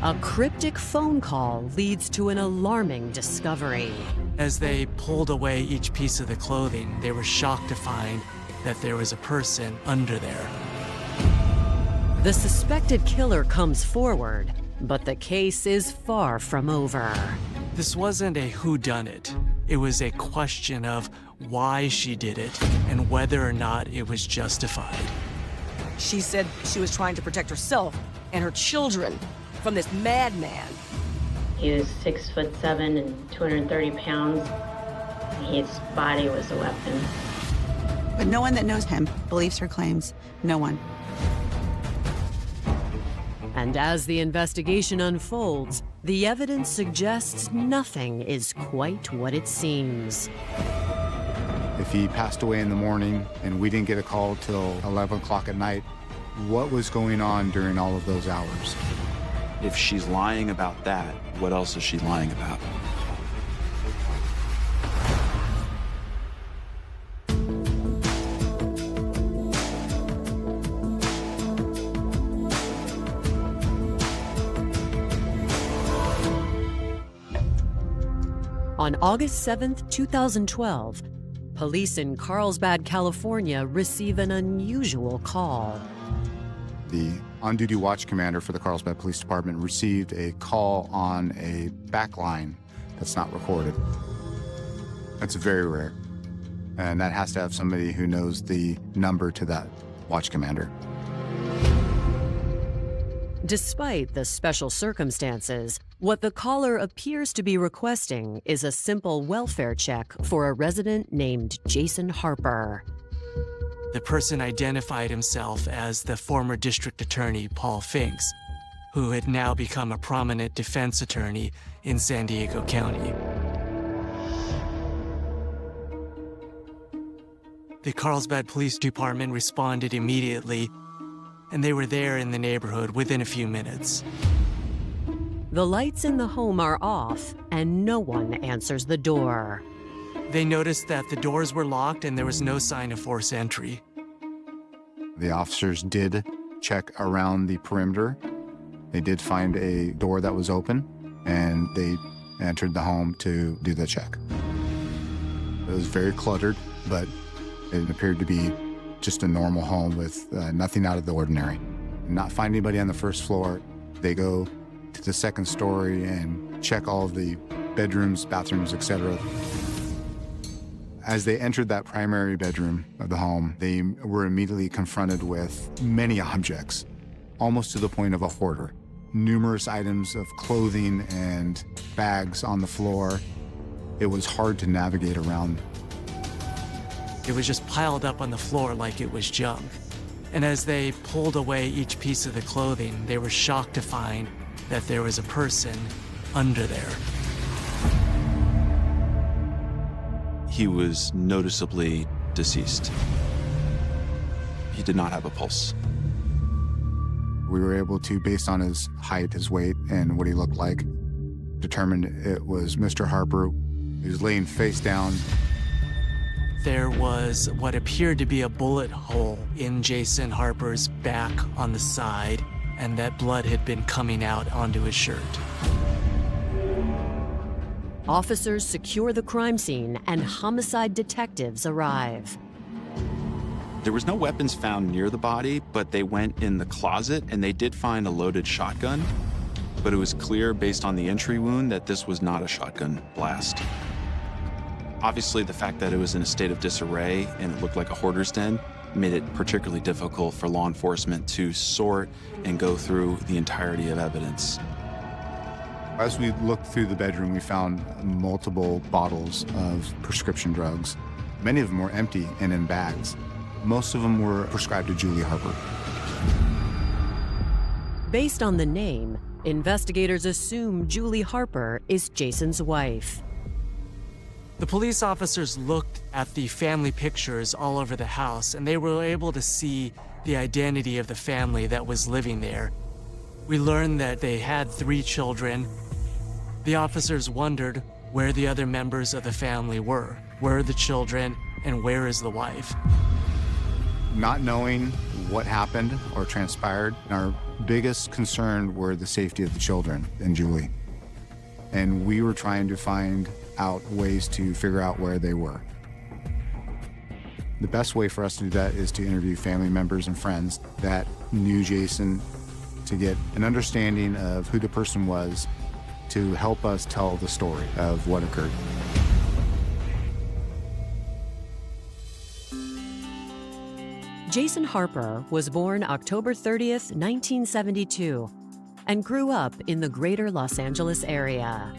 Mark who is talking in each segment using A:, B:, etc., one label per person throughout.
A: A cryptic phone call leads to an alarming discovery.
B: As they pulled away each piece of the clothing, they were shocked to find that there was a person under there.
A: The suspected killer comes forward, but the case is far from over.
B: This wasn't a whodunit. It was a question of why she did it and whether or not it was justified.
C: She said she was trying to protect herself and her children from this madman.
D: He was 6'7" and 230 pounds. His body was a weapon.
E: But no one that knows him believes her claims. No one.
A: And as the investigation unfolds, the evidence suggests nothing is quite what it seems.
F: If he passed away in the morning and we didn't get a call till 11 o'clock at night, what was going on during all of those hours?
G: If she's lying about that, what else is she lying about?
A: On August 7th, 2012, police in Carlsbad, California receive an unusual call.
F: The on-duty watch commander for the Carlsbad Police Department received a call on a back line that's not recorded. That's very rare. And that has to have somebody who knows the number to that watch commander.
A: Despite the special circumstances, what the caller appears to be requesting is a simple welfare check for a resident named Jason Harper.
B: The person identified himself as the former district attorney, Paul Finks, who had now become a prominent defense attorney in San Diego County. The Carlsbad Police Department responded immediately, and they were there in the neighborhood within a few minutes.
A: The lights in the home are off, and no one answers the door.
B: They noticed that the doors were locked and there was no sign of forced entry.
F: The officers did check around the perimeter. They did find a door that was open, and they entered the home to do the check. It was very cluttered, but it appeared to be just a normal home with nothing out of the ordinary. Not find anybody on the first floor. They go to the second story and check all of the bedrooms, bathrooms, etc. As they entered that primary bedroom of the home, they were immediately confronted with many objects, almost to the point of a hoarder. Numerous items of clothing and bags on the floor. It was hard to navigate around.
B: It was just piled up on the floor like it was junk. And as they pulled away each piece of the clothing, they were shocked to find that there was a person under there.
G: He was noticeably deceased. He did not have a pulse.
F: We were able to, based on his height, his weight, and what he looked like, determined it was Mr. Harper. He was laying face down.
B: There was what appeared to be a bullet hole in Jason Harper's back on the side, and that blood had been coming out onto his shirt.
A: Officers secure the crime scene and homicide detectives arrive.
G: There was no weapons found near the body, but they went in the closet and they did find a loaded shotgun. But it was clear based on the entry wound that this was not a shotgun blast. Obviously, the fact that it was in a state of disarray and it looked like a hoarder's den made it particularly difficult for law enforcement to sort and go through the entirety of evidence.
F: As we looked through the bedroom, we found multiple bottles of prescription drugs. Many of them were empty and in bags. Most of them were prescribed to Julie Harper.
A: Based on the name, investigators assume Julie Harper is Jason's wife.
B: The police officers looked at the family pictures all over the house, and they were able to see the identity of the family that was living there. We learned that they had 3 children. The officers wondered where the other members of the family were. Where are the children, and where is the wife?
F: Not knowing what happened or transpired, our biggest concern were the safety of the children and Julie. And we were trying to find out ways to figure out where they were. The best way for us to do that is to interview family members and friends that knew Jason, to get an understanding of who the person was, to help us tell the story of what occurred.
A: Jason Harper was born October 30th, 1972, and grew up in the greater Los Angeles area.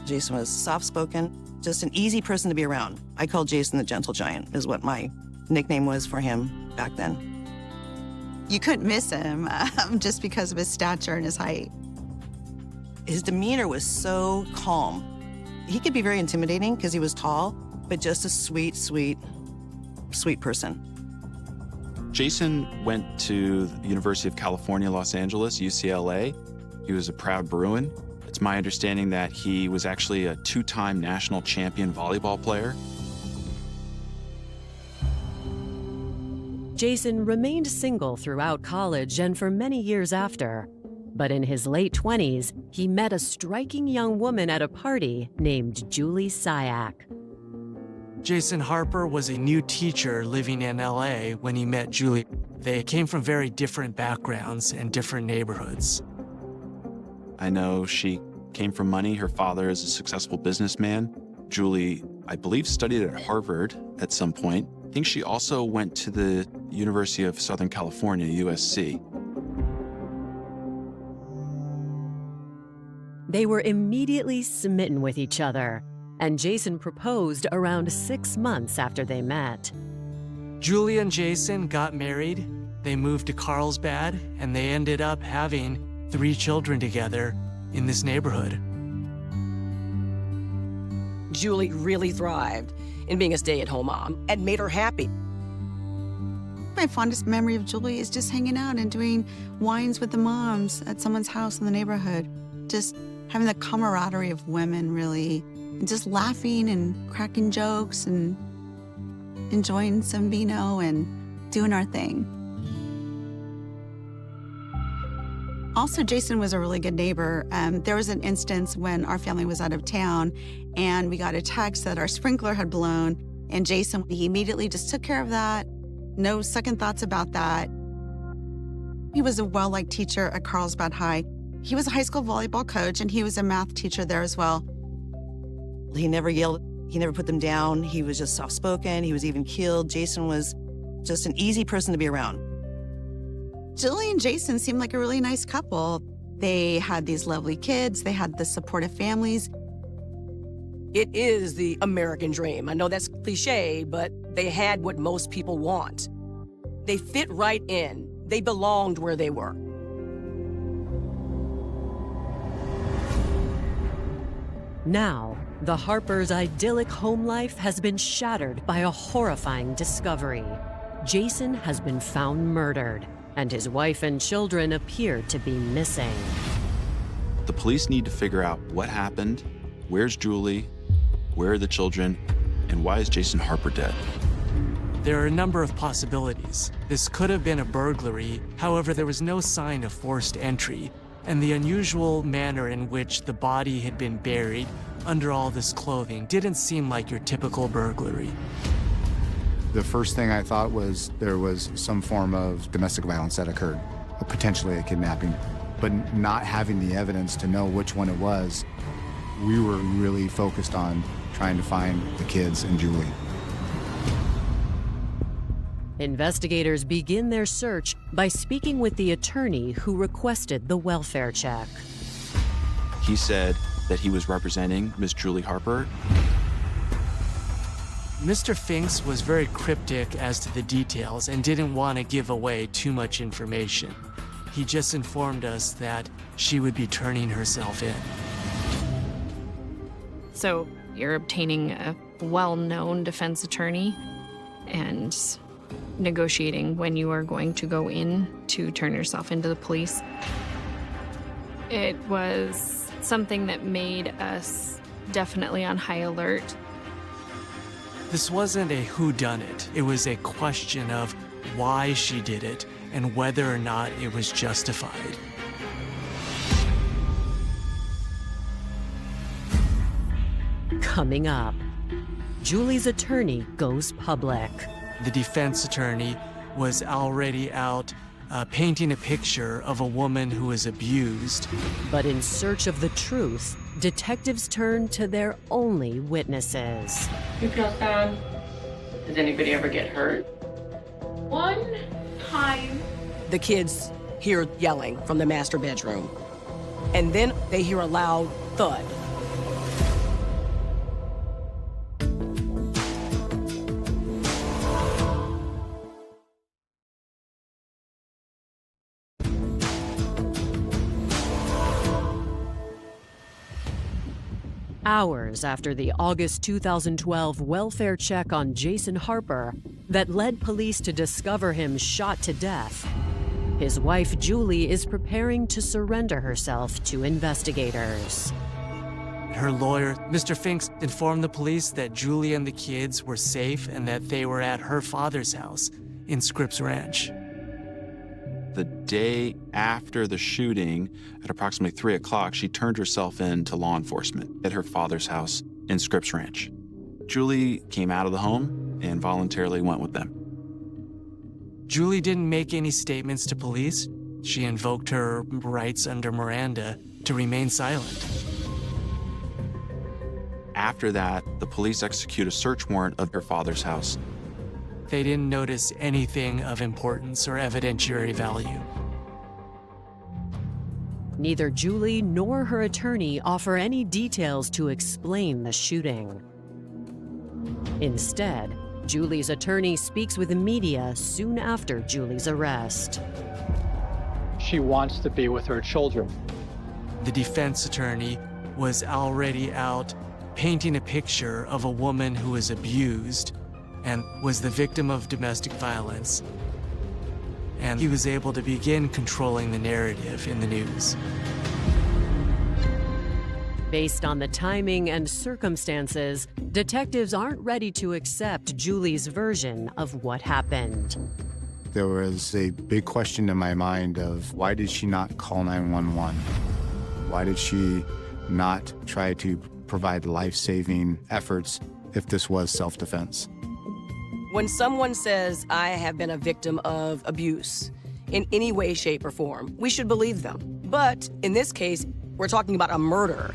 C: Jason was soft-spoken, just an easy person to be around. I called Jason the gentle giant, is what my nickname was for him back then.
E: You couldn't miss him just because of his stature and his height.
C: His demeanor was so calm. He could be very intimidating because he was tall, but just a sweet, sweet, sweet person.
G: Jason went to the University of California, Los Angeles, UCLA. He was a proud Bruin. It's my understanding that he was actually a two-time national champion volleyball player.
A: Jason remained single throughout college and for many years after. But in his late 20s, he met a striking young woman at a party named Julie Syack.
B: Jason Harper was a new teacher living in LA when he met Julie. They came from very different backgrounds and different neighborhoods.
G: I know she came from money. Her father is a successful businessman. Julie, I believe, studied at Harvard at some point. I think she also went to the University of Southern California, USC.
A: They were immediately smitten with each other, and Jason proposed around 6 months after they met.
B: Julie and Jason got married, they moved to Carlsbad, and they ended up having 3 children together in this neighborhood.
C: Julie really thrived in being a stay-at-home mom and made her happy.
E: My fondest memory of Julie is just hanging out and doing wines with the moms at someone's house in the neighborhood. Just having the camaraderie of women, really, and just laughing and cracking jokes and enjoying some vino and doing our thing. Also, Jason was a really good neighbor. There was an instance when our family was out of town and we got a text that our sprinkler had blown, and Jason, he immediately just took care of that. No second thoughts about that. He was a well-liked teacher at Carlsbad High. He was a high school volleyball coach, and he was a math teacher there as well.
C: He never yelled, he never put them down. He was just soft-spoken, he was even-keeled. Jason was just an easy person to be around.
E: Julie and Jason seemed like a really nice couple. They had these lovely kids, they had the supportive families.
C: It is the American dream. I know that's cliche, but they had what most people want. They fit right in. They belonged where they were.
A: Now, the Harpers' idyllic home life has been shattered by a horrifying discovery. Jason has been found murdered, and his wife and children appear to be missing.
G: The police need to figure out what happened, where's Julie, where are the children, and why is Jason Harper dead?
B: There are a number of possibilities. This could have been a burglary, however, there was no sign of forced entry, and the unusual manner in which the body had been buried under all this clothing didn't seem like your typical burglary.
F: The first thing I thought was there was some form of domestic violence that occurred, potentially a kidnapping, but not having the evidence to know which one it was, we were really focused on trying to find the kids and Julie.
A: Investigators begin their search by speaking with the attorney who requested the welfare check.
G: He said that he was representing Miss Julie Harper.
B: Mr. Finks was very cryptic as to the details and didn't want to give away too much information. He just informed us that she would be turning herself in.
H: So you're obtaining a well-known defense attorney and negotiating when you are going to go in to turn yourself into the police. It was something that made us definitely on high alert.
B: This wasn't a whodunit. It was a question of why she did it and whether or not it was justified.
A: Coming up, Julie's attorney goes public.
B: The defense attorney was already out painting a picture of a woman who was abused.
A: But in search of the truth, detectives turn to their only witnesses.
D: You feel sad? Does anybody ever get hurt?
I: One time.
C: The kids hear yelling from the master bedroom, and then they hear a loud thud.
A: Hours after the August 2012 welfare check on Jason Harper that led police to discover him shot to death, his wife Julie is preparing to surrender herself to investigators.
B: Her lawyer, Mr. Finks, informed the police that Julie and the kids were safe and that they were at her father's house in Scripps Ranch.
G: The day after the shooting, at approximately 3 o'clock, she turned herself in to law enforcement at her father's house in Scripps Ranch. Julie came out of the home and voluntarily went with them.
B: Julie didn't make any statements to police. She invoked her rights under Miranda to remain silent.
G: After that, the police execute a search warrant of her father's house.
B: They didn't notice anything of importance or evidentiary value.
A: Neither Julie nor her attorney offer any details to explain the shooting. Instead, Julie's attorney speaks with the media soon after Julie's arrest.
J: She wants to be with her children.
B: The defense attorney was already out painting a picture of a woman who was abused and was the victim of domestic violence. And he was able to begin controlling the narrative in the news.
A: Based on the timing and circumstances, detectives aren't ready to accept Julie's version of what happened.
F: There was a big question in my mind of why did she not call 911? Why did she not try to provide life-saving efforts if this was self-defense?
C: When someone says, I have been a victim of abuse in any way, shape, or form, we should believe them. But in this case, we're talking about a murder.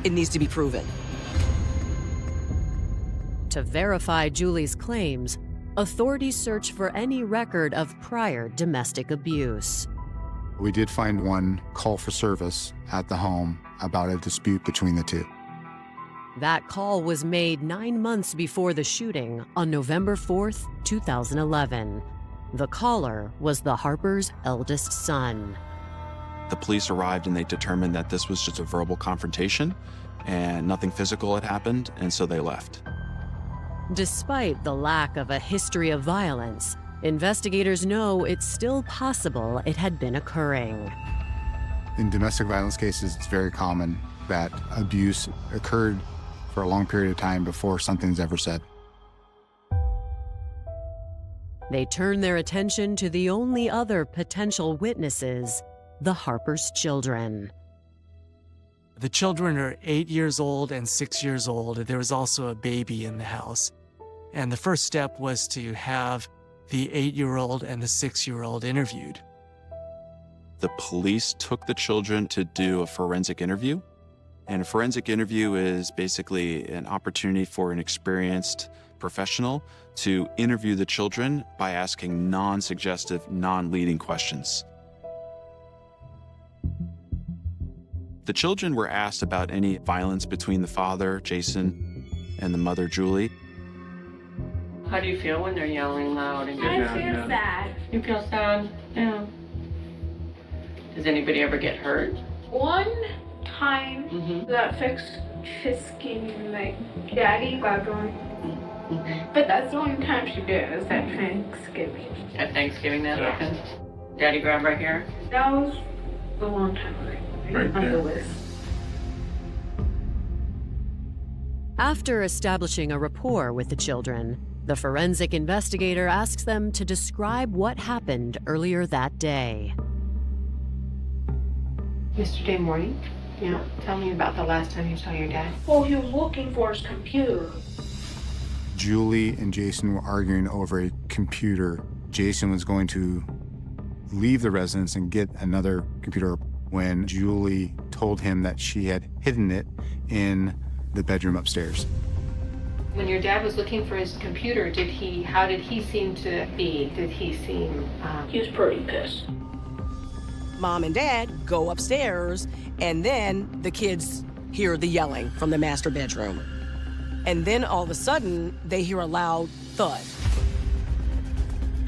C: It needs to be proven.
A: To verify Julie's claims, authorities search for any record of prior domestic abuse.
F: We did find one call for service at the home about a dispute between the two.
A: That call was made 9 months before the shooting on November 4th, 2011. The caller was the Harper's eldest son.
G: The police arrived and they determined that this was just a verbal confrontation and nothing physical had happened, and so they left.
A: Despite the lack of a history of violence, investigators know it's still possible it had been occurring.
F: In domestic violence cases, it's very common that abuse occurred for a long period of time before something's ever said.
A: They turn their attention to the only other potential witnesses, the Harper's children.
B: The children are 8 years old and 6 years old. There was also a baby in the house. And the first step was to have the 8-year-old and the 6-year-old interviewed.
G: The police took the children to do a forensic interview. And a forensic interview is basically an opportunity for an experienced professional to interview the children by asking non-suggestive, non-leading questions. The children were asked about any violence between the father, Jason, and the mother, Julie.
D: How do you feel when they're yelling loud? And
I: I feel sad.
D: You feel sad? Yeah. Does anybody ever get hurt?
I: One time that fixed his skin, like Daddy got going. But that's the only time she did, is at Thanksgiving.
D: At Thanksgiving that happened? Daddy grabbed right here?
I: That was a long time ago.
G: Right
I: on
G: there.
I: the list.
A: After establishing a rapport with the children, The forensic investigator asks them to describe what happened earlier that day.
K: Yesterday morning? Yeah. Tell me about the last time you saw your dad.
I: Well, he was looking for his computer.
F: Julie and Jason were arguing over a computer. Jason was going to leave the residence and get another computer when Julie told him that she had hidden it in the bedroom upstairs.
K: When your dad was looking for his computer, how did he seem to be? Did he seem...
I: He was pretty pissed.
C: Mom and Dad go upstairs, and then the kids hear the yelling from the master bedroom. And then all of a sudden, they hear a loud thud.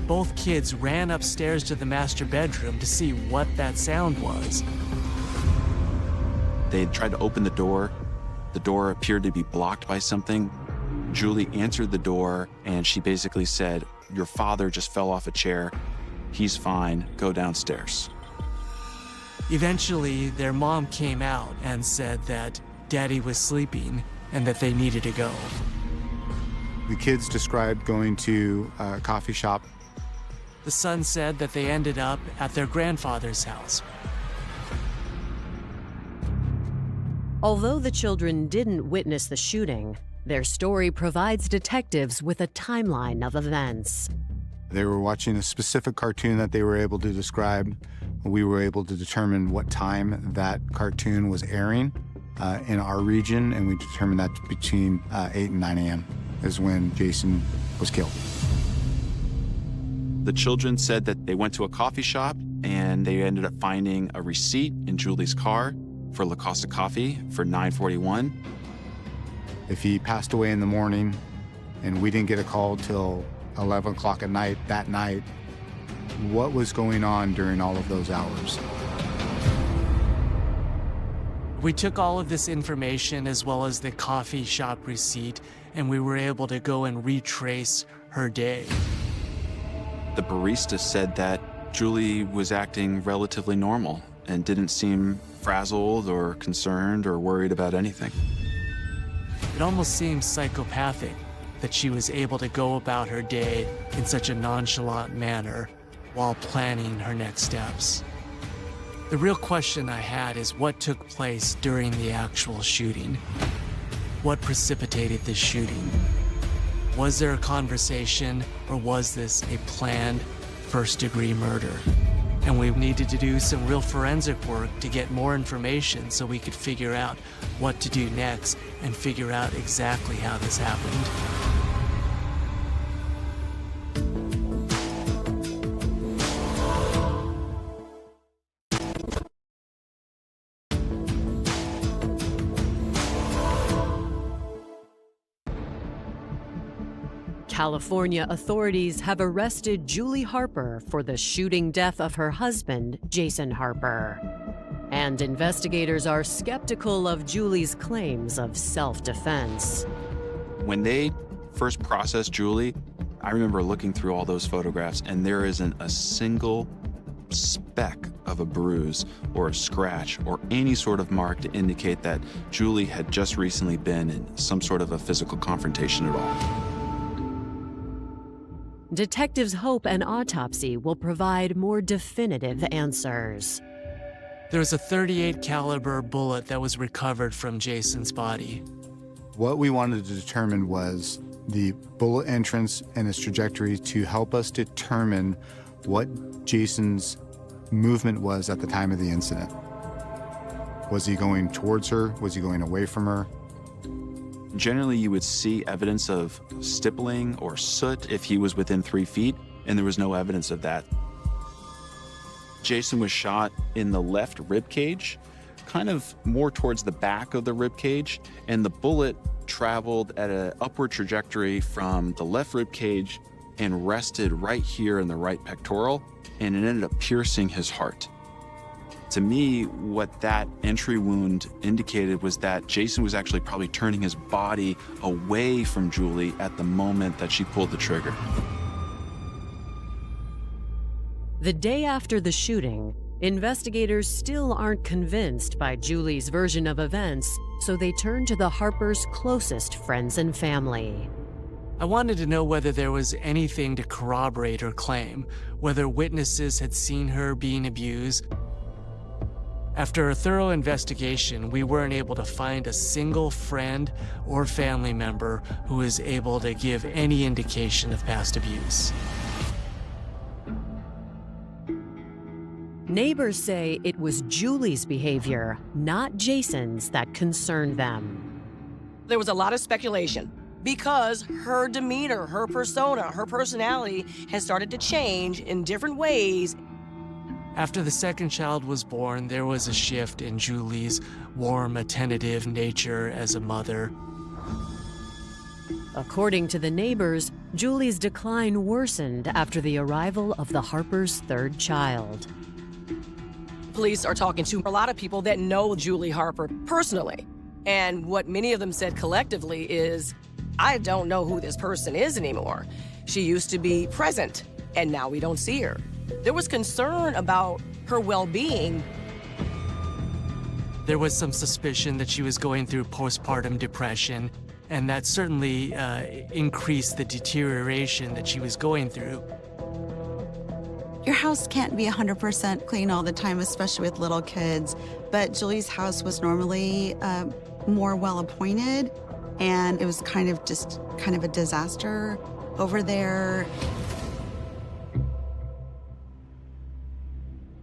B: Both kids ran upstairs to the master bedroom to see what that sound was.
G: They had tried to open the door. The door appeared to be blocked by something. Julie answered the door, and she basically said, "Your father just fell off a chair. He's fine. Go downstairs."
B: Eventually, their mom came out and said that Daddy was sleeping and that they needed to go.
F: The kids described going to a coffee shop.
B: The son said that they ended up at their grandfather's house.
A: Although the children didn't witness the shooting, their story provides detectives with a timeline of events.
F: They were watching a specific cartoon that they were able to describe. We were able to determine what time that cartoon was airing in our region, and we determined that between 8 and 9 a.m. is when Jason was killed.
G: The children said that they went to a coffee shop and they ended up finding a receipt in Julie's car for La Costa coffee for $9.41.
F: If he passed away in the morning and we didn't get a call till 11 o'clock at night that night, what was going on during all of those hours?
B: We took all of this information as well as the coffee shop receipt, and we were able to go and retrace her day.
G: The barista said that Julie was acting relatively normal and didn't seem frazzled or concerned or worried about anything.
B: It almost seemed psychopathic that she was able to go about her day in such a nonchalant manner while planning her next steps. The real question I had is what took place during the actual shooting? What precipitated this shooting? Was there a conversation, or was this a planned first-degree murder? And we needed to do some real forensic work to get more information so we could figure out what to do next and figure out exactly how this happened.
A: California authorities have arrested Julie Harper for the shooting death of her husband, Jason Harper. And investigators are skeptical of Julie's claims of self-defense.
G: When they first processed Julie, I remember looking through all those photographs, and there isn't a single speck of a bruise or a scratch or any sort of mark to indicate that Julie had just recently been in some sort of a physical confrontation at all.
A: Detectives hope an autopsy will provide more definitive answers.
B: There was a .38 caliber bullet that was recovered from Jason's body.
F: What we wanted to determine was the bullet entrance and its trajectory to help us determine what Jason's movement was at the time of the incident. Was he going towards her? Was he going away from her?
G: Generally, you would see evidence of stippling or soot if he was within 3 feet, and there was no evidence of that. Jason was shot in the left rib cage, kind of more towards the back of the rib cage, and the bullet traveled at an upward trajectory from the left rib cage and rested right here in the right pectoral, and it ended up piercing his heart. To me, what that entry wound indicated was that Jason was actually probably turning his body away from Julie at the moment that she pulled the trigger.
A: The day after the shooting, investigators still aren't convinced by Julie's version of events, so they turn to the Harpers' closest friends and family.
B: I wanted to know whether there was anything to corroborate her claim, whether witnesses had seen her being abused. After a thorough investigation, we weren't able to find a single friend or family member who was able to give any indication of past abuse.
A: Neighbors say it was Julie's behavior, not Jason's, that concerned them.
C: There was a lot of speculation because her demeanor, her persona, her personality has started to change in different ways.
B: After the second child was born, there was a shift in Julie's warm, attentive nature as a mother.
A: According to the neighbors, Julie's decline worsened after the arrival of the Harpers' third child.
C: Police are talking to a lot of people that know Julie Harper personally. And what many of them said collectively is, I don't know who this person is anymore. She used to be present, and now we don't see her. There was concern about her well-being.
B: There was some suspicion that she was going through postpartum depression, and that certainly increased the deterioration that she was going through.
E: Your house can't be 100% clean all the time, especially with little kids, but Julie's house was normally more well-appointed, and it was kind of a disaster over there.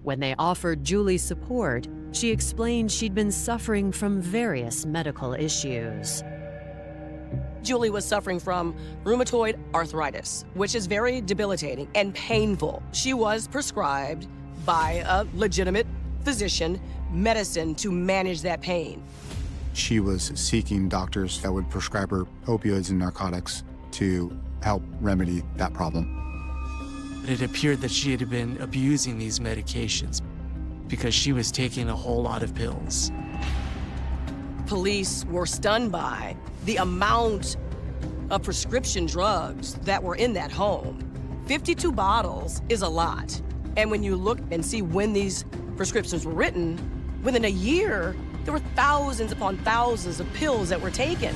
A: When they offered Julie support, she explained she'd been suffering from various medical issues.
C: Julie was suffering from rheumatoid arthritis, which is very debilitating and painful. She was prescribed by a legitimate physician medicine to manage that pain.
F: She was seeking doctors that would prescribe her opioids and narcotics to help remedy that problem.
B: It appeared that she had been abusing these medications because she was taking a whole lot of pills.
C: Police were stunned by the amount of prescription drugs that were in that home. 52 bottles is a lot. And when you look and see when these prescriptions were written, within a year, there were thousands upon thousands of pills that were taken.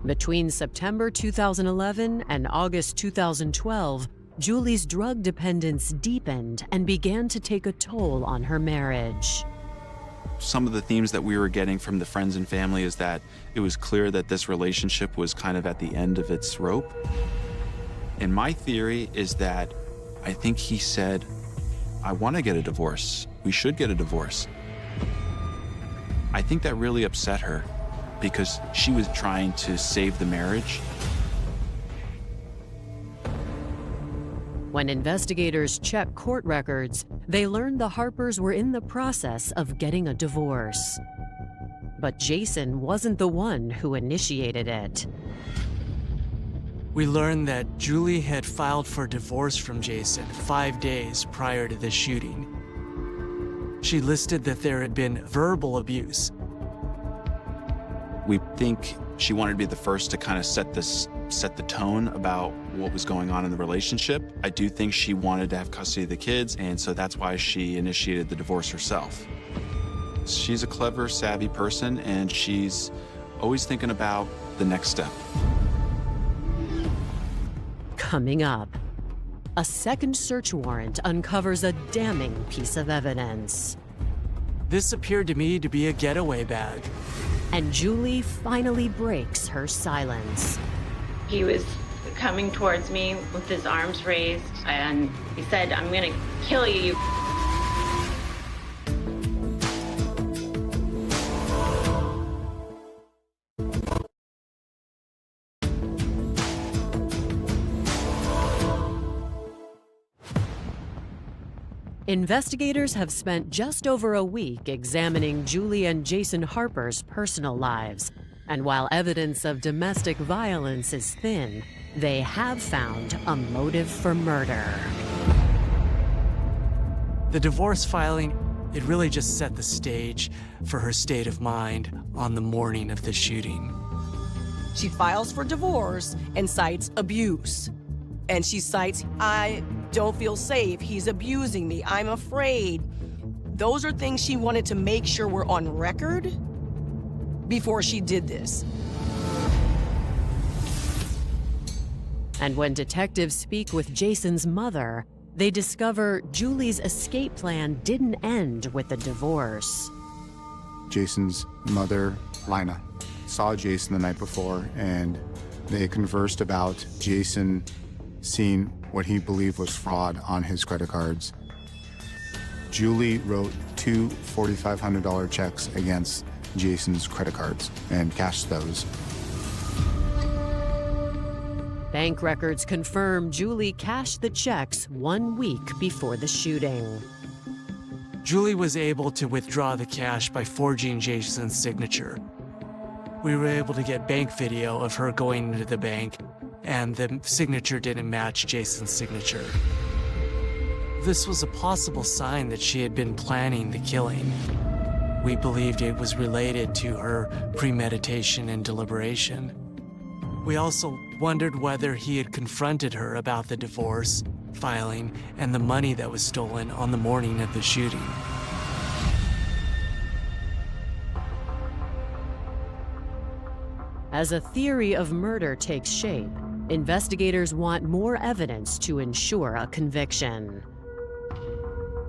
A: Between September 2011 and August 2012, Julie's drug dependence deepened and began to take a toll on her marriage.
G: Some of the themes that we were getting from the friends and family is that it was clear that this relationship was kind of at the end of its rope. And my theory is that I think he said, I want to get a divorce. We should get a divorce. I think that really upset her because she was trying to save the marriage.
A: When investigators checked court records, they learned the Harpers were in the process of getting a divorce. But Jason wasn't the one who initiated it.
B: We learned that Julie had filed for divorce from Jason 5 days prior to the shooting. She listed that there had been verbal abuse.
G: We think she wanted to be the first to kind of set the tone about what was going on in the relationship. I do think she wanted to have custody of the kids, and so that's why she initiated the divorce herself. She's a clever, savvy person, and she's always thinking about the next step.
A: Coming up, a second search warrant uncovers a damning piece of evidence.
B: This appeared to me to be a getaway bag.
A: And Julie finally breaks her silence.
D: He was coming towards me with his arms raised, and he said, I'm gonna kill you, you.
A: Investigators have spent just over a week examining Julie and Jason Harper's personal lives. And while evidence of domestic violence is thin, they have found a motive for murder.
B: The divorce filing, it really just set the stage for her state of mind on the morning of the shooting.
C: She files for divorce and cites abuse. And she cites, I don't feel safe, he's abusing me, I'm afraid. Those are things she wanted to make sure were on record before she did this.
A: And when detectives speak with Jason's mother, they discover Julie's escape plan didn't end with a divorce.
F: Jason's mother, Lina, saw Jason the night before, and they conversed about Jason seeing what he believed was fraud on his credit cards. Julie wrote 2 $4,500 checks against Jason's credit cards and cashed those.
A: Bank records confirm Julie cashed the checks 1 week before the shooting.
B: Julie was able to withdraw the cash by forging Jason's signature. We were able to get bank video of her going into the bank, and the signature didn't match Jason's signature. This was a possible sign that she had been planning the killing. We believed it was related to her premeditation and deliberation. We also wondered whether he had confronted her about the divorce filing and the money that was stolen on the morning of the shooting.
A: As a theory of murder takes shape, investigators want more evidence to ensure a conviction.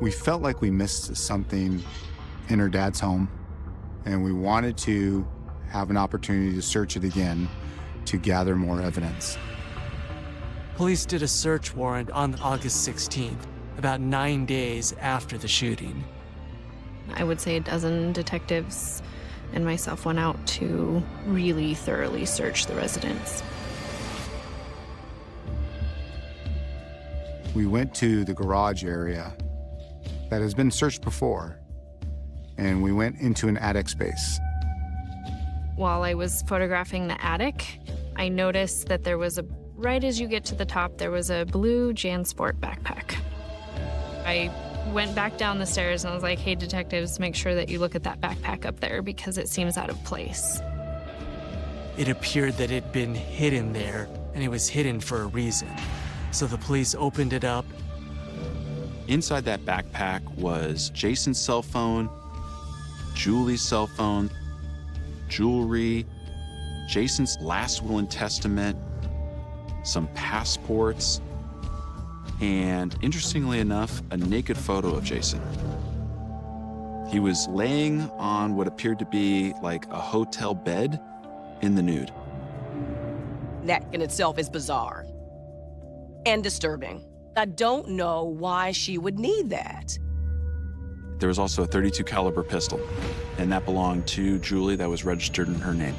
F: We felt like we missed something in her dad's home, and we wanted to have an opportunity to search it again to gather more evidence.
B: Police did a search warrant on August 16th, about 9 days after the shooting.
H: I would say a dozen detectives and myself went out to really thoroughly search the residence.
F: We went to the garage area that has been searched before, and we went into an attic space.
H: While I was photographing the attic, I noticed that there was right as you get to the top, there was a blue JanSport backpack. I went back down the stairs and I was like, hey, detectives, make sure that you look at that backpack up there because it seems out of place.
B: It appeared that it had been hidden there, and it was hidden for a reason. So the police opened it up.
G: Inside that backpack was Jason's cell phone, Julie's cell phone, jewelry, Jason's last will and testament, some passports, and interestingly enough, a naked photo of Jason. He was laying on what appeared to be like a hotel bed in the nude.
C: That in itself is bizarre and disturbing. I don't know why she would need that.
G: There was also a .32 caliber pistol, and that belonged to Julie, that was registered in her name.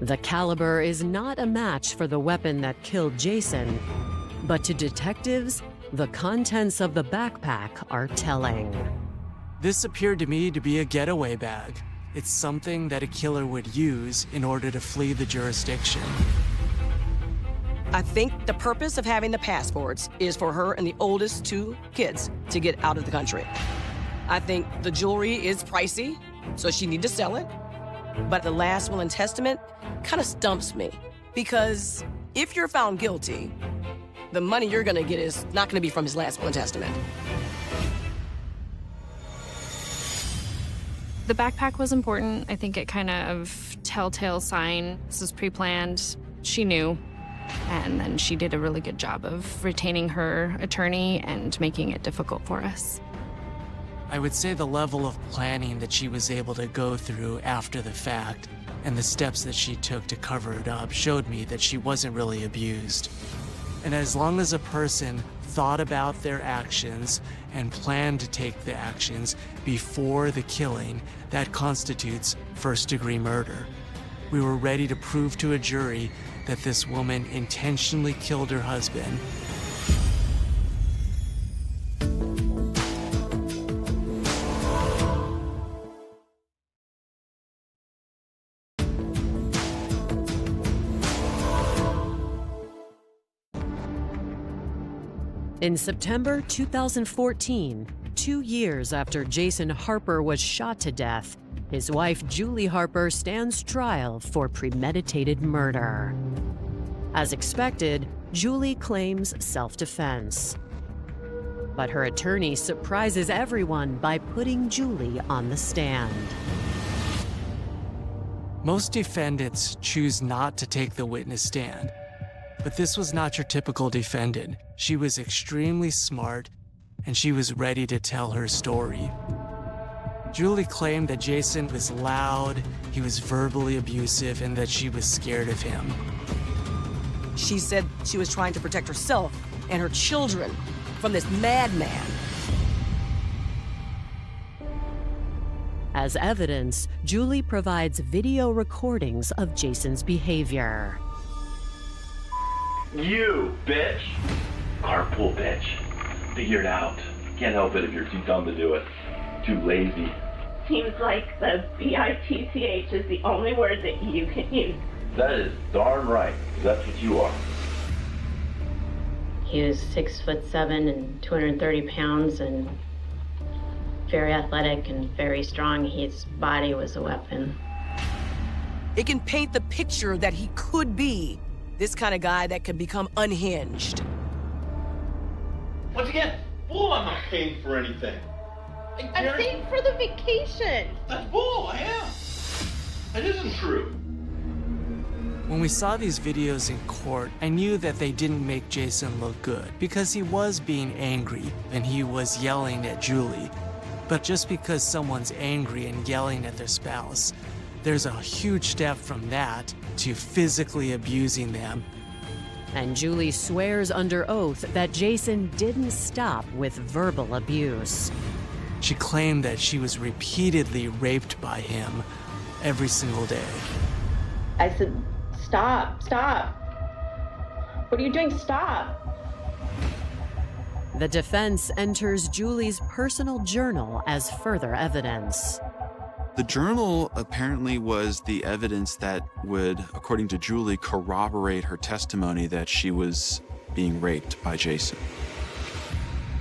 A: The caliber is not a match for the weapon that killed Jason, but to detectives, the contents of the backpack are telling.
B: This appeared to me to be a getaway bag. It's something that a killer would use in order to flee the jurisdiction.
C: I think the purpose of having the passports is for her and the oldest 2 kids to get out of the country. I think the jewelry is pricey, so she need to sell it. But the last will and testament kind of stumps me, because if you're found guilty, the money you're gonna get is not gonna be from his last will and testament.
H: The backpack was important. I think it kind of telltale sign. This was pre-planned. She knew. And then she did a really good job of retaining her attorney and making it difficult for us.
B: I would say the level of planning that she was able to go through after the fact and the steps that she took to cover it up showed me that she wasn't really abused. And as long as a person thought about their actions and planned to take the actions before the killing, that constitutes first-degree murder. We were ready to prove to a jury that this woman intentionally killed her husband.
A: In September 2014, 2 years after Jason Harper was shot to death, his wife Julie Harper stands trial for premeditated murder. As expected, Julie claims self-defense. But her attorney surprises everyone by putting Julie on the stand.
B: Most defendants choose not to take the witness stand, but this was not your typical defendant. She was extremely smart, and she was ready to tell her story. Julie claimed that Jason was loud, he was verbally abusive, and that she was scared of him.
C: She said she was trying to protect herself and her children from this madman.
A: As evidence, Julie provides video recordings of Jason's behavior.
L: You, bitch! Carpool bitch. Figure it out. Can't help it if you're too dumb to do it. Too lazy.
M: Seems like the bitch is the only word that you can use.
L: That is darn right. That's what you are.
D: He was 6'7" and 230 pounds and very athletic and very strong. His body was a weapon.
C: It can paint the picture that he could be this kind of guy that could become unhinged.
N: Once again, bull, I'm not paying for anything.
O: I'm paying for the vacation.
N: That's bull, I am. That isn't true.
B: When we saw these videos in court, I knew that they didn't make Jason look good because he was being angry and he was yelling at Julie. But just because someone's angry and yelling at their spouse, there's a huge step from that to physically abusing them.
A: And Julie swears under oath that Jason didn't stop with verbal abuse.
B: She claimed that she was repeatedly raped by him every single day.
O: I said, stop, stop. What are you doing? Stop.
A: The defense enters Julie's personal journal as further evidence.
G: The journal apparently was the evidence that would, according to Julie, corroborate her testimony that she was being raped by Jason.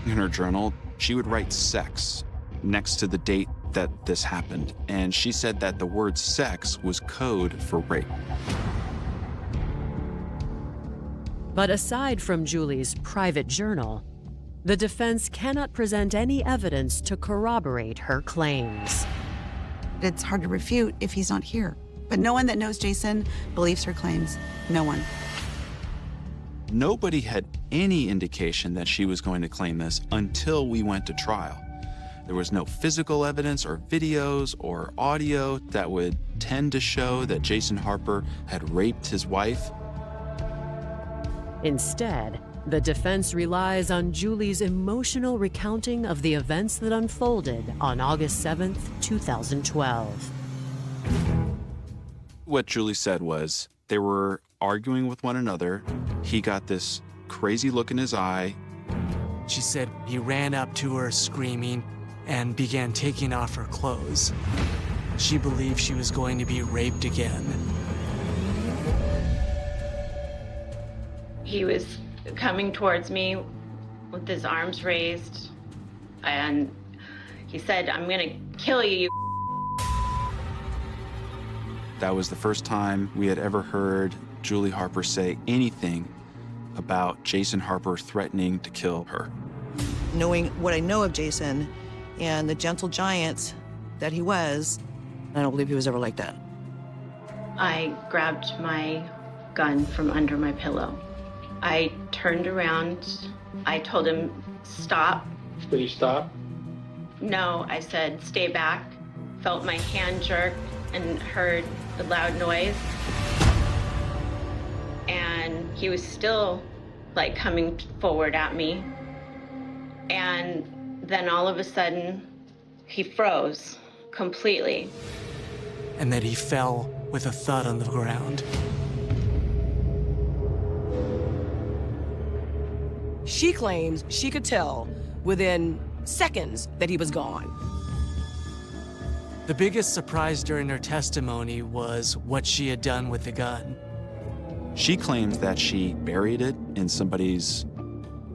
G: In her journal, she would write sex next to the date that this happened, and she said that the word sex was code for rape.
A: But aside from Julie's private journal, the defense cannot present any evidence to corroborate her claims.
E: It's hard to refute if he's not here. But no one that knows Jason believes her claims. No one.
G: Nobody had any indication that she was going to claim this until we went to trial. There was no physical evidence or videos or audio that would tend to show that Jason Harper had raped his wife.
A: Instead, the defense relies on Julie's emotional recounting of the events that unfolded on August 7th, 2012.
G: What Julie said was they were arguing with one another. He got this crazy look in his eye.
B: She said he ran up to her screaming and began taking off her clothes. She believed she was going to be raped again.
D: He was coming towards me with his arms raised, and he said, "I'm gonna kill you, you."
G: That was the first time we had ever heard Julie Harper say anything about Jason Harper threatening to kill her.
P: Knowing what I know of Jason and the gentle giant that he was, I don't believe he was ever like that.
D: I grabbed my gun from under my pillow. I turned around. I told him, stop.
J: Did he stop?
D: No, I said, stay back. Felt my hand jerk and heard a loud noise. And he was still like coming forward at me. And then all of a sudden, he froze completely.
B: And then he fell with a thud on the ground.
C: She claims she could tell within seconds that he was gone.
B: The biggest surprise during her testimony was what she had done with the gun.
G: She claims that she buried it in somebody's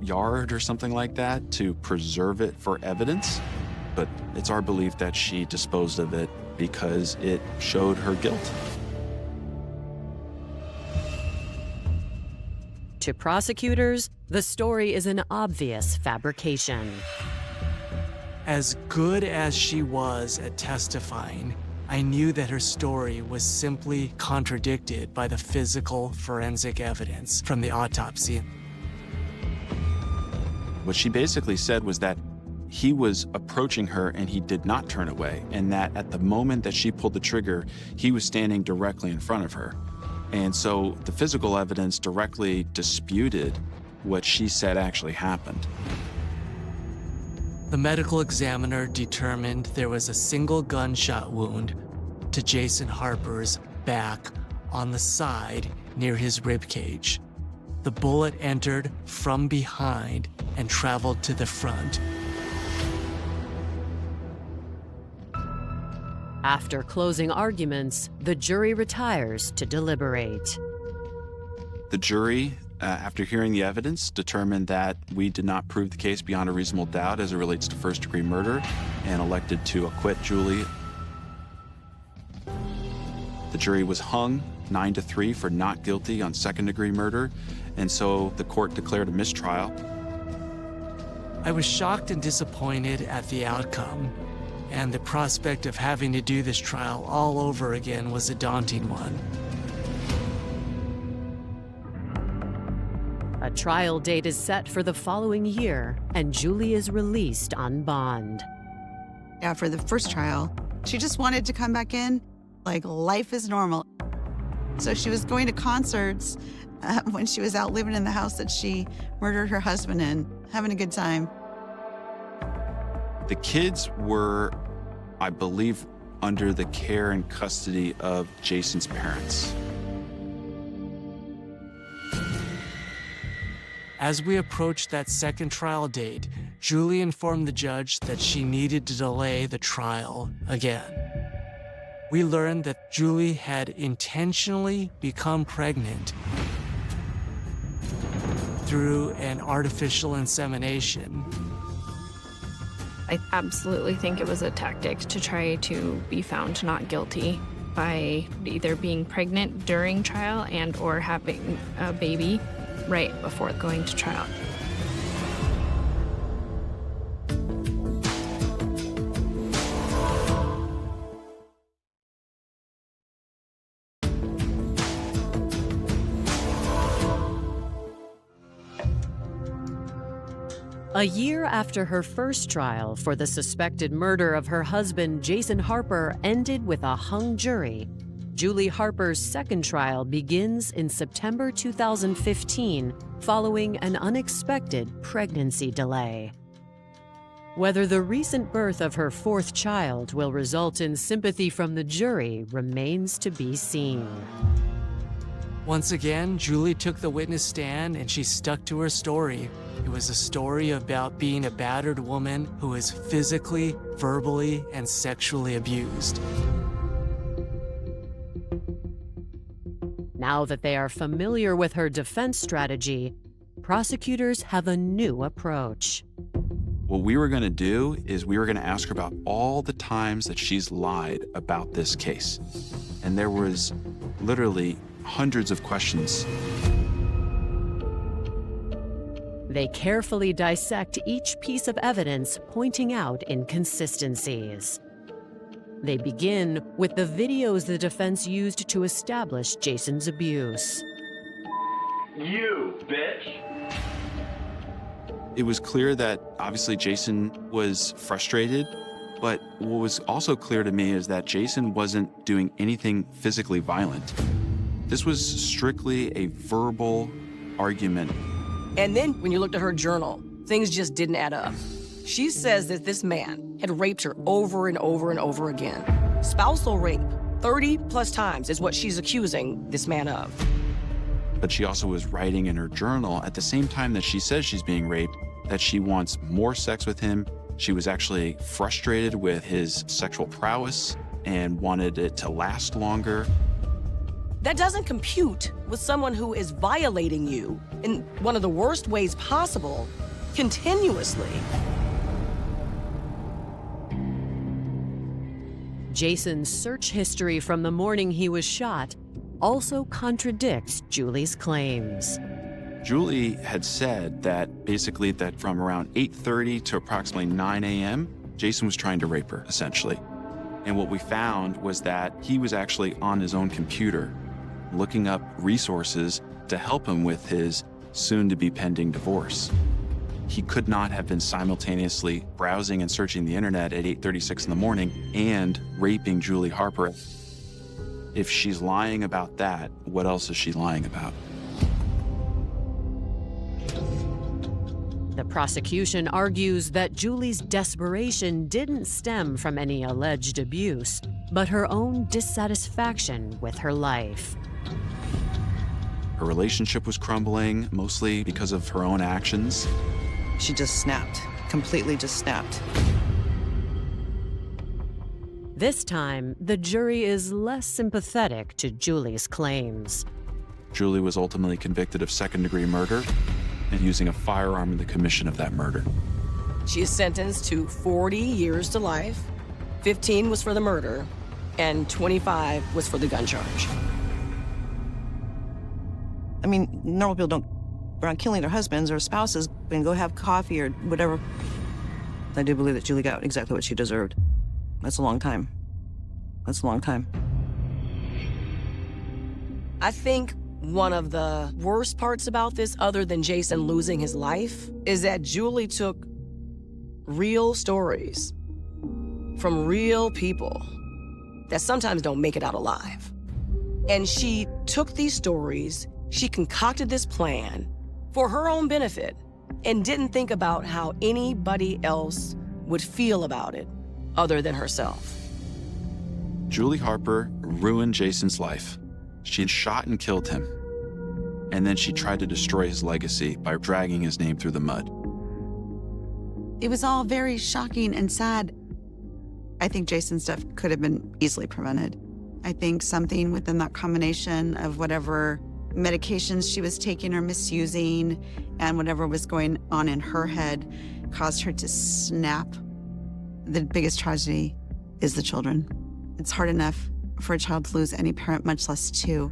G: yard or something like that to preserve it for evidence, but it's our belief that she disposed of it because it showed her guilt.
A: To prosecutors, the story is an obvious fabrication.
B: As good as she was at testifying, I knew that her story was simply contradicted by the physical forensic evidence from the autopsy.
G: What she basically said was that he was approaching her and he did not turn away, and that at the moment that she pulled the trigger, he was standing directly in front of her. And so the physical evidence directly disputed what she said actually happened.
B: The medical examiner determined there was a single gunshot wound to Jason Harper's back on the side near his rib cage. The bullet entered from behind and traveled to the front.
A: After closing arguments, the jury retires to deliberate.
G: The jury, after hearing the evidence, determined that we did not prove the case beyond a reasonable doubt as it relates to first-degree murder and elected to acquit Julie. The jury was hung 9-3 for not guilty on second-degree murder, and so the court declared a mistrial.
B: I was shocked and disappointed at the outcome, and the prospect of having to do this trial all over again was a daunting one.
A: A trial date is set for the following year, and Julie is released on bond.
E: After the first trial, she just wanted to come back in like life is normal. So she was going to concerts when she was out living in the house that she murdered her husband in, having a good time.
G: The kids were, I believe, under the care and custody of Jason's parents.
B: As we approached that second trial date, Julie informed the judge that she needed to delay the trial again. We learned that Julie had intentionally become pregnant through an artificial insemination.
H: I absolutely think it was a tactic to try to be found not guilty by either being pregnant during trial and or having a baby right before going to trial.
A: A year after her first trial for the suspected murder of her husband, Jason Harper, ended with a hung jury, Julie Harper's second trial begins in September 2015 following an unexpected pregnancy delay. Whether the recent birth of her fourth child will result in sympathy from the jury remains to be seen.
B: Once again, Julie took the witness stand and she stuck to her story. It was a story about being a battered woman who was physically, verbally, and sexually abused.
A: Now that they are familiar with her defense strategy, prosecutors have a new approach.
G: What we were going to do is we were going to ask her about all the times that she's lied about this case. And there was literally hundreds of questions.
A: They carefully dissect each piece of evidence, pointing out inconsistencies. They begin with the videos the defense used to establish Jason's abuse.
L: You, bitch!
G: It was clear that obviously Jason was frustrated, but what was also clear to me is that Jason wasn't doing anything physically violent. This was strictly a verbal argument.
C: And then when you looked at her journal, things just didn't add up. She says that this man had raped her over and over and over again. Spousal rape, 30 plus times is what she's accusing this man of.
G: But she also was writing in her journal at the same time that she says she's being raped, that she wants more sex with him. She was actually frustrated with his sexual prowess and wanted it to last longer.
C: That doesn't compute with someone who is violating you in one of the worst ways possible, continuously.
A: Jason's search history from the morning he was shot also contradicts Julie's claims.
G: Julie had said that basically that from around 8:30 to approximately 9 a.m., Jason was trying to rape her, essentially. And what we found was that he was actually on his own computer, looking up resources to help him with his soon-to-be pending divorce. He could not have been simultaneously browsing and searching the internet at 8:36 in the morning and raping Julie Harper. If she's lying about that, what else is she lying about?
A: The prosecution argues that Julie's desperation didn't stem from any alleged abuse, but her own dissatisfaction with her life.
G: Her relationship was crumbling, mostly because of her own actions.
P: She just snapped, completely just snapped.
A: This time, the jury is less sympathetic to Julie's claims.
G: Julie was ultimately convicted of second-degree murder and using a firearm in the commission of that murder.
C: She is sentenced to 40 years to life. 15 was for the murder, and 25 was for the gun charge.
P: I mean, normal people don't go around killing their husbands or spouses and go have coffee or whatever. I do believe that Julie got exactly what she deserved. That's a long time. That's a long time.
C: I think one of the worst parts about this, other than Jason losing his life, is that Julie took real stories from real people that sometimes don't make it out alive. And she took these stories, she concocted this plan for her own benefit, and didn't think about how anybody else would feel about it other than herself.
G: Julie Harper ruined Jason's life. She had shot and killed him. And then she tried to destroy his legacy by dragging his name through the mud.
E: It was all very shocking and sad. I think Jason's death could have been easily prevented. I think something within that combination of whatever medications she was taking or misusing and whatever was going on in her head caused her to snap. The biggest tragedy is the children. It's hard enough for a child to lose any parent, much less two.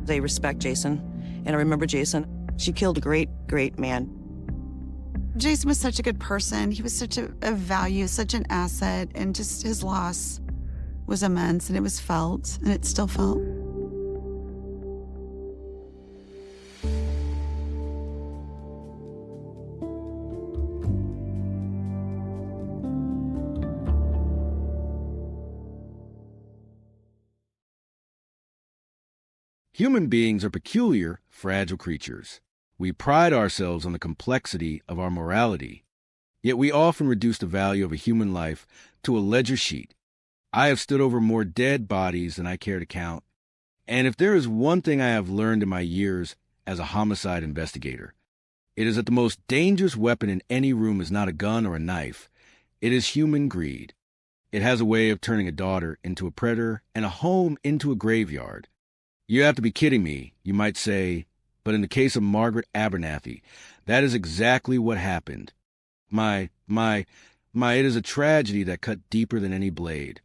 P: They respect Jason, and I remember Jason. She killed a great, great man.
E: Jason was such a good person. He was such a value, such an asset, and just his loss was immense, and it was felt, and it's still felt.
Q: Human beings are peculiar, fragile creatures. We pride ourselves on the complexity of our morality, yet we often reduce the value of a human life to a ledger sheet. I have stood over more dead bodies than I care to count, and if there is one thing I have learned in my years as a homicide investigator, it is that the most dangerous weapon in any room is not a gun or a knife. It is human greed. It has a way of turning a daughter into a predator and a home into a graveyard. You have to be kidding me, you might say, but in the case of Margaret Abernathy, that is exactly what happened. It is a tragedy that cut deeper than any blade.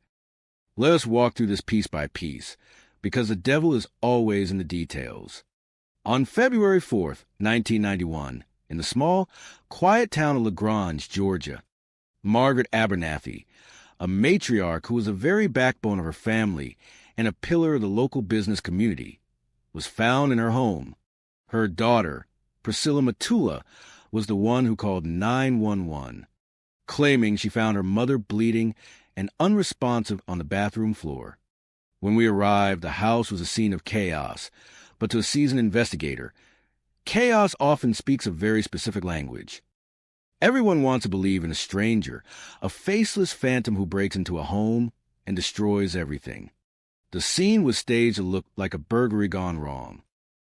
Q: Let us walk through this piece by piece, because the devil is always in the details. On February 4th, 1991, in the small, quiet town of LaGrange, Georgia, Margaret Abernathy, a matriarch who was the very backbone of her family and a pillar of the local business community, was found in her home. Her daughter, Priscilla Matula, was the one who called 911, claiming she found her mother bleeding and unresponsive on the bathroom floor. When we arrived, the house was a scene of chaos, but to a seasoned investigator, chaos often speaks a very specific language. Everyone wants to believe in a stranger, a faceless phantom who breaks into a home and destroys everything. The scene was staged to look like a burglary gone wrong.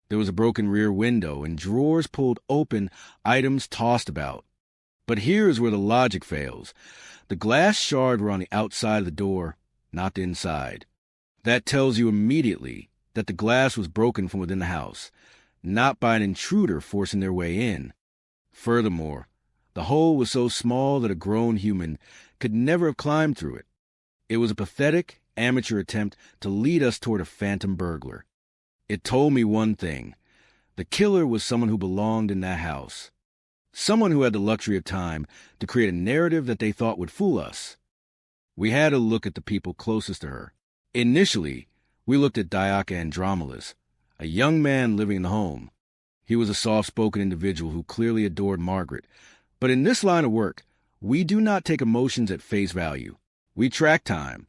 Q: There was a broken rear window and drawers pulled open, items tossed about. But here is where the logic fails. The glass shards were on the outside of the door, not the inside. That tells you immediately that the glass was broken from within the house, not by an intruder forcing their way in. Furthermore, the hole was so small that a grown human could never have climbed through it. It was a pathetic, amateur attempt to lead us toward a phantom burglar. It told me one thing. The killer was someone who belonged in that house. Someone who had the luxury of time to create a narrative that they thought would fool us. We had to look at the people closest to her. Initially, we looked at Diaka Andromelos, a young man living in the home. He was a soft-spoken individual who clearly adored Margaret. But in this line of work, we do not take emotions at face value. We track time.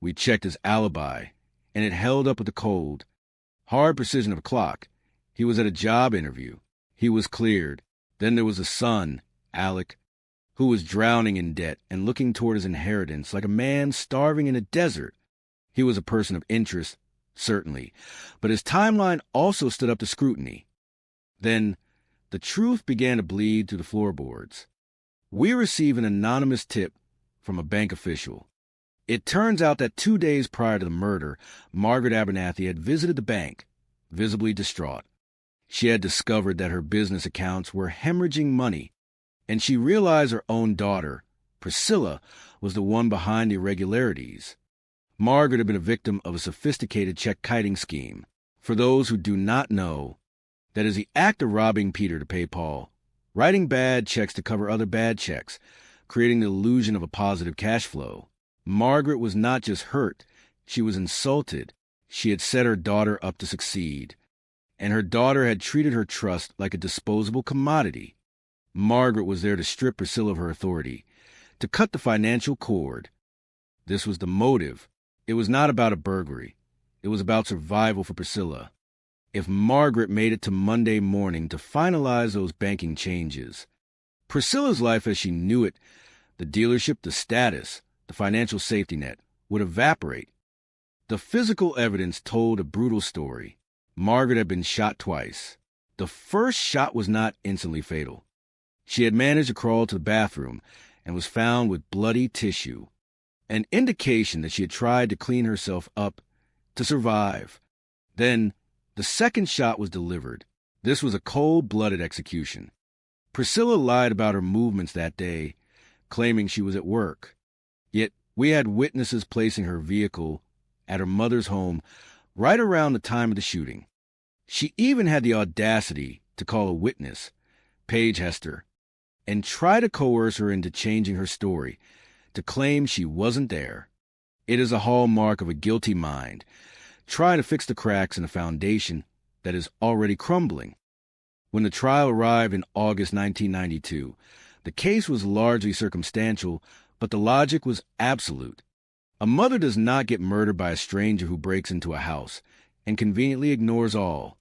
Q: We checked his alibi, and it held up with the cold, hard precision of a clock. He was at a job interview. He was cleared. Then there was a son, Alec, who was drowning in debt and looking toward his inheritance like a man starving in a desert. He was a person of interest, certainly, but his timeline also stood up to scrutiny. Then, the truth began to bleed through the floorboards. We received an anonymous tip from a bank official. It turns out that 2 days prior to the murder, Margaret Abernathy had visited the bank, visibly distraught. She had discovered that her business accounts were hemorrhaging money, and she realized her own daughter, Priscilla, was the one behind the irregularities. Margaret had been a victim of a sophisticated check-kiting scheme. For those who do not know, that is the act of robbing Peter to pay Paul, writing bad checks to cover other bad checks, creating the illusion of a positive cash flow. Margaret was not just hurt, she was insulted. She had set her daughter up to succeed, and her daughter had treated her trust like a disposable commodity. Margaret was there to strip Priscilla of her authority, to cut the financial cord. This was the motive. It was not about a burglary. It was about survival for Priscilla. If Margaret made it to Monday morning to finalize those banking changes, Priscilla's life as she knew it, the dealership, the status, the financial safety net, would evaporate. The physical evidence told a brutal story. Margaret had been shot twice. The first shot was not instantly fatal. She had managed to crawl to the bathroom and was found with bloody tissue, an indication that she had tried to clean herself up to survive. Then, the second shot was delivered. This was a cold-blooded execution. Priscilla lied about her movements that day, claiming she was at work. Yet, we had witnesses placing her vehicle at her mother's home right around the time of the shooting. She even had the audacity to call a witness, Paige Hester, and try to coerce her into changing her story, to claim she wasn't there. It is a hallmark of a guilty mind, trying to fix the cracks in a foundation that is already crumbling. When the trial arrived in August 1992, the case was largely circumstantial, but the logic was absolute. A mother does not get murdered by a stranger who breaks into a house and conveniently ignores all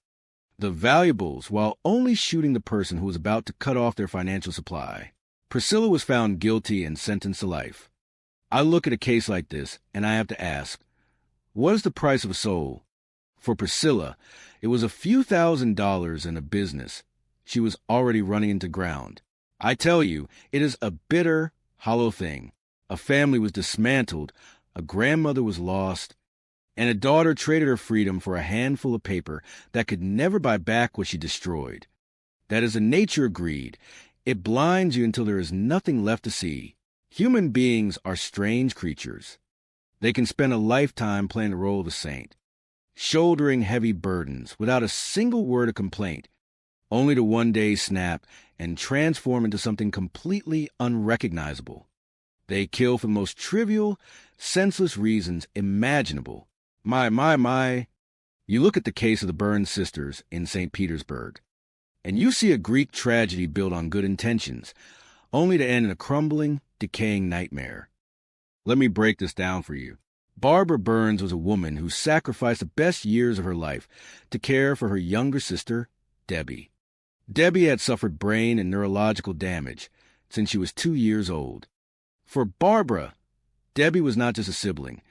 Q: the valuables while only shooting the person who was about to cut off their financial supply. Priscilla was found guilty and sentenced to life. I look at a case like this and I have to ask, what is the price of a soul? For Priscilla, it was a few $1,000s in a business she was already running into ground. I tell you, it is a bitter, hollow thing. A family was dismantled, a grandmother was lost, and a daughter traded her freedom for a handful of paper that could never buy back what she destroyed. That is the nature of greed. It blinds you until there is nothing left to see. Human beings are strange creatures. They can spend a lifetime playing the role of a saint, shouldering heavy burdens without a single word of complaint, only to one day snap and transform into something completely unrecognizable. They kill for the most trivial, senseless reasons imaginable. My. You look at the case of the Burns sisters in St. Petersburg, and you see a Greek tragedy built on good intentions, only to end in a crumbling, decaying nightmare. Let me break this down for you. Barbara Burns was a woman who sacrificed the best years of her life to care for her younger sister, Debbie. Debbie had suffered brain and neurological damage since she was 2 years old. For Barbara, Debbie was not just a sibling.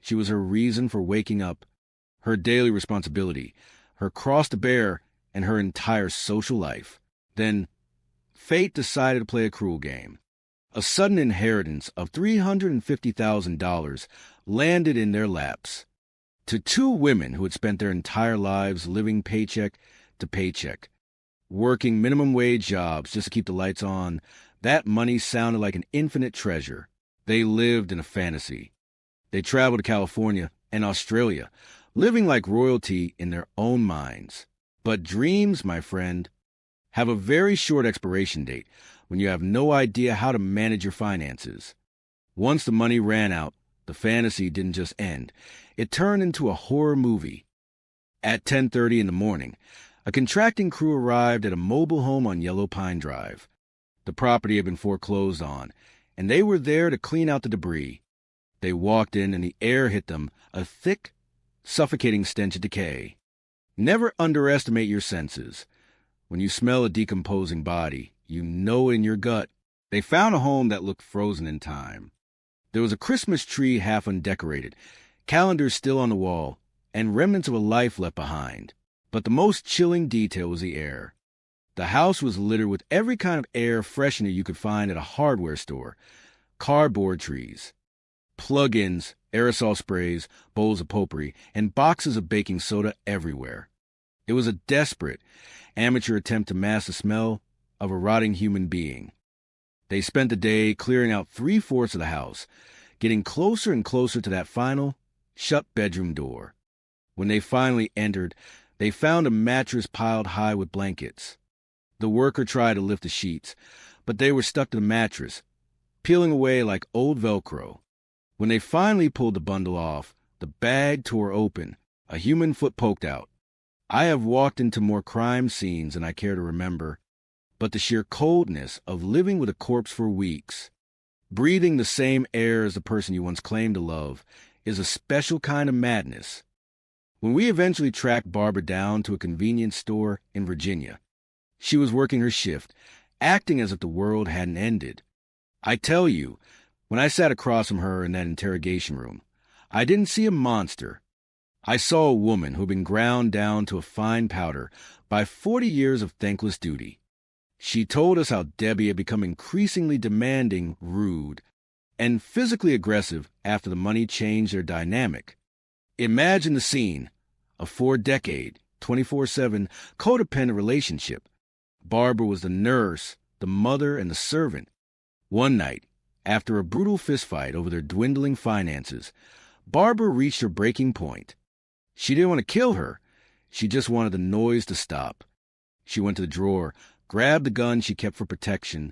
Q: She was her reason for waking up, her daily responsibility, her cross to bear, and her entire social life. Then, fate decided to play a cruel game. A sudden inheritance of $350,000 landed in their laps. To two women who had spent their entire lives living paycheck to paycheck, working minimum wage jobs just to keep the lights on, that money sounded like an infinite treasure. They lived in a fantasy. They traveled to California and Australia, living like royalty in their own minds. But dreams, my friend, have a very short expiration date when you have no idea how to manage your finances. Once the money ran out, the fantasy didn't just end. It turned into a horror movie. At 10:30 in the morning, a contracting crew arrived at a mobile home on Yellow Pine Drive. The property had been foreclosed on, and they were there to clean out the debris. They walked in, and the air hit them, a thick, suffocating stench of decay. Never underestimate your senses. When you smell a decomposing body, you know in your gut. They found a home that looked frozen in time. There was a Christmas tree half undecorated, calendars still on the wall, and remnants of a life left behind. But the most chilling detail was the air. The house was littered with every kind of air freshener you could find at a hardware store. Cardboard trees, plug-ins, aerosol sprays, bowls of potpourri, and boxes of baking soda everywhere. It was a desperate, amateur attempt to mask the smell of a rotting human being. They spent the day clearing out 3/4 of the house, getting closer and closer to that final, shut bedroom door. When they finally entered, they found a mattress piled high with blankets. The worker tried to lift the sheets, but they were stuck to the mattress, peeling away like old Velcro. When they finally pulled the bundle off, the bag tore open, a human foot poked out. I have walked into more crime scenes than I care to remember, but the sheer coldness of living with a corpse for weeks, breathing the same air as the person you once claimed to love, is a special kind of madness. When we eventually tracked Barbara down to a convenience store in Virginia, she was working her shift, acting as if the world hadn't ended. I tell you, when I sat across from her in that interrogation room, I didn't see a monster. I saw a woman who'd been ground down to a fine powder by 40 years of thankless duty. She told us how Debbie had become increasingly demanding, rude, and physically aggressive after the money changed their dynamic. Imagine the scene, a 4-decade, 24/7 codependent relationship. Barbara was the nurse, the mother, and the servant. One night, after a brutal fistfight over their dwindling finances, Barbara reached her breaking point. She didn't want to kill her. She just wanted the noise to stop. She went to the drawer, grabbed the gun she kept for protection,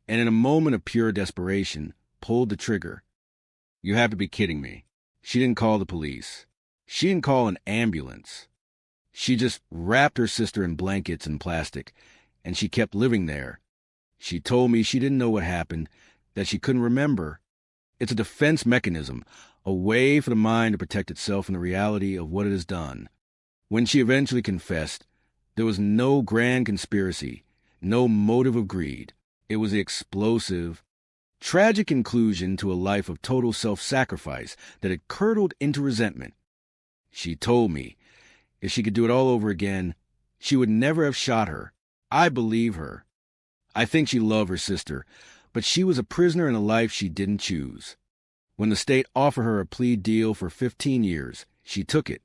Q: and in a moment of pure desperation, pulled the trigger. You have to be kidding me. She didn't call the police. She didn't call an ambulance. She just wrapped her sister in blankets and plastic, and she kept living there. She told me she didn't know what happened, that she couldn't remember. It's a defense mechanism, a way for the mind to protect itself from the reality of what it has done. When she eventually confessed, there was no grand conspiracy, no motive of greed. It was the explosive, tragic conclusion to a life of total self-sacrifice that had curdled into resentment. She told me, if she could do it all over again, she would never have shot her. I believe her. I think she loved her sister, but she was a prisoner in a life she didn't choose. When the state offered her a plea deal for 15 years, she took it.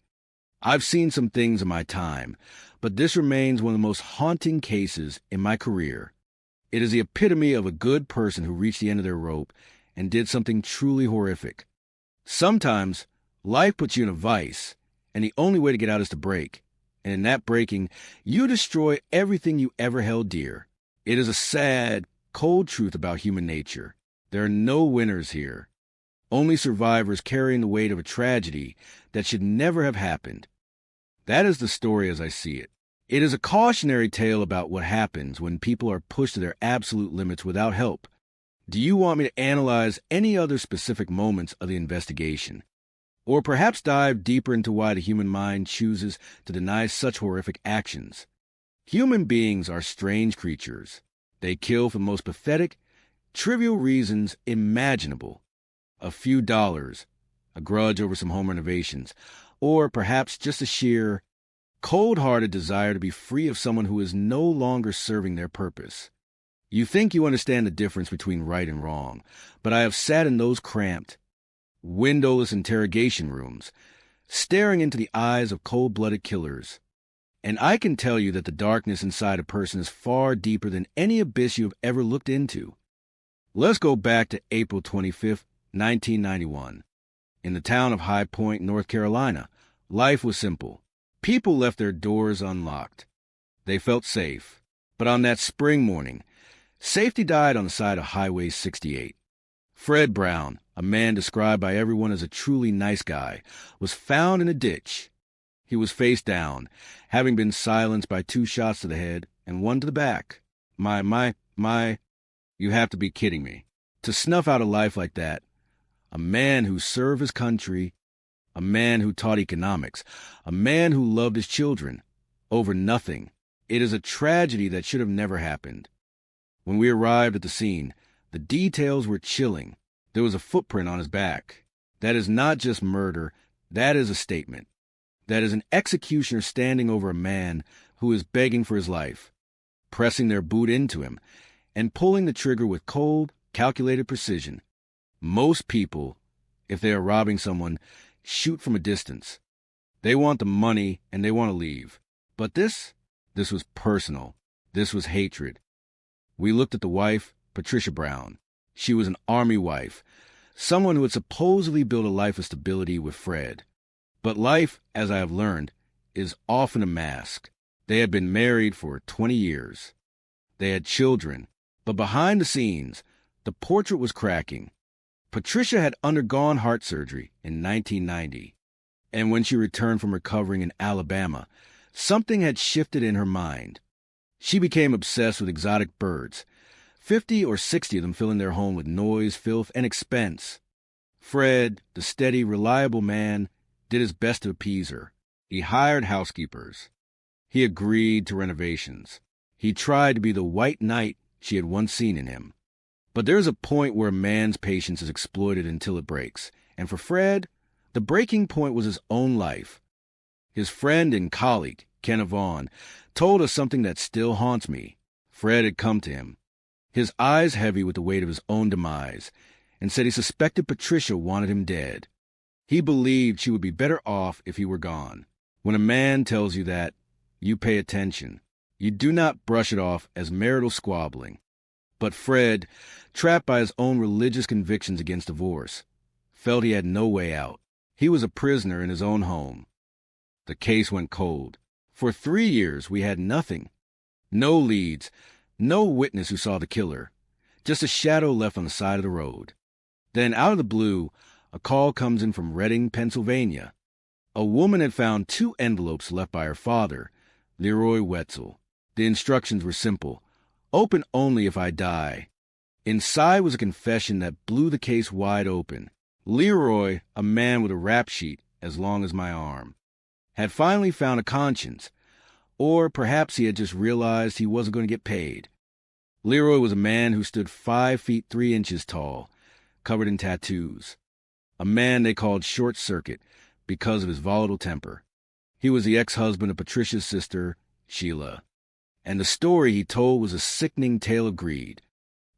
Q: I've seen some things in my time, but this remains one of the most haunting cases in my career. It is the epitome of a good person who reached the end of their rope and did something truly horrific. Sometimes, life puts you in a vice, and the only way to get out is to break. And in that breaking, you destroy everything you ever held dear. It is a sad, cold truth about human nature. There are no winners here. Only survivors carrying the weight of a tragedy that should never have happened. That is the story as I see it. It is a cautionary tale about what happens when people are pushed to their absolute limits without help. Do you want me to analyze any other specific moments of the investigation? Or perhaps dive deeper into why the human mind chooses to deny such horrific actions? Human beings are strange creatures. They kill for the most pathetic, trivial reasons imaginable. A few dollars, a grudge over some home renovations, or perhaps just a sheer, cold-hearted desire to be free of someone who is no longer serving their purpose. You think you understand the difference between right and wrong, but I have sat in those cramped, windowless interrogation rooms, staring into the eyes of cold-blooded killers. And I can tell you that the darkness inside a person is far deeper than any abyss you have ever looked into. Let's go back to April 25th, 1991. In the town of High Point, North Carolina, life was simple. People left their doors unlocked. They felt safe. But on that spring morning, safety died on the side of Highway 68. Fred Brown, a man described by everyone as a truly nice guy, was found in a ditch. He was face down, having been silenced by 2 shots to the head and 1 to the back. You have to be kidding me. To snuff out a life like that, a man who served his country, a man who taught economics, a man who loved his children, over nothing. It is a tragedy that should have never happened. When we arrived at the scene, the details were chilling. There was a footprint on his back. That is not just murder, that is a statement. That is an executioner standing over a man who is begging for his life, pressing their boot into him, and pulling the trigger with cold, calculated precision. Most people, if they are robbing someone, shoot from a distance. They want the money and they want to leave. But this was personal. This was hatred. We looked at the wife, Patricia Brown. She was an Army wife, someone who had supposedly built a life of stability with Fred. But life, as I have learned, is often a mask. They had been married for 20 years. They had children. But behind the scenes, the portrait was cracking. Patricia had undergone heart surgery in 1990. And when she returned from recovering in Alabama, something had shifted in her mind. She became obsessed with exotic birds, 50 or 60 of them filling their home with noise, filth, and expense. Fred, the steady, reliable man, did his best to appease her. He hired housekeepers. He agreed to renovations. He tried to be the white knight she had once seen in him. But there is a point where a man's patience is exploited until it breaks. And for Fred, the breaking point was his own life. His friend and colleague, Ken Vaughn, told us something that still haunts me. Fred had come to him, his eyes heavy with the weight of his own demise, and said he suspected Patricia wanted him dead. He believed she would be better off if he were gone. When a man tells you that, you pay attention. You do not brush it off as marital squabbling. But Fred, trapped by his own religious convictions against divorce, felt he had no way out. He was a prisoner in his own home. The case went cold. For 3 years, we had nothing. No leads, no witness who saw the killer, just a shadow left on the side of the road. Then, out of the blue, a call comes in from Reading, Pennsylvania. A woman had found 2 envelopes left by her father, Leroy Wetzel. The instructions were simple: open only if I die. Inside was a confession that blew the case wide open. Leroy, a man with a rap sheet as long as my arm, had finally found a conscience, or perhaps he had just realized he wasn't going to get paid. Leroy was a man who stood 5 feet 3 inches tall, covered in tattoos. A man they called Short Circuit because of his volatile temper. He was the ex-husband of Patricia's sister, Sheila. And the story he told was a sickening tale of greed.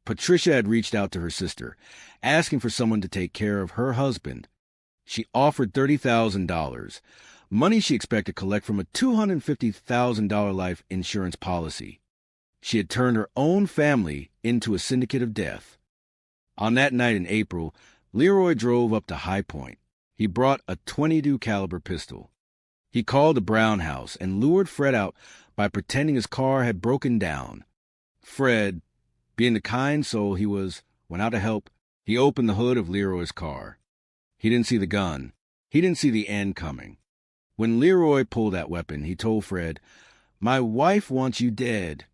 Q: Patricia had reached out to her sister, asking for someone to take care of her husband. She offered $30,000, money she expected to collect from a $250,000 life insurance policy. She had turned her own family into a syndicate of death. On that night in April, Leroy drove up to High Point. He brought a .22 caliber pistol. He called the Brown house and lured Fred out by pretending his car had broken down. Fred, being the kind soul he was, went out to help. He opened the hood of Leroy's car. He didn't see the gun. He didn't see the end coming. When Leroy pulled that weapon, he told Fred, "My wife wants you dead."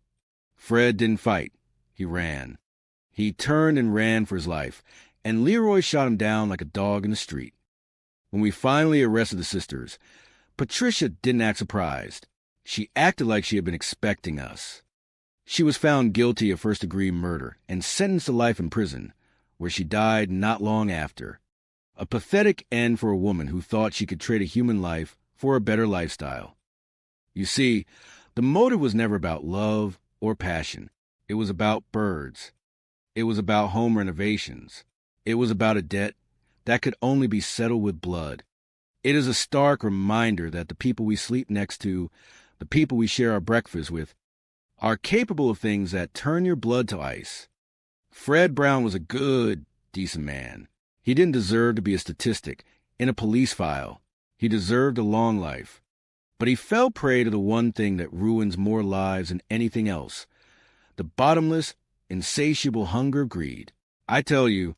Q: Fred didn't fight. He ran. He turned and ran for his life, and Leroy shot him down like a dog in the street. When we finally arrested the sisters, Patricia didn't act surprised. She acted like she had been expecting us. She was found guilty of first-degree murder and sentenced to life in prison, where she died not long after. A pathetic end for a woman who thought she could trade a human life for a better lifestyle. You see, the motive was never about love or passion. It was about birds. It was about home renovations. It was about a debt that could only be settled with blood. It is a stark reminder that the people we sleep next to, the people we share our breakfast with, are capable of things that turn your blood to ice. Fred Brown was a good, decent man. He didn't deserve to be a statistic in a police file. He deserved a long life. But he fell prey to the one thing that ruins more lives than anything else: the bottomless, insatiable hunger of greed. I tell you,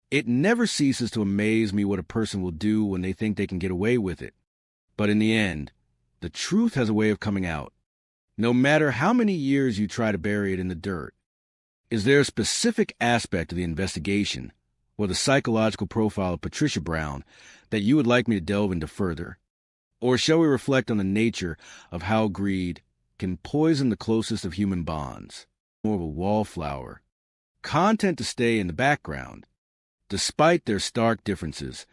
Q: It never ceases to amaze me what a person will do when they think they can get away with it. But in the end, the truth has a way of coming out, no matter how many years you try to bury it in the dirt. Is there a specific aspect of the investigation or the psychological profile of Patricia Brown that you would like me to delve into further? Or shall we reflect on the nature of how greed can poison the closest of human bonds? More of a wallflower, content to stay in the background. Despite their stark differences,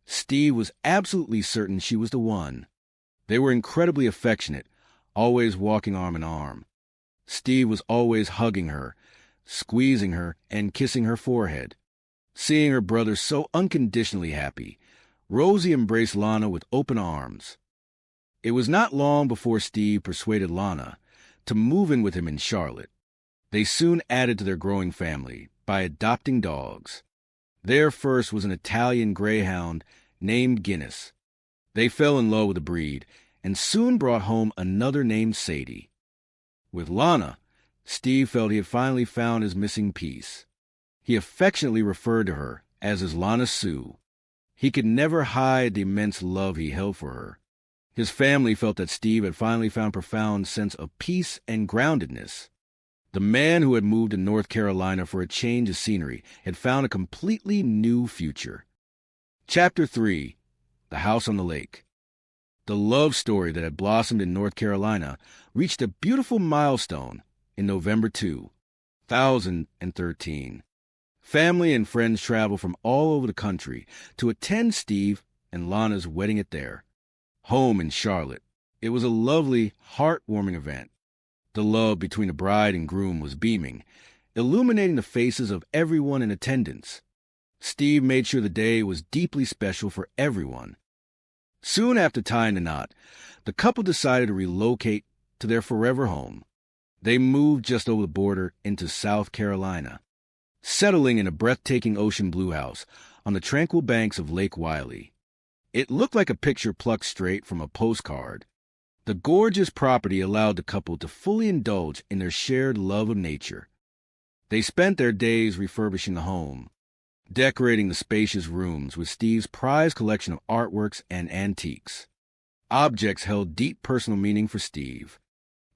Q: Steve was absolutely certain she was the one. They were incredibly affectionate, always walking arm in arm. Steve was always hugging her, squeezing her, and kissing her forehead. Seeing her brother so unconditionally happy, Rosie embraced Lana with open arms. It was not long before Steve persuaded Lana to move in with him in Charlotte. They soon added to their growing family by adopting dogs. Their first was an Italian greyhound named Guinness. They fell in love with the breed and soon brought home another named Sadie. With Lana, Steve felt he had finally found his missing piece. He affectionately referred to her as his Lana Sue. He could never hide the immense love he held for her. His family felt that Steve had finally found a profound sense of peace and groundedness. The man who had moved to North Carolina for a change of scenery had found a completely new future. Chapter 3. The House on the Lake. The love story that had blossomed in North Carolina reached a beautiful milestone in November 2013. Family and friends traveled from all over the country to attend Steve and Lana's wedding at their home in Charlotte. It was a lovely, heartwarming event. The love between the bride and groom was beaming, illuminating the faces of everyone in attendance. Steve made sure the day was deeply special for everyone. Soon after tying the knot, the couple decided to relocate to their forever home. They moved just over the border into South Carolina, settling in a breathtaking ocean blue house on the tranquil banks of Lake Wylie. It looked like a picture plucked straight from a postcard. The gorgeous property allowed the couple to fully indulge in their shared love of nature. They spent their days refurbishing the home, decorating the spacious rooms with Steve's prized collection of artworks and antiques. Objects held deep personal meaning for Steve,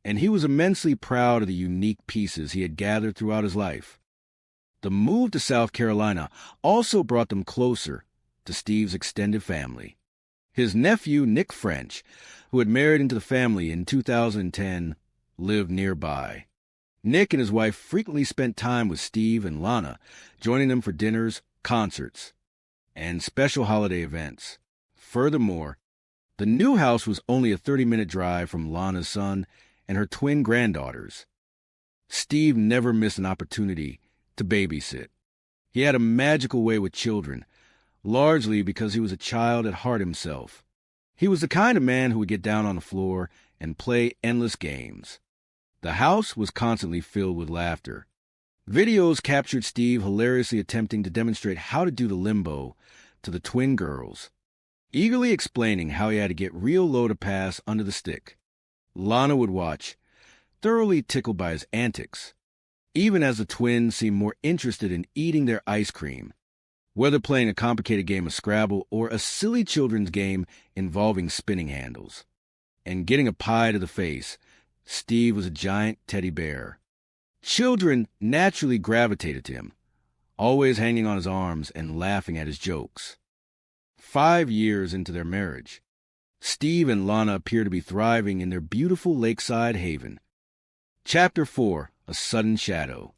Q: and he was immensely proud of the unique pieces he had gathered throughout his life. The move to South Carolina also brought them closer to Steve's extended family. His nephew, Nick French, who had married into the family in 2010, lived nearby. Nick and his wife frequently spent time with Steve and Lana, joining them for dinners, concerts, and special holiday events. Furthermore, the new house was only a 30-minute drive from Lana's son and her twin granddaughters. Steve never missed an opportunity to babysit. He had a magical way with children, largely because he was a child at heart himself. He was the kind of man who would get down on the floor and play endless games. The house was constantly filled with laughter. Videos captured Steve hilariously attempting to demonstrate how to do the limbo to the twin girls, eagerly explaining how he had to get real low to pass under the stick. Lana would watch, thoroughly tickled by his antics, even as the twins seemed more interested in eating their ice cream. Whether playing a complicated game of Scrabble or a silly children's game involving spinning handles. And getting a pie to the face, Steve was a giant teddy bear. Children naturally gravitated to him, always hanging on his arms and laughing at his jokes. 5 years into their marriage, Steve and Lana appear to be thriving in their beautiful lakeside haven. Chapter 4. A Sudden Shadow.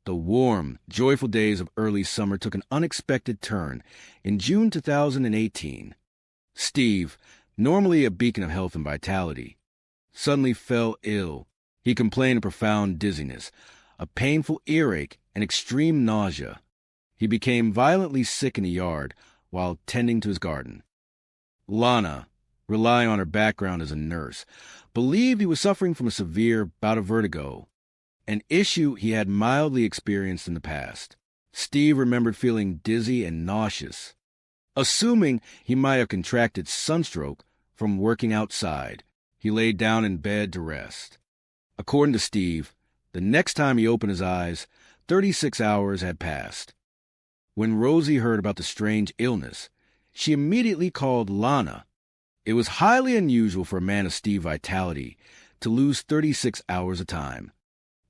Q: The warm, joyful days of early summer took an unexpected turn in June 2018. Steve, normally a beacon of health and vitality, suddenly fell ill. He complained of profound dizziness, a painful earache, and extreme nausea. He became violently sick in the yard while tending to his garden. Lana, relying on her background as a nurse, believed he was suffering from a severe bout of vertigo, an issue he had mildly experienced in the past. Steve remembered feeling dizzy and nauseous. Assuming he might have contracted sunstroke from working outside, he laid down in bed to rest. According to Steve, the next time he opened his eyes, 36 hours had passed. When Rosie heard about the strange illness, she immediately called Lana. It was highly unusual for a man of Steve's vitality to lose 36 hours of time.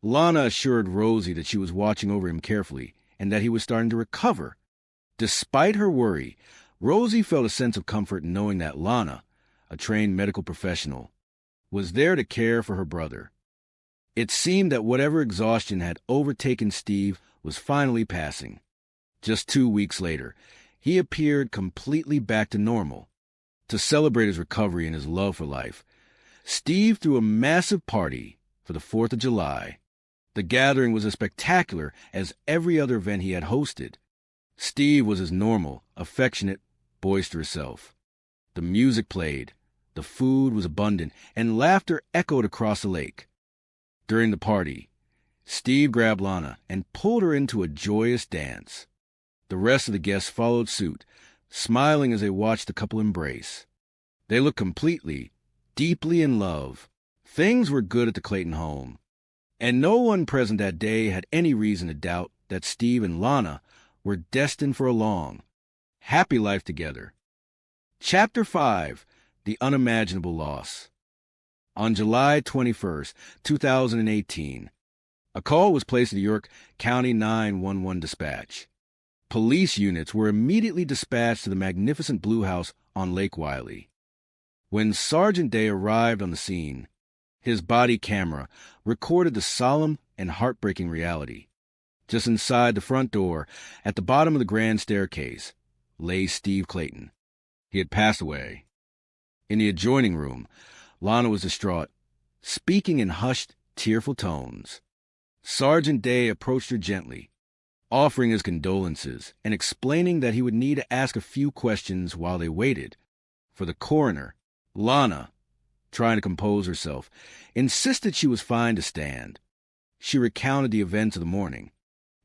Q: Lana assured Rosie that she was watching over him carefully and that he was starting to recover. Despite her worry, Rosie felt a sense of comfort in knowing that Lana, a trained medical professional, was there to care for her brother. It seemed that whatever exhaustion had overtaken Steve was finally passing. Just 2 weeks later, he appeared completely back to normal. To celebrate his recovery and his love for life, Steve threw a massive party for the 4th of July. The gathering was as spectacular as every other event he had hosted. Steve was his normal, affectionate, boisterous self. The music played, the food was abundant, and laughter echoed across the lake. During the party, Steve grabbed Lana and pulled her into a joyous dance. The rest of the guests followed suit, smiling as they watched the couple embrace. They looked completely, deeply in love. Things were good at the Clayton home, and no one present that day had any reason to doubt that Steve and Lana were destined for a long, happy life together. Chapter 5, The Unimaginable Loss. On July 21st, 2018, a call was placed at the York County 911 dispatch. Police units were immediately dispatched to the magnificent Blue House on Lake Wylie. When Sergeant Day arrived on the scene, his body camera recorded the solemn and heartbreaking reality. Just inside the front door, at the bottom of the grand staircase, lay Steve Clayton. He had passed away. In the adjoining room, Lana was distraught, speaking in hushed, tearful tones. Sergeant Day approached her gently, offering his condolences and explaining that he would need to ask a few questions while they waited. For the coroner, Lana, trying to compose herself, insisted she was fine to stand. She recounted the events of the morning.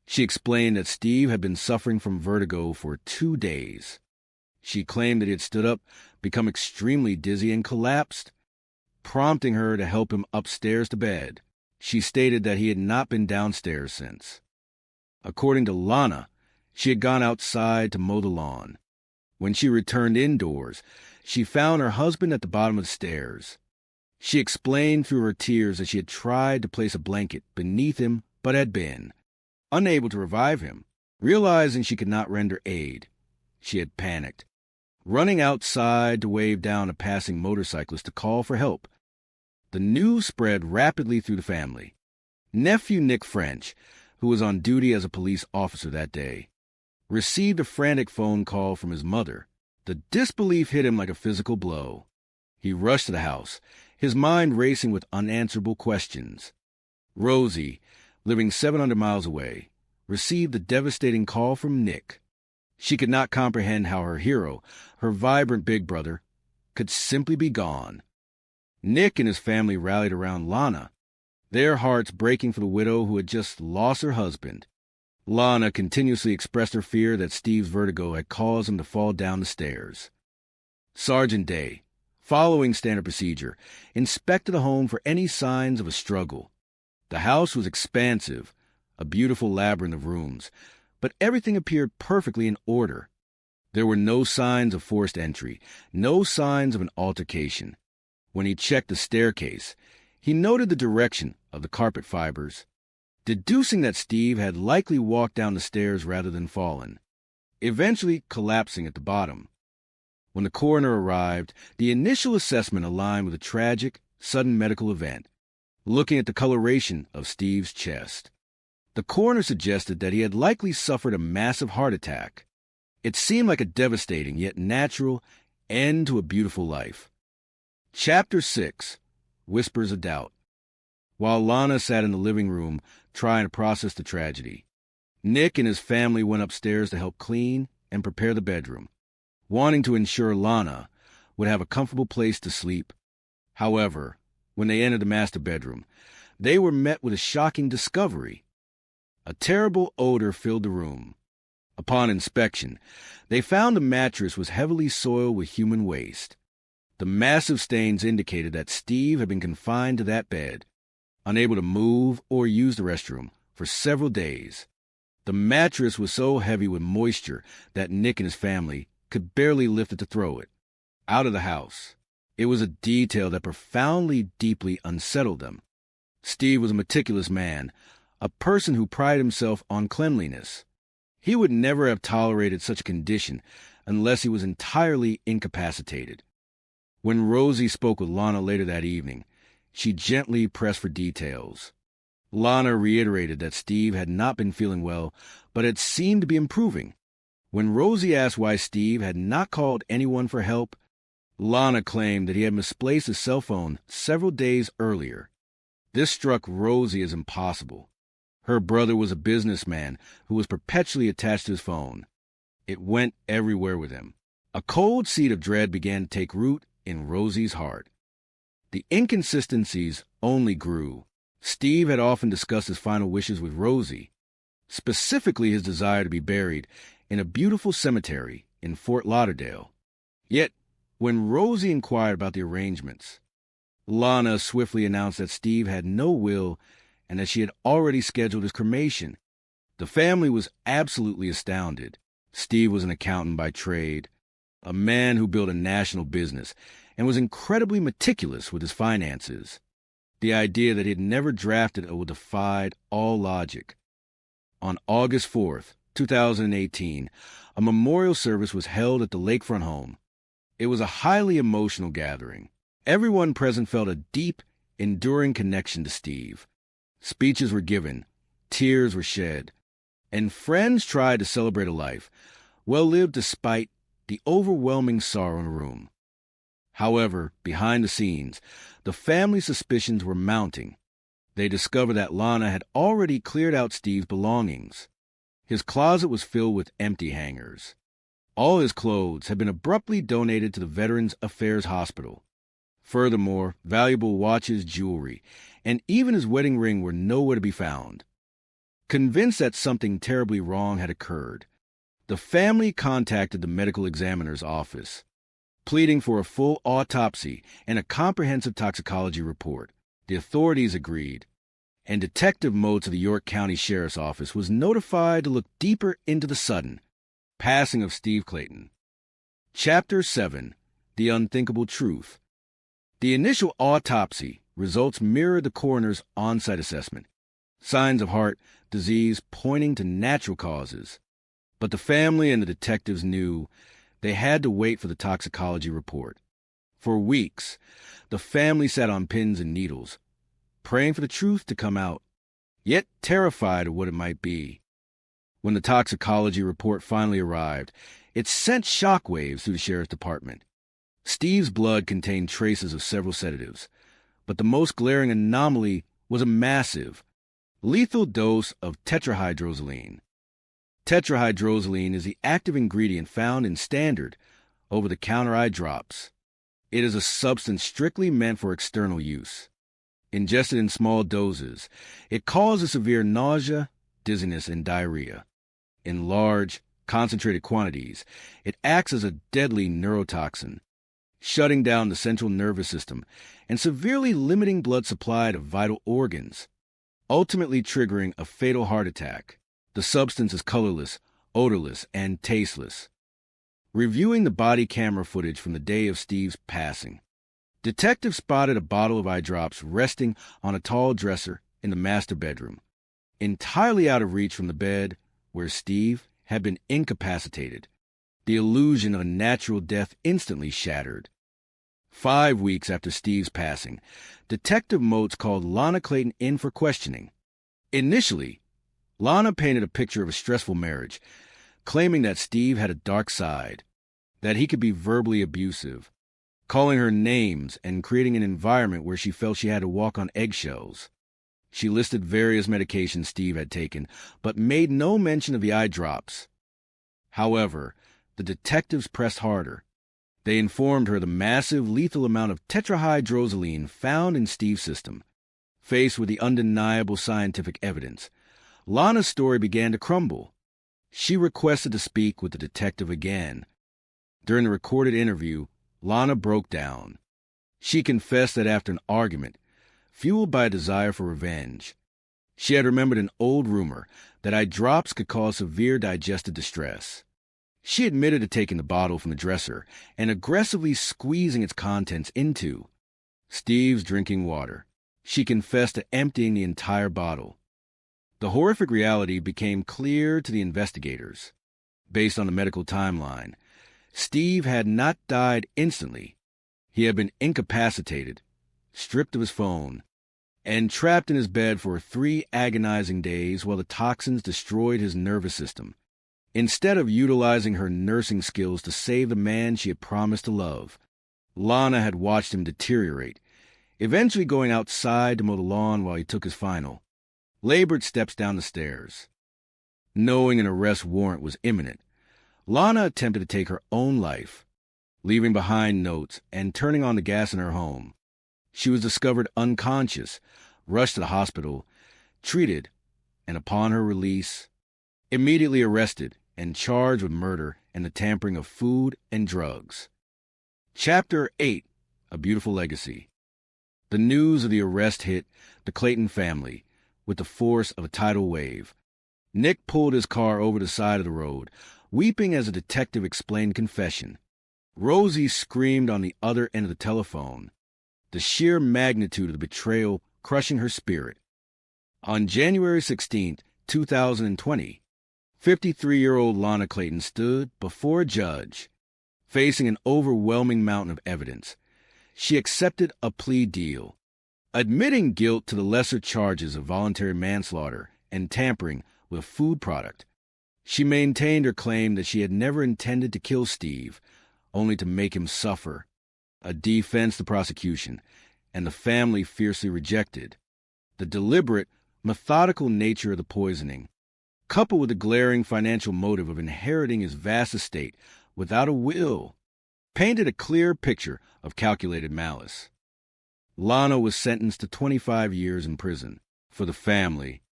Q: She explained that Steve had been suffering from vertigo for 2 days. She claimed that he had stood up, become extremely dizzy, and collapsed, prompting her to help him upstairs to bed. She stated that he had not been downstairs since. According to Lana, she had gone outside to mow the lawn. When she returned indoors, she found her husband at the bottom of the stairs. She explained through her tears that she had tried to place a blanket beneath him, but had been unable to revive him. Realizing she could not render aid, she had panicked, running outside to wave down a passing motorcyclist to call for help. The news spread rapidly through the family. Nephew Nick French, who was on duty as a police officer that day, received a frantic phone call from his mother. The disbelief hit him like a physical blow. He rushed to the house, his mind racing with unanswerable questions. Rosie, living 700 miles away, received a devastating call from Nick. She could not comprehend how her hero, her vibrant big brother, could simply be gone. Nick and his family rallied around Lana, their hearts breaking for the widow who had just lost her husband. Lana continuously expressed her fear that Steve's vertigo had caused him to fall down the stairs. Sergeant Day, following standard procedure, inspected the home for any signs of a struggle. The house was expansive, a beautiful labyrinth of rooms, but everything appeared perfectly in order. There were no signs of forced entry, no signs of an altercation. When he checked the staircase, he noted the direction of the carpet fibers, deducing that Steve had likely walked down the stairs rather than fallen, eventually collapsing at the bottom. When the coroner arrived, the initial assessment aligned with a tragic, sudden medical event, looking at the coloration of Steve's chest. The coroner suggested that he had likely suffered a massive heart attack. It seemed like a devastating yet natural end to a beautiful life. Chapter 6, Whispers of Doubt. While Lana sat in the living room trying to process the tragedy, Nick and his family went upstairs to help clean and prepare the bedroom, wanting to ensure Lana would have a comfortable place to sleep. However, when they entered the master bedroom, they were met with a shocking discovery. A terrible odor filled the room. Upon inspection, they found the mattress was heavily soiled with human waste. The massive stains indicated that Steve had been confined to that bed, unable to move or use the restroom for several days. The mattress was so heavy with moisture that Nick and his family could barely lift it to throw it out of the house. It was a detail that profoundly, deeply unsettled them. Steve was a meticulous man, a person who prided himself on cleanliness. He would never have tolerated such a condition unless he was entirely incapacitated. When Rosie spoke with Lana later that evening, she gently pressed for details. Lana reiterated that Steve had not been feeling well, but had seemed to be improving. When Rosie asked why Steve had not called anyone for help, Lana claimed that he had misplaced his cell phone several days earlier. This struck Rosie as impossible. Her brother was a businessman who was perpetually attached to his phone. It went everywhere with him. A cold seed of dread began to take root in Rosie's heart. The inconsistencies only grew. Steve had often discussed his final wishes with Rosie, specifically his desire to be buried in a beautiful cemetery in Fort Lauderdale. Yet, when Rosie inquired about the arrangements, Lana swiftly announced that Steve had no will and that she had already scheduled his cremation. The family was absolutely astounded. Steve was an accountant by trade, a man who built a national business, and was incredibly meticulous with his finances. The idea that he had never drafted a will defied all logic. On August 4th, 2018, a memorial service was held at the lakefront home. It was a highly emotional gathering. Everyone present felt a deep, enduring connection to Steve. Speeches were given, tears were shed, and friends tried to celebrate a life well-lived despite the overwhelming sorrow in the room. However, behind the scenes, the family's suspicions were mounting. They discovered that Lana had already cleared out Steve's belongings. His closet was filled with empty hangers. All his clothes had been abruptly donated to the Veterans Affairs Hospital. Furthermore, valuable watches, jewelry, and even his wedding ring were nowhere to be found. Convinced that something terribly wrong had occurred, the family contacted the medical examiner's office, pleading for a full autopsy and a comprehensive toxicology report. The authorities agreed, and Detective Motes of the York County Sheriff's Office was notified to look deeper into the sudden passing of Steve Clayton. Chapter 7, The Unthinkable Truth. The initial autopsy results mirrored the coroner's on-site assessment. Signs of heart disease pointing to natural causes. But the family and the detectives knew they had to wait for the toxicology report. For weeks, the family sat on pins and needles, praying for the truth to come out, yet terrified of what it might be. When the toxicology report finally arrived, it sent shockwaves through the sheriff's department. Steve's blood contained traces of several sedatives, but the most glaring anomaly was a massive, lethal dose of tetrahydrozoline. Tetrahydrozoline is the active ingredient found in standard, over-the-counter eye drops. It is a substance strictly meant for external use. Ingested in small doses, it causes severe nausea, dizziness, and diarrhea. In large, concentrated quantities, it acts as a deadly neurotoxin, shutting down the central nervous system and severely limiting blood supply to vital organs, ultimately triggering a fatal heart attack. The substance is colorless, odorless, and tasteless. Reviewing the body camera footage from the day of Steve's passing, detectives spotted a bottle of eye drops resting on a tall dresser in the master bedroom, entirely out of reach from the bed where Steve had been incapacitated. The illusion of a natural death instantly shattered. 5 weeks after Steve's passing, Detective Motes called Lana Clayton in for questioning. Initially, Lana painted a picture of a stressful marriage, claiming that Steve had a dark side, that he could be verbally abusive, calling her names and creating an environment where she felt she had to walk on eggshells. She listed various medications Steve had taken, but made no mention of the eye drops. However, the detectives pressed harder. They informed her the massive, lethal amount of tetrahydrozoline found in Steve's system. Faced with the undeniable scientific evidence, Lana's story began to crumble. She requested to speak with the detective again. During the recorded interview, Lana broke down. She confessed that after an argument, fueled by a desire for revenge, She had remembered an old rumor that eye drops could cause severe digestive distress. She admitted to taking the bottle from the dresser and aggressively squeezing its contents into Steve's drinking water. She confessed to emptying the entire bottle. The horrific reality became clear to the investigators. Based on the medical timeline, Steve had not died instantly. He had been incapacitated, stripped of his phone, and trapped in his bed for 3 agonizing days while the toxins destroyed his nervous system. Instead of utilizing her nursing skills to save the man she had promised to love, Lana had watched him deteriorate, eventually going outside to mow the lawn while he took his final. Labored steps down the stairs. Knowing an arrest warrant was imminent, Lana attempted to take her own life, leaving behind notes and turning on the gas in her home. She was discovered unconscious, rushed to the hospital, treated, and upon her release, immediately arrested and charged with murder and the tampering of food and drugs. Chapter 8, A Beautiful Legacy. The news of the arrest hit the Clayton family with the force of a tidal wave. Nick pulled his car over the side of the road, weeping as a detective explained confession. Rosie screamed on the other end of the telephone, the sheer magnitude of the betrayal crushing her spirit. On January 16, 2020, 53-year-old Lana Clayton stood before a judge, facing an overwhelming mountain of evidence. She accepted a plea deal, admitting guilt to the lesser charges of voluntary manslaughter and tampering with a food product. She maintained her claim that she had never intended to kill Steve, only to make him suffer, a defense the prosecution and the family fiercely rejected. The deliberate, methodical nature of the poisoning, coupled with the glaring financial motive of inheriting his vast estate without a will, painted a clear picture of calculated malice. Lana was sentenced to 25 years in prison. For the family,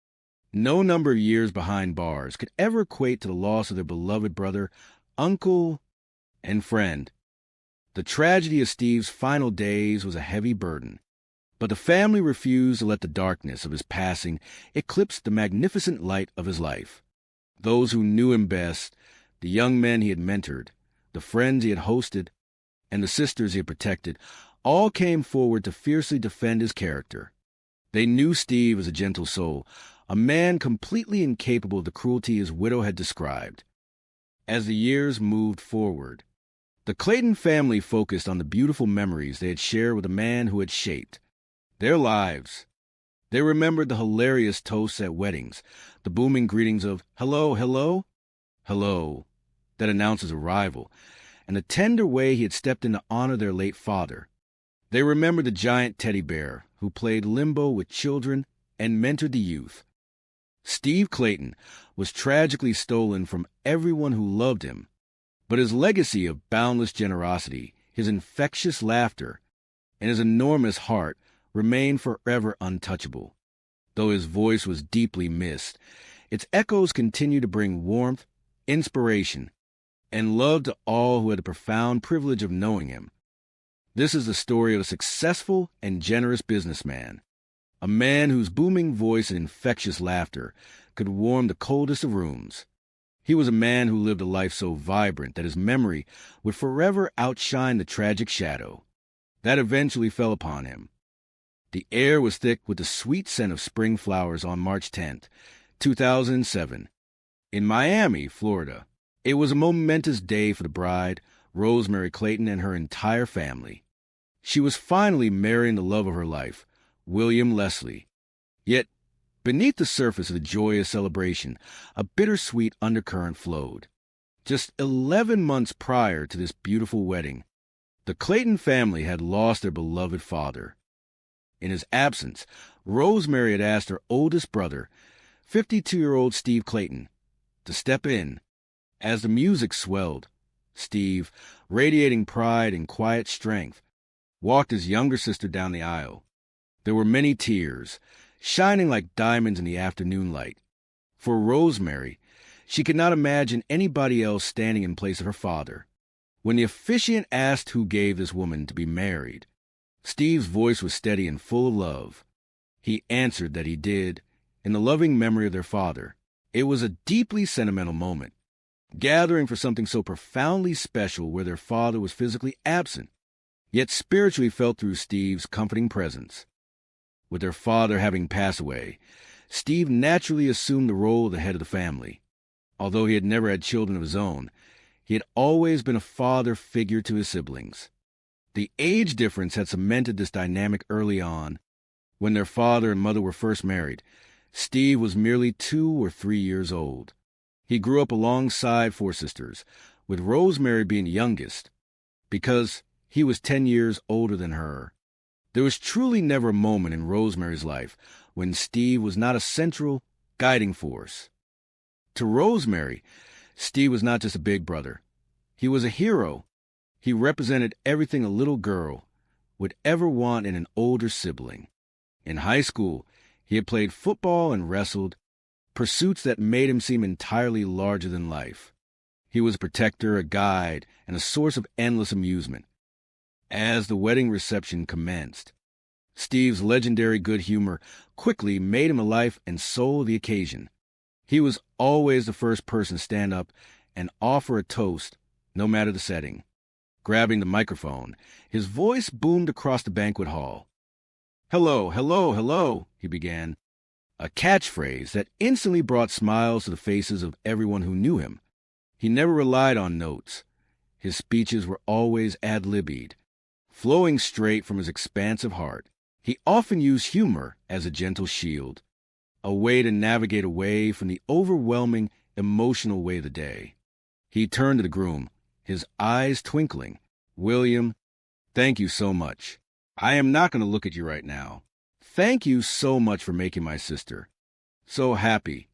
Q: no number of years behind bars could ever equate to the loss of their beloved brother, uncle, and friend. The tragedy of Steve's final days was a heavy burden, but the family refused to let the darkness of his passing eclipse the magnificent light of his life. Those who knew him best, the young men he had mentored, the friends he had hosted, and the sisters he had protected, all came forward to fiercely defend his character. They knew Steve as a gentle soul, a man completely incapable of the cruelty his widow had described. As the years moved forward, the Clayton family focused on the beautiful memories they had shared with a man who had shaped their lives. They remembered the hilarious toasts at weddings, the booming greetings of "hello, hello, hello," that announced his arrival, and the tender way he had stepped in to honor their late father. They remembered the giant teddy bear who played limbo with children and mentored the youth. Steve Clayton was tragically stolen from everyone who loved him, but his legacy of boundless generosity, his infectious laughter, and his enormous heart remained forever untouchable. Though his voice was deeply missed, its echoes continued to bring warmth, inspiration, and love to all who had the profound privilege of knowing him. This is the story of a successful and generous businessman, a man whose booming voice and infectious laughter could warm the coldest of rooms. He was a man who lived a life so vibrant that his memory would forever outshine the tragic shadow that eventually fell upon him. The air was thick with the sweet scent of spring flowers on March 10, 2007, in Miami, Florida. It was a momentous day for the bride, Rosemary Clayton, and her entire family. She was finally marrying the love of her life, William Leslie. Yet, beneath the surface of the joyous celebration, a bittersweet undercurrent flowed. Just 11 months prior to this beautiful wedding, the Clayton family had lost their beloved father. In his absence, Rosemary had asked her oldest brother, 52-year-old Steve Clayton, to step in. As the music swelled, Steve, radiating pride and quiet strength, walked his younger sister down the aisle. There were many tears, shining like diamonds in the afternoon light. For Rosemary, she could not imagine anybody else standing in place of her father. When the officiant asked who gave this woman to be married, Steve's voice was steady and full of love. He answered that he did, in the loving memory of their father. It was a deeply sentimental moment, gathering for something so profoundly special where their father was physically absent, yet spiritually felt through Steve's comforting presence. With their father having passed away, Steve naturally assumed the role of the head of the family. Although he had never had children of his own, he had always been a father figure to his siblings. The age difference had cemented this dynamic early on. When their father and mother were first married, Steve was merely 2 or 3 years old. He grew up alongside 4 sisters, with Rosemary being the youngest, because he was 10 years older than her. There was truly never a moment in Rosemary's life when Steve was not a central, guiding force. To Rosemary, Steve was not just a big brother. He was a hero. He represented everything a little girl would ever want in an older sibling. In high school, he had played football and wrestled, pursuits that made him seem entirely larger than life. He was a protector, a guide, and a source of endless amusement. As the wedding reception commenced, Steve's legendary good humor quickly made him the life and soul of the occasion. He was always the first person to stand up and offer a toast, no matter the setting. Grabbing the microphone, his voice boomed across the banquet hall. "Hello, hello, hello," he began, a catchphrase that instantly brought smiles to the faces of everyone who knew him. He never relied on notes. His speeches were always ad-libbed, flowing straight from his expansive heart. He often used humor as a gentle shield, a way to navigate away from the overwhelming, emotional weight of the day. He turned to the groom, his eyes twinkling. "William, thank you so much. I am not going to look at you right now. Thank you so much for making my sister so happy."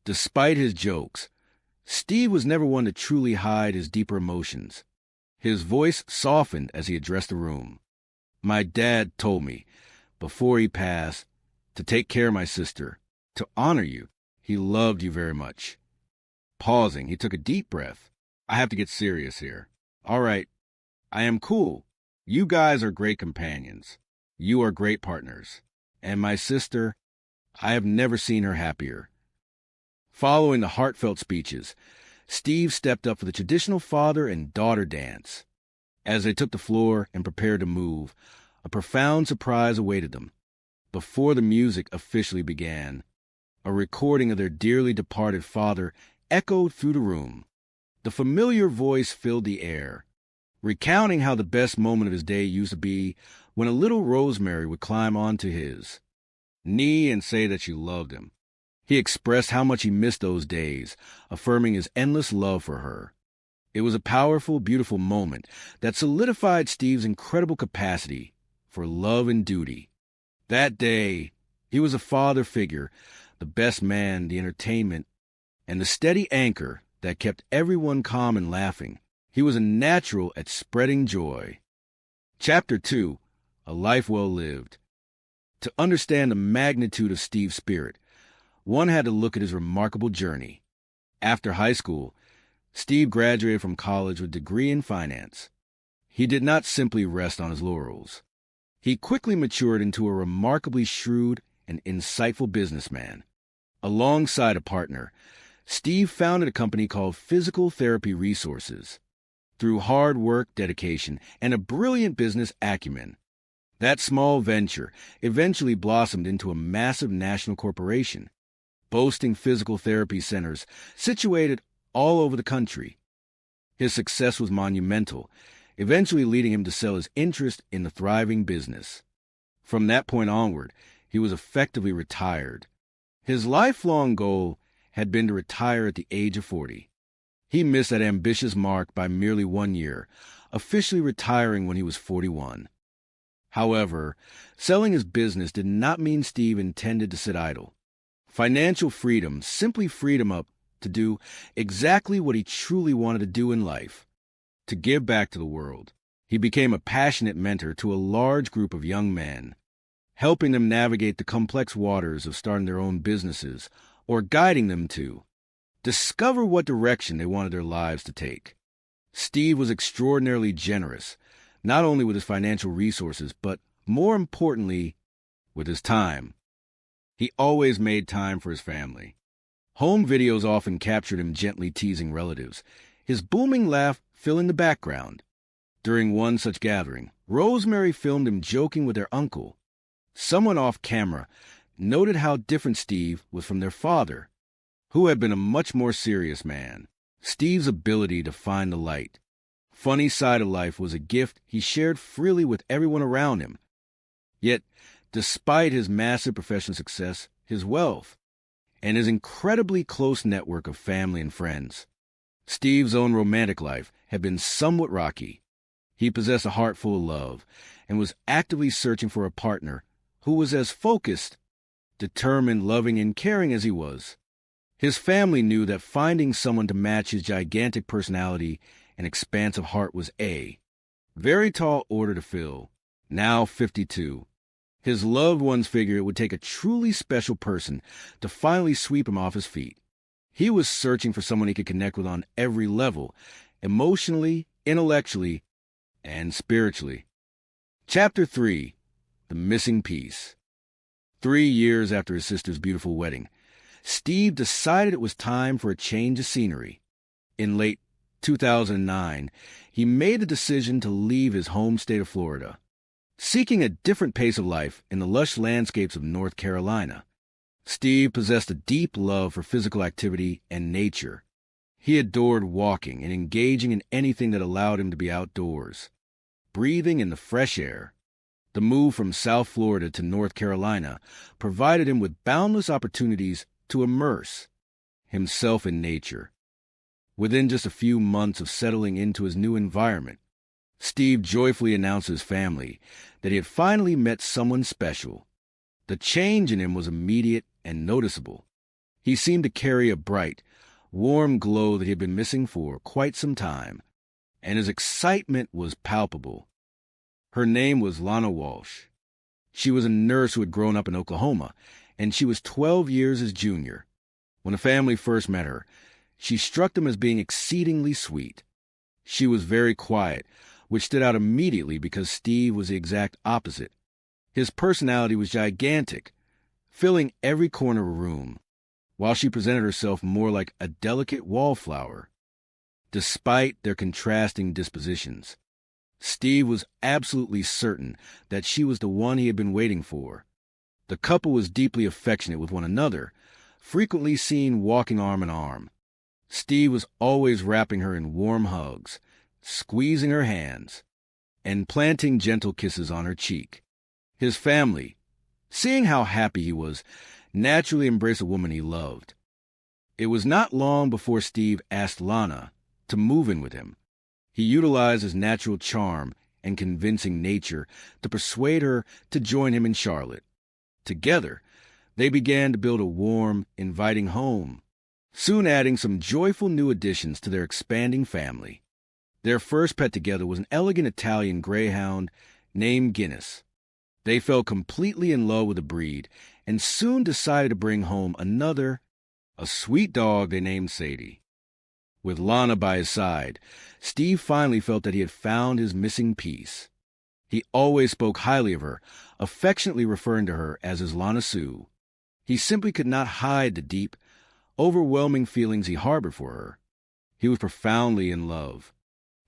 Q: Despite his jokes, Steve was never one to truly hide his deeper emotions. His voice softened as he addressed the room. "My dad told me, before he passed, to take care of my sister, to honor you. He loved you very much." Pausing, he took a deep breath. "I have to get serious here. All right, I am cool. You guys are great companions. You are great partners. And my sister, I have never seen her happier." Following the heartfelt speeches, Steve stepped up for the traditional father and daughter dance. As they took the floor and prepared to move, a profound surprise awaited them. Before the music officially began, a recording of their dearly departed father echoed through the room. The familiar voice filled the air, recounting how the best moment of his day used to be when a little Rosemary would climb onto his knee and say that she loved him. He expressed how much he missed those days, affirming his endless love for her. It was a powerful, beautiful moment that solidified Steve's incredible capacity for love and duty. That day, he was a father figure, the best man, the entertainment, and the steady anchor that kept everyone calm and laughing. He was a natural at spreading joy. Chapter 2, A Life Well Lived. To understand the magnitude of Steve's spirit, one had to look at his remarkable journey. After high school, Steve graduated from college with a degree in finance. He did not simply rest on his laurels. He quickly matured into a remarkably shrewd and insightful businessman. Alongside a partner, Steve founded a company called Physical Therapy Resources. Through hard work, dedication, and a brilliant business acumen, that small venture eventually blossomed into a massive national corporation, boasting physical therapy centers situated all over the country. His success was monumental, eventually leading him to sell his interest in the thriving business. From that point onward, he was effectively retired. His lifelong goal had been to retire at the age of 40. He missed that ambitious mark by merely 1 year, officially retiring when he was 41. However, selling his business did not mean Steve intended to sit idle. Financial freedom simply freed him up to do exactly what he truly wanted to do in life, to give back to the world. He became a passionate mentor to a large group of young men, helping them navigate the complex waters of starting their own businesses or guiding them to discover what direction they wanted their lives to take. Steve was extraordinarily generous, not only with his financial resources, but more importantly, with his time. He always made time for his family. Home videos often captured him gently teasing relatives, his booming laugh filling the background. During one such gathering, Rosemary filmed him joking with their uncle. Someone off camera noted how different Steve was from their father, who had been a much more serious man. Steve's ability to find the light, funny side of life was a gift he shared freely with everyone around him. Yet, despite his massive professional success, his wealth, and his incredibly close network of family and friends, Steve's own romantic life had been somewhat rocky. He possessed a heart full of love and was actively searching for a partner who was as focused, determined, loving, and caring as he was. His family knew that finding someone to match his gigantic personality and expansive heart was a very tall order to fill. Now 52. His loved one's figured it would take a truly special person to finally sweep him off his feet. He was searching for someone he could connect with on every level, emotionally, intellectually, and spiritually. Chapter 3. The Missing Piece. 3 years after his sister's beautiful wedding, Steve decided it was time for a change of scenery. In late 2009, he made the decision to leave his home state of Florida, seeking a different pace of life in the lush landscapes of North Carolina. Steve possessed a deep love for physical activity and nature. He adored walking and engaging in anything that allowed him to be outdoors, breathing in the fresh air. The move from South Florida to North Carolina provided him with boundless opportunities to immerse himself in nature. Within just a few months of settling into his new environment, Steve joyfully announced to his family that he had finally met someone special. The change in him was immediate and noticeable. He seemed to carry a bright, warm glow that he had been missing for quite some time, and his excitement was palpable. Her name was Lana Walsh. She was a nurse who had grown up in Oklahoma, and she was 12 years his junior. When the family first met her, she struck them as being exceedingly sweet. She was very quiet, which stood out immediately because Steve was the exact opposite. His personality was gigantic, filling every corner of a room, while she presented herself more like a delicate wallflower. Despite their contrasting dispositions, Steve was absolutely certain that she was the one he had been waiting for. The couple was deeply affectionate with one another, frequently seen walking arm in arm. Steve was always wrapping her in warm hugs, squeezing her hands, and planting gentle kisses on her cheek. His family, seeing how happy he was, naturally embraced a woman he loved. It was not long before Steve asked Lana to move in with him. He utilized his natural charm and convincing nature to persuade her to join him in Charlotte. Together, they began to build a warm, inviting home, soon adding some joyful new additions to their expanding family. Their first pet together was an elegant Italian greyhound named Guinness. They fell completely in love with the breed and soon decided to bring home another, a sweet dog they named Sadie. With Lana by his side, Steve finally felt that he had found his missing piece. He always spoke highly of her, affectionately referring to her as his Lana Sue. He simply could not hide the deep, overwhelming feelings he harbored for her. He was profoundly in love.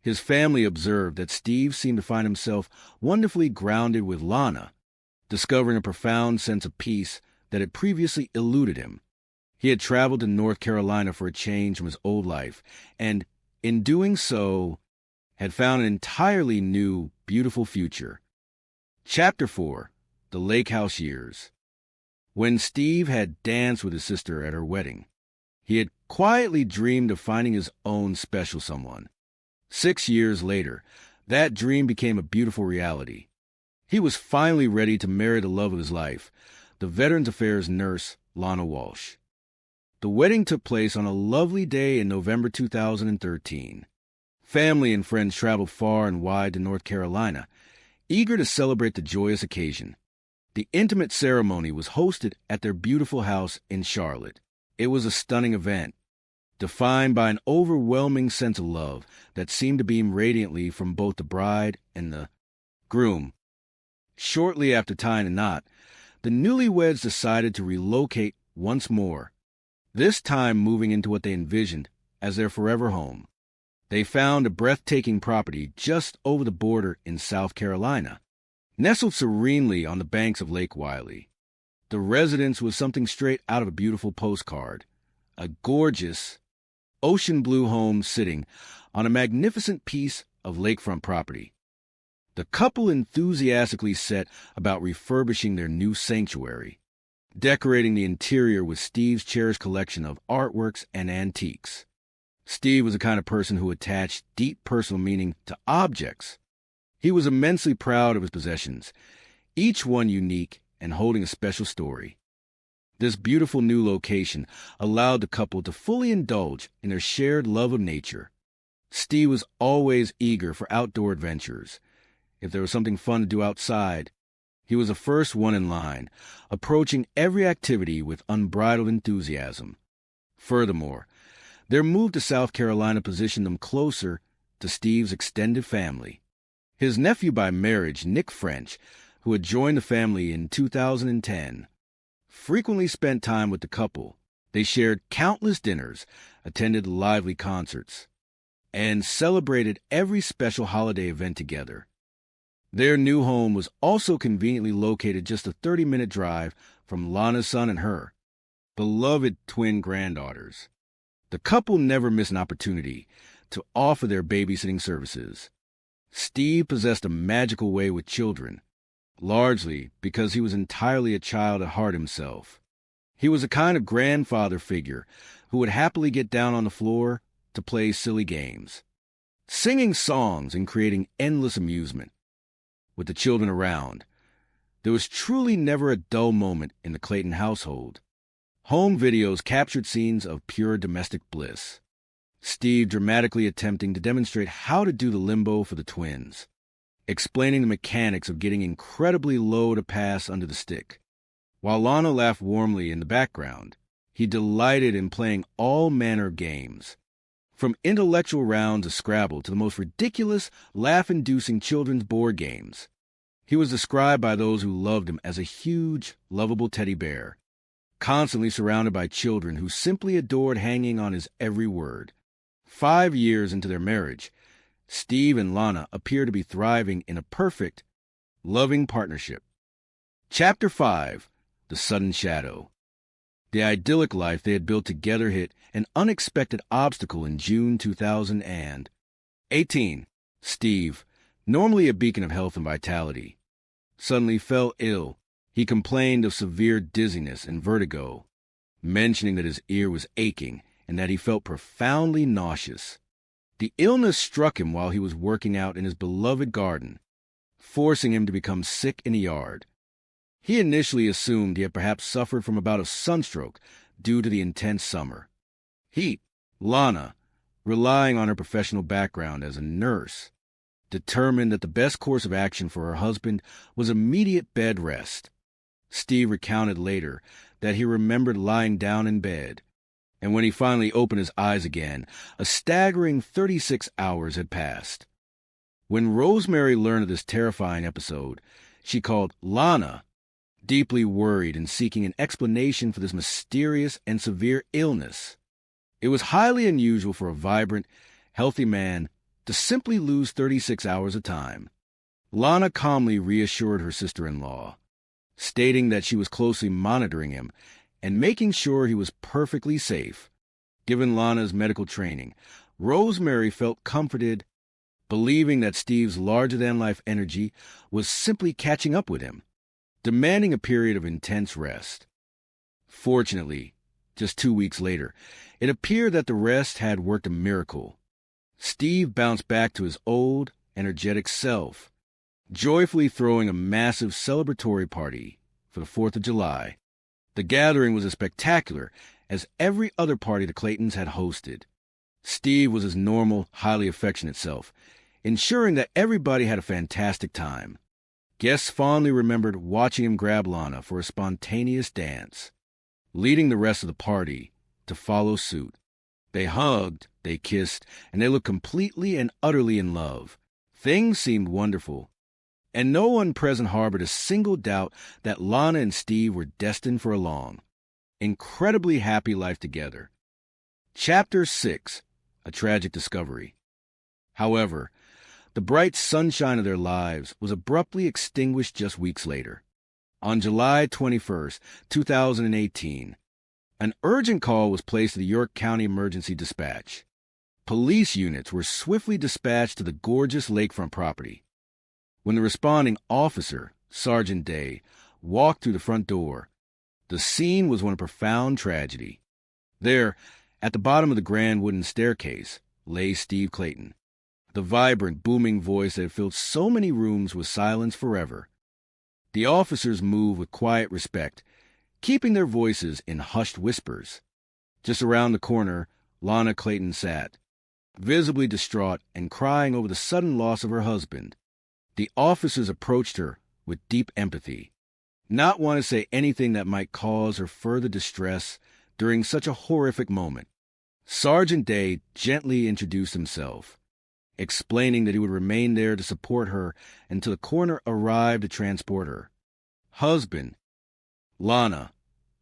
Q: His family observed that Steve seemed to find himself wonderfully grounded with Lana, discovering a profound sense of peace that had previously eluded him. He had traveled to North Carolina for a change from his old life, and, in doing so, had found an entirely new, beautiful future. Chapter 4. The Lake House Years. When Steve had danced with his sister at her wedding, he had quietly dreamed of finding his own special someone. 6 years later, that dream became a beautiful reality. He was finally ready to marry the love of his life, the Veterans Affairs nurse, Lana Walsh. The wedding took place on a lovely day in November 2013. Family and friends traveled far and wide to North Carolina, eager to celebrate the joyous occasion. The intimate ceremony was hosted at their beautiful house in Charlotte. It was a stunning event, defined by an overwhelming sense of love that seemed to beam radiantly from both the bride and the groom. Shortly after tying the knot, the newlyweds decided to relocate once more, this time moving into what they envisioned as their forever home. They found a breathtaking property just over the border in South Carolina, nestled serenely on the banks of Lake Wylie. The residence was something straight out of a beautiful postcard, a gorgeous ocean blue home sitting on a magnificent piece of lakefront property. The couple enthusiastically set about refurbishing their new sanctuary, decorating the interior with Steve's cherished collection of artworks and antiques. Steve was the kind of person who attached deep personal meaning to objects. He was immensely proud of his possessions, each one unique and holding a special story. This beautiful new location allowed the couple to fully indulge in their shared love of nature. Steve was always eager for outdoor adventures. If there was something fun to do outside, he was the first one in line, approaching every activity with unbridled enthusiasm. Furthermore, their move to South Carolina positioned them closer to Steve's extended family. His nephew by marriage, Nick French, who had joined the family in 2010, frequently spent time with the couple. They shared countless dinners, attended lively concerts, and celebrated every special holiday event together. Their new home was also conveniently located just a 30-minute drive from Lana's son and her beloved twin granddaughters. The couple never missed an opportunity to offer their babysitting services. Steve possessed a magical way with children, largely because he was entirely a child at heart himself. He was a kind of grandfather figure who would happily get down on the floor to play silly games, singing songs and creating endless amusement. With the children around, there was truly never a dull moment in the Clayton household. Home videos captured scenes of pure domestic bliss, Steve dramatically attempting to demonstrate how to do the limbo for the twins, explaining the mechanics of getting incredibly low to pass under the stick. While Lana laughed warmly in the background, he delighted in playing all manner of games, from intellectual rounds of Scrabble to the most ridiculous, laugh-inducing children's board games. He was described by those who loved him as a huge, lovable teddy bear, constantly surrounded by children who simply adored hanging on his every word. 5 years into their marriage, Steve and Lana appear to be thriving in a perfect, loving partnership. Chapter 5, The Sudden Shadow. The idyllic life they had built together hit an unexpected obstacle in June 2018. Steve, normally a beacon of health and vitality, suddenly fell ill. He complained of severe dizziness and vertigo, mentioning that his ear was aching and that he felt profoundly nauseous. The illness struck him while he was working out in his beloved garden, forcing him to become sick in the yard. He initially assumed he had perhaps suffered from a bout of sunstroke due to the intense summer heat. Lana, relying on her professional background as a nurse, determined that the best course of action for her husband was immediate bed rest. Steve recounted later that he remembered lying down in bed, and when he finally opened his eyes again, a staggering 36 hours had passed. When Rosemary learned of this terrifying episode, she called Lana, deeply worried and seeking an explanation for this mysterious and severe illness. It was highly unusual for a vibrant, healthy man to simply lose 36 hours of time. Lana calmly reassured her sister-in-law, stating that she was closely monitoring him and making sure he was perfectly safe. Given Lana's medical training, Rosemary felt comforted, believing that Steve's larger-than-life energy was simply catching up with him, demanding a period of intense rest. Fortunately, just 2 weeks later, it appeared that the rest had worked a miracle. Steve bounced back to his old, energetic self, joyfully throwing a massive celebratory party for the 4th of July. The gathering was as spectacular as every other party the Claytons had hosted. Steve was his normal, highly affectionate self, ensuring that everybody had a fantastic time. Guests fondly remembered watching him grab Lana for a spontaneous dance, leading the rest of the party to follow suit. They hugged, they kissed, and they looked completely and utterly in love. Things seemed wonderful. and no one present harbored a single doubt that Lana and Steve were destined for a long, incredibly happy life together. Chapter 6, A Tragic Discovery. However, the bright sunshine of their lives was abruptly extinguished just weeks later. On July 21st, 2018, an urgent call was placed to the York County Emergency Dispatch. Police units were swiftly dispatched to the gorgeous lakefront property. When the responding officer, Sergeant Day, walked through the front door, the scene was one of profound tragedy. There, at the bottom of the grand wooden staircase, lay Steve Clayton. The vibrant, booming voice that had filled so many rooms was silenced forever. The officers moved with quiet respect, keeping their voices in hushed whispers. Just around the corner, Lana Clayton sat, visibly distraught and crying over the sudden loss of her husband. The officers approached her with deep empathy, not wanting to say anything that might cause her further distress during such a horrific moment. Sergeant Day gently introduced himself, explaining that he would remain there to support her until the coroner arrived to transport her. Husband, Lana,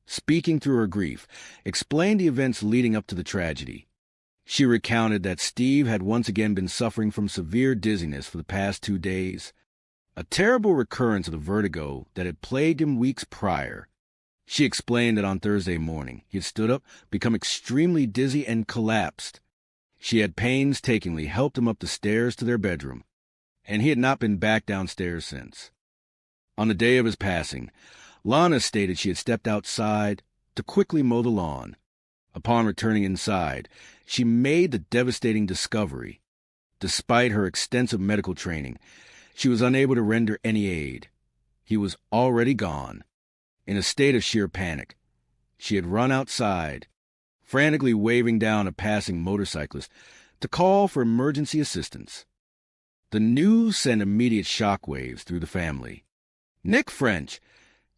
Q: speaking through her grief, explained the events leading up to the tragedy. She recounted that Steve had once again been suffering from severe dizziness for the past 2 days, a terrible recurrence of the vertigo that had plagued him weeks prior. She explained that on Thursday morning he had stood up, become extremely dizzy, and collapsed. She had painstakingly helped him up the stairs to their bedroom, and he had not been back downstairs since. On the day of his passing, Lana stated she had stepped outside to quickly mow the lawn. Upon returning inside, she made the devastating discovery. Despite her extensive medical training, she was unable to render any aid. He was already gone. In a state of sheer panic, she had run outside, frantically waving down a passing motorcyclist to call for emergency assistance. The news sent immediate shockwaves through the family. Nick French,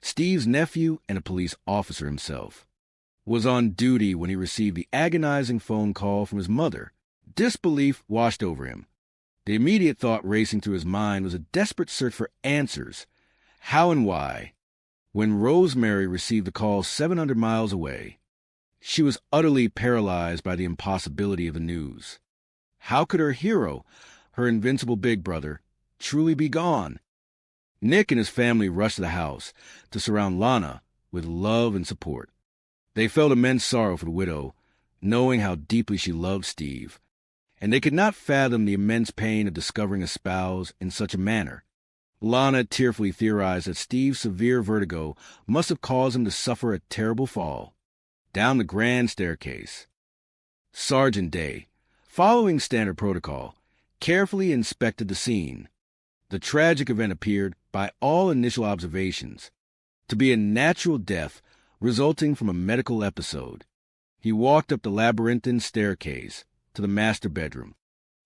Q: Steve's nephew and a police officer himself, was on duty when he received the agonizing phone call from his mother. Disbelief washed over him. The immediate thought racing through his mind was a desperate search for answers. How and why? When Rosemary received the call 700 miles away, she was utterly paralyzed by the impossibility of the news. How could her hero, her invincible big brother, truly be gone? Nick and his family rushed to the house to surround Lana with love and support. They felt immense sorrow for the widow, knowing how deeply she loved Steve, and they could not fathom the immense pain of discovering a spouse in such a manner. Lana tearfully theorized that Steve's severe vertigo must have caused him to suffer a terrible fall down the grand staircase. Sergeant Day, following standard protocol, carefully inspected the scene. The tragic event appeared, by all initial observations, to be a natural death resulting from a medical episode. He walked up the labyrinthine staircase to the master bedroom,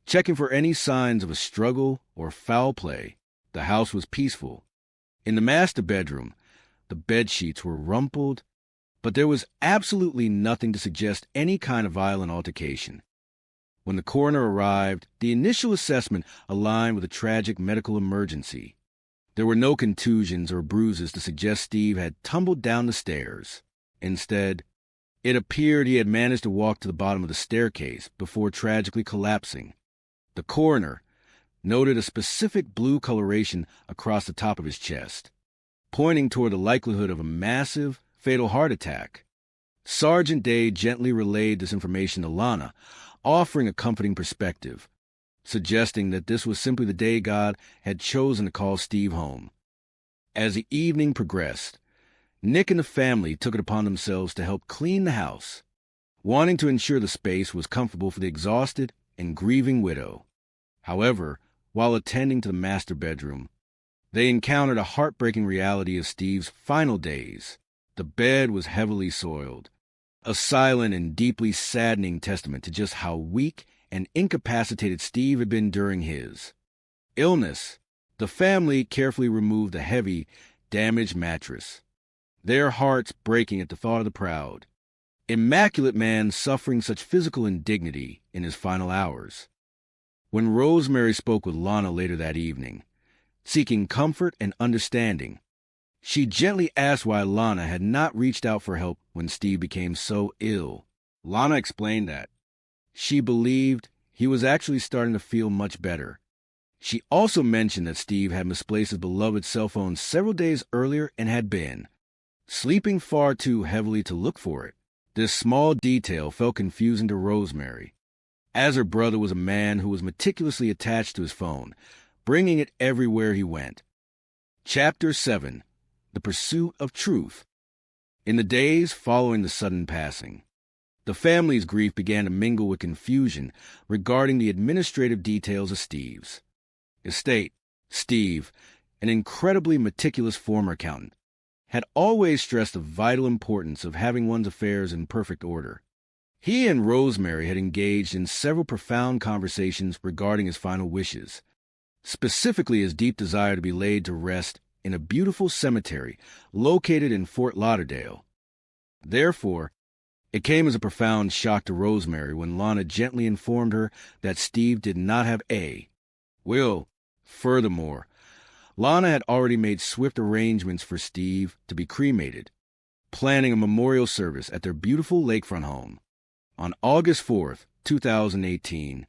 Q: checking for any signs of a struggle or foul play. The house was peaceful. In the master bedroom, the bed sheets were rumpled, but there was absolutely nothing to suggest any kind of violent altercation. When the coroner arrived, the initial assessment aligned with a tragic medical emergency. There were no contusions or bruises to suggest Steve had tumbled down the stairs. Instead, it appeared he had managed to walk to the bottom of the staircase before tragically collapsing. The coroner noted a specific blue coloration across the top of his chest, pointing toward the likelihood of a massive, fatal heart attack. Sergeant Day gently relayed this information to Lana, offering a comforting perspective, suggesting that this was simply the day God had chosen to call Steve home. As the evening progressed, Nick and the family took it upon themselves to help clean the house, wanting to ensure the space was comfortable for the exhausted and grieving widow. However, while attending to the master bedroom, they encountered a heartbreaking reality of Steve's final days. The bed was heavily soiled, a silent and deeply saddening testament to just how weak and incapacitated Steve had been during his illness. The family carefully removed the heavy, damaged mattress, their hearts breaking at the thought of the proud, immaculate man suffering such physical indignity in his final hours. When Rosemary spoke with Lana later that evening, Seeking comfort and understanding, she gently asked why Lana had not reached out for help when Steve became so ill. Lana explained that she believed he was actually starting to feel much better. She also mentioned that Steve had misplaced his beloved cell phone several days earlier and had been sleeping far too heavily to look for it. This small detail felt confusing to Rosemary, as her brother was a man who was meticulously attached to his phone, bringing it everywhere he went. Chapter 7. The Pursuit of Truth. In the days following the sudden passing, the family's grief began to mingle with confusion regarding the administrative details of Steve's estate. Steve, an incredibly meticulous former accountant, had always stressed the vital importance of having one's affairs in perfect order. He and Rosemary had engaged in several profound conversations regarding his final wishes, specifically his deep desire to be laid to rest in a beautiful cemetery located in Fort Lauderdale. Therefore, it came as a profound shock to Rosemary when Lana gently informed her that Steve did not have a will. Furthermore, Lana had already made swift arrangements for Steve to be cremated, planning a memorial service at their beautiful lakefront home. On August 4th, 2018,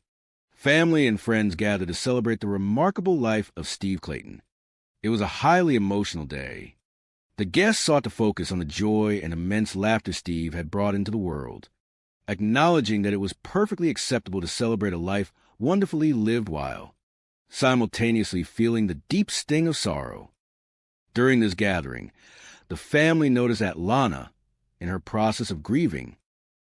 Q: family and friends gathered to celebrate the remarkable life of Steve Clayton. It was a highly emotional day. The guests sought to focus on the joy and immense laughter Steve had brought into the world, acknowledging that it was perfectly acceptable to celebrate a life wonderfully lived while simultaneously feeling the deep sting of sorrow. During this gathering, the family noticed that Lana, in her process of grieving,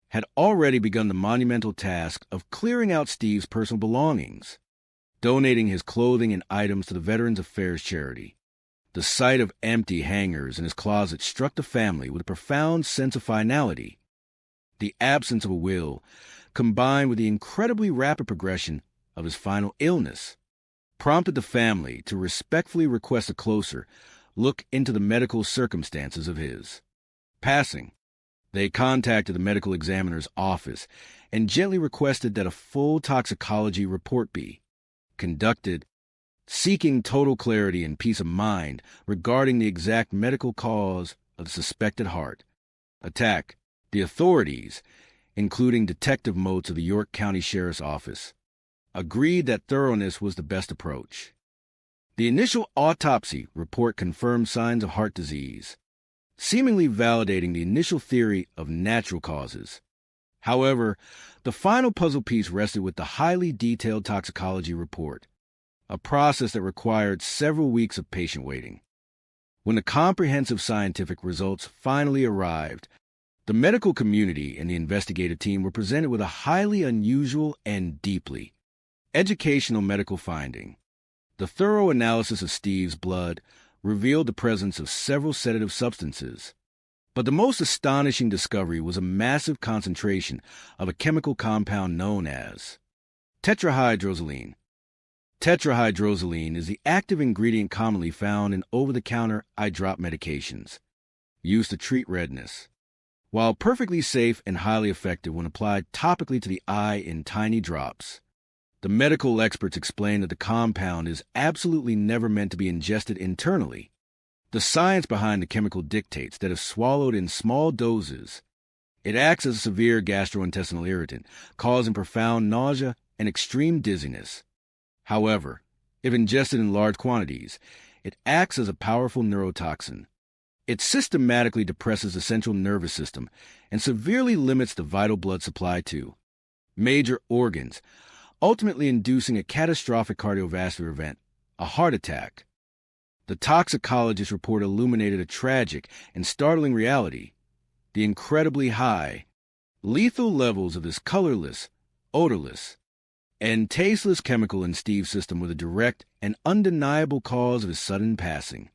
Q: had already begun the monumental task of clearing out Steve's personal belongings, donating his clothing and items to the Veterans Affairs charity. The sight of empty hangers in his closet struck the family with a profound sense of finality. The absence of a will, combined with the incredibly rapid progression of his final illness, prompted the family to respectfully request a closer look into the medical circumstances of his passing. They contacted the medical examiner's office and gently requested that a full toxicology report be conducted, seeking total clarity and peace of mind regarding the exact medical cause of the suspected heart attack. The authorities, including Detective Motes of the York County Sheriff's Office, agreed that thoroughness was the best approach. The initial autopsy report confirmed signs of heart disease, seemingly validating the initial theory of natural causes. However, the final puzzle piece rested with the highly detailed toxicology report, a process that required several weeks of patient waiting. When the comprehensive scientific results finally arrived, the medical community and the investigative team were presented with a highly unusual and deeply educational medical finding. The thorough analysis of Steve's blood revealed the presence of several sedative substances, but the most astonishing discovery was a massive concentration of a chemical compound known as tetrahydrozoline. Tetrahydrozoline is the active ingredient commonly found in over-the-counter eye drop medications used to treat redness. While perfectly safe and highly effective when applied topically to the eye in tiny drops, the medical experts explain that the compound is absolutely never meant to be ingested internally. The science behind the chemical dictates that if swallowed in small doses, it acts as a severe gastrointestinal irritant, causing profound nausea and extreme dizziness. However, if ingested in large quantities, it acts as a powerful neurotoxin. It systematically depresses the central nervous system and severely limits the vital blood supply to major organs, ultimately inducing a catastrophic cardiovascular event, a heart attack. The toxicologist report illuminated a tragic and startling reality. The incredibly high, lethal levels of this colorless, odorless, and tasteless chemical in Steve's system were the direct and undeniable cause of his sudden passing.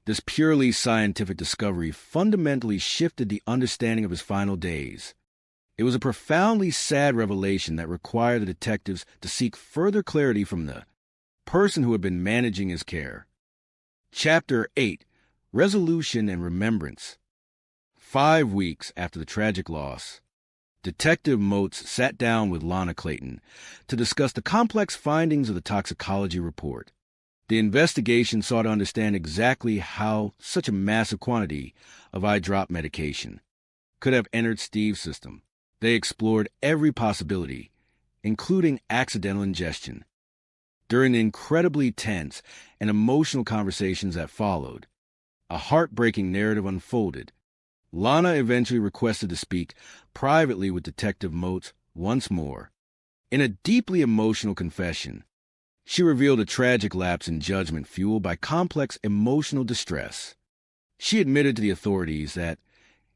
Q: This purely scientific discovery fundamentally shifted the understanding of his final days. It was a profoundly sad revelation that required the detectives to seek further clarity from the person who had been managing his care. Chapter 8. Resolution and Remembrance. 5 weeks after the tragic loss, Detective Motes sat down with Lana Clayton to discuss the complex findings of the toxicology report. The investigation sought to understand exactly how such a massive quantity of eye drop medication could have entered Steve's system. They explored every possibility, including accidental ingestion. During the incredibly tense and emotional conversations that followed, a heartbreaking narrative unfolded. Lana eventually requested to speak privately with Detective Motes once more. In a deeply emotional confession, she revealed a tragic lapse in judgment fueled by complex emotional distress. She admitted to the authorities that,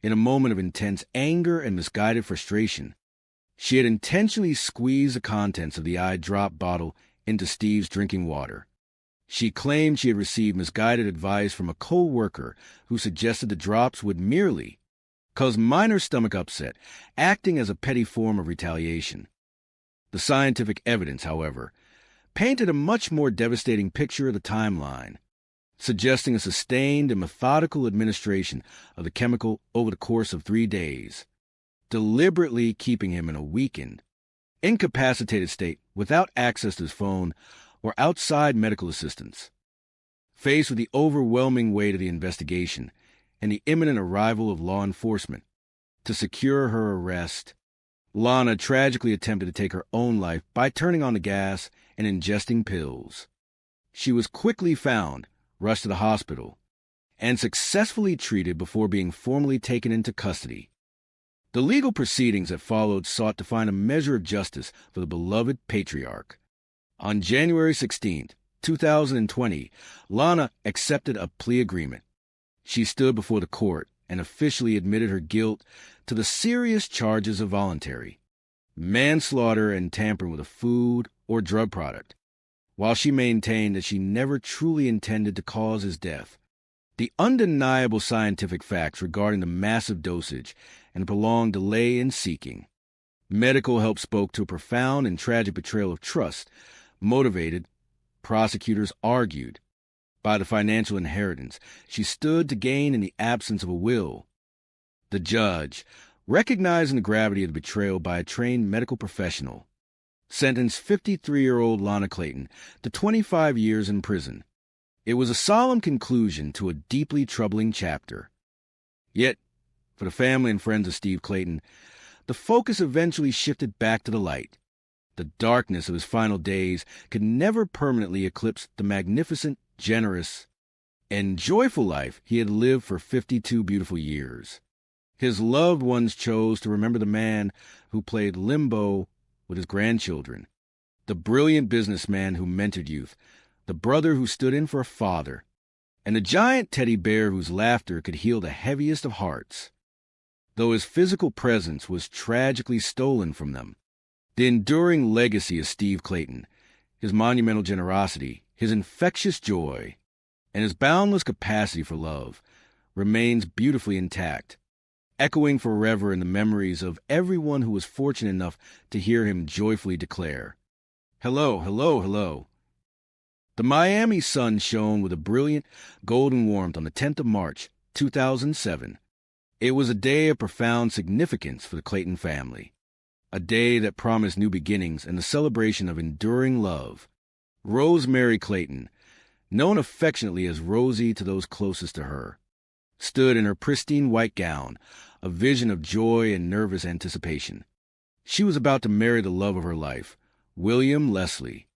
Q: in a moment of intense anger and misguided frustration, she had intentionally squeezed the contents of the eye drop bottle into Steve's drinking water. She claimed she had received misguided advice from a co-worker who suggested the drops would merely cause minor stomach upset, acting as a petty form of retaliation. The scientific evidence, however, painted a much more devastating picture of the timeline, suggesting a sustained and methodical administration of the chemical over the course of 3 days, deliberately keeping him in a weakened, incapacitated state without access to his phone or outside medical assistance. Faced with the overwhelming weight of the investigation and the imminent arrival of law enforcement to secure her arrest, Lana tragically attempted to take her own life by turning on the gas and ingesting pills. She was quickly found, rushed to the hospital, and successfully treated before being formally taken into custody. The legal proceedings that followed sought to find a measure of justice for the beloved patriarch. On January 16, 2020, Lana accepted a plea agreement. She stood before the court and officially admitted her guilt to the serious charges of voluntary manslaughter and tampering with a food or drug product, while she maintained that she never truly intended to cause his death. The undeniable scientific facts regarding the massive dosage and prolonged delay in seeking medical help spoke to a profound and tragic betrayal of trust, motivated, prosecutors argued, by the financial inheritance she stood to gain in the absence of a will. The judge, recognizing the gravity of the betrayal by a trained medical professional, sentenced 53-year-old Lana Clayton to 25 years in prison. It was a solemn conclusion to a deeply troubling chapter. Yet, for the family and friends of Steve Clayton, the focus eventually shifted back to the light. The darkness of his final days could never permanently eclipse the magnificent, generous, and joyful life he had lived for 52 beautiful years. His loved ones chose to remember the man who played limbo with his grandchildren, the brilliant businessman who mentored youth, the brother who stood in for a father, and the giant teddy bear whose laughter could heal the heaviest of hearts. Though his physical presence was tragically stolen from them, the enduring legacy of Steve Clayton, his monumental generosity, his infectious joy, and his boundless capacity for love, remains beautifully intact, echoing forever in the memories of everyone who was fortunate enough to hear him joyfully declare, "Hello, hello, hello." The Miami sun shone with a brilliant golden warmth on the 10th of March, 2007. It was a day of profound significance for the Clayton family, a day that promised new beginnings and the celebration of enduring love. Rosemary Clayton, known affectionately as Rosie to those closest to her, stood in her pristine white gown, a vision of joy and nervous anticipation. She was about to marry the love of her life, William Leslie.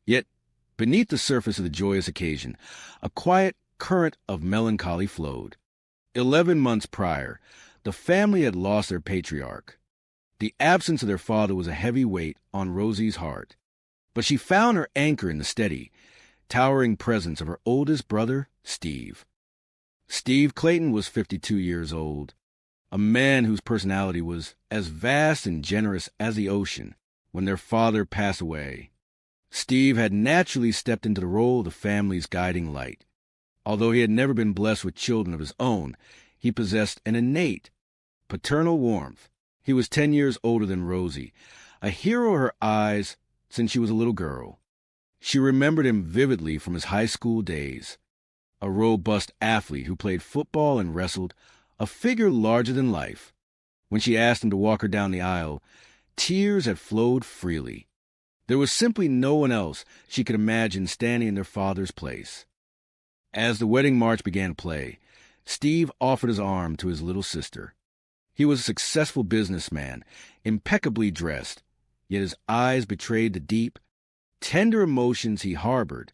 Q: Yet, beneath the surface of the joyous occasion, a quiet current of melancholy flowed. 11 months prior, the family had lost their patriarch. The absence of their father was a heavy weight on Rosie's heart, but she found her anchor in the steady, towering presence of her oldest brother, Steve. Steve Clayton was 52 years old, a man whose personality was as vast and generous as the ocean. When their father passed away, Steve had naturally stepped into the role of the family's guiding light. Although he had never been blessed with children of his own, he possessed an innate paternal warmth. He was 10 years older than Rosie, a hero of her eyes since she was a little girl. She remembered him vividly from his high school days, a robust athlete who played football and wrestled, a figure larger than life. When she asked him to walk her down the aisle, tears had flowed freely. There was simply no one else she could imagine standing in their father's place. As the wedding march began to play, Steve offered his arm to his little sister. He was a successful businessman, impeccably dressed, yet his eyes betrayed the deep, tender emotions he harbored.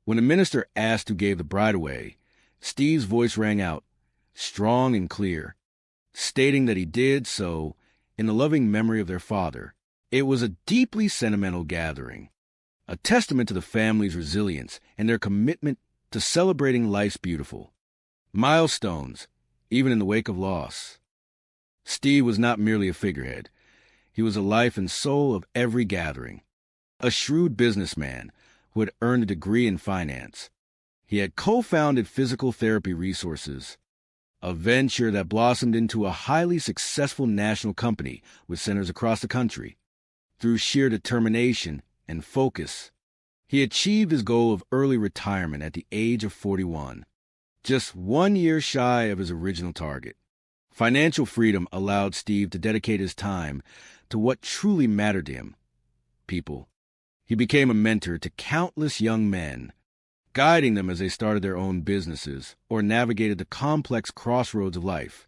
Q: When the minister asked who gave the bride away, Steve's voice rang out, strong and clear, stating that he did so in the loving memory of their father. It was a deeply sentimental gathering, a testament to the family's resilience and their commitment to celebrating life's beautiful milestones, even in the wake of loss. Steve was not merely a figurehead. He was the life and soul of every gathering, a shrewd businessman who had earned a degree in finance. He had co-founded Physical Therapy Resources, a venture that blossomed into a highly successful national company with centers across the country. Through sheer determination and focus, he achieved his goal of early retirement at the age of 41, just 1 year shy of his original target. Financial freedom allowed Steve to dedicate his time to what truly mattered to him, people. He became a mentor to countless young men, guiding them as they started their own businesses or navigated the complex crossroads of life.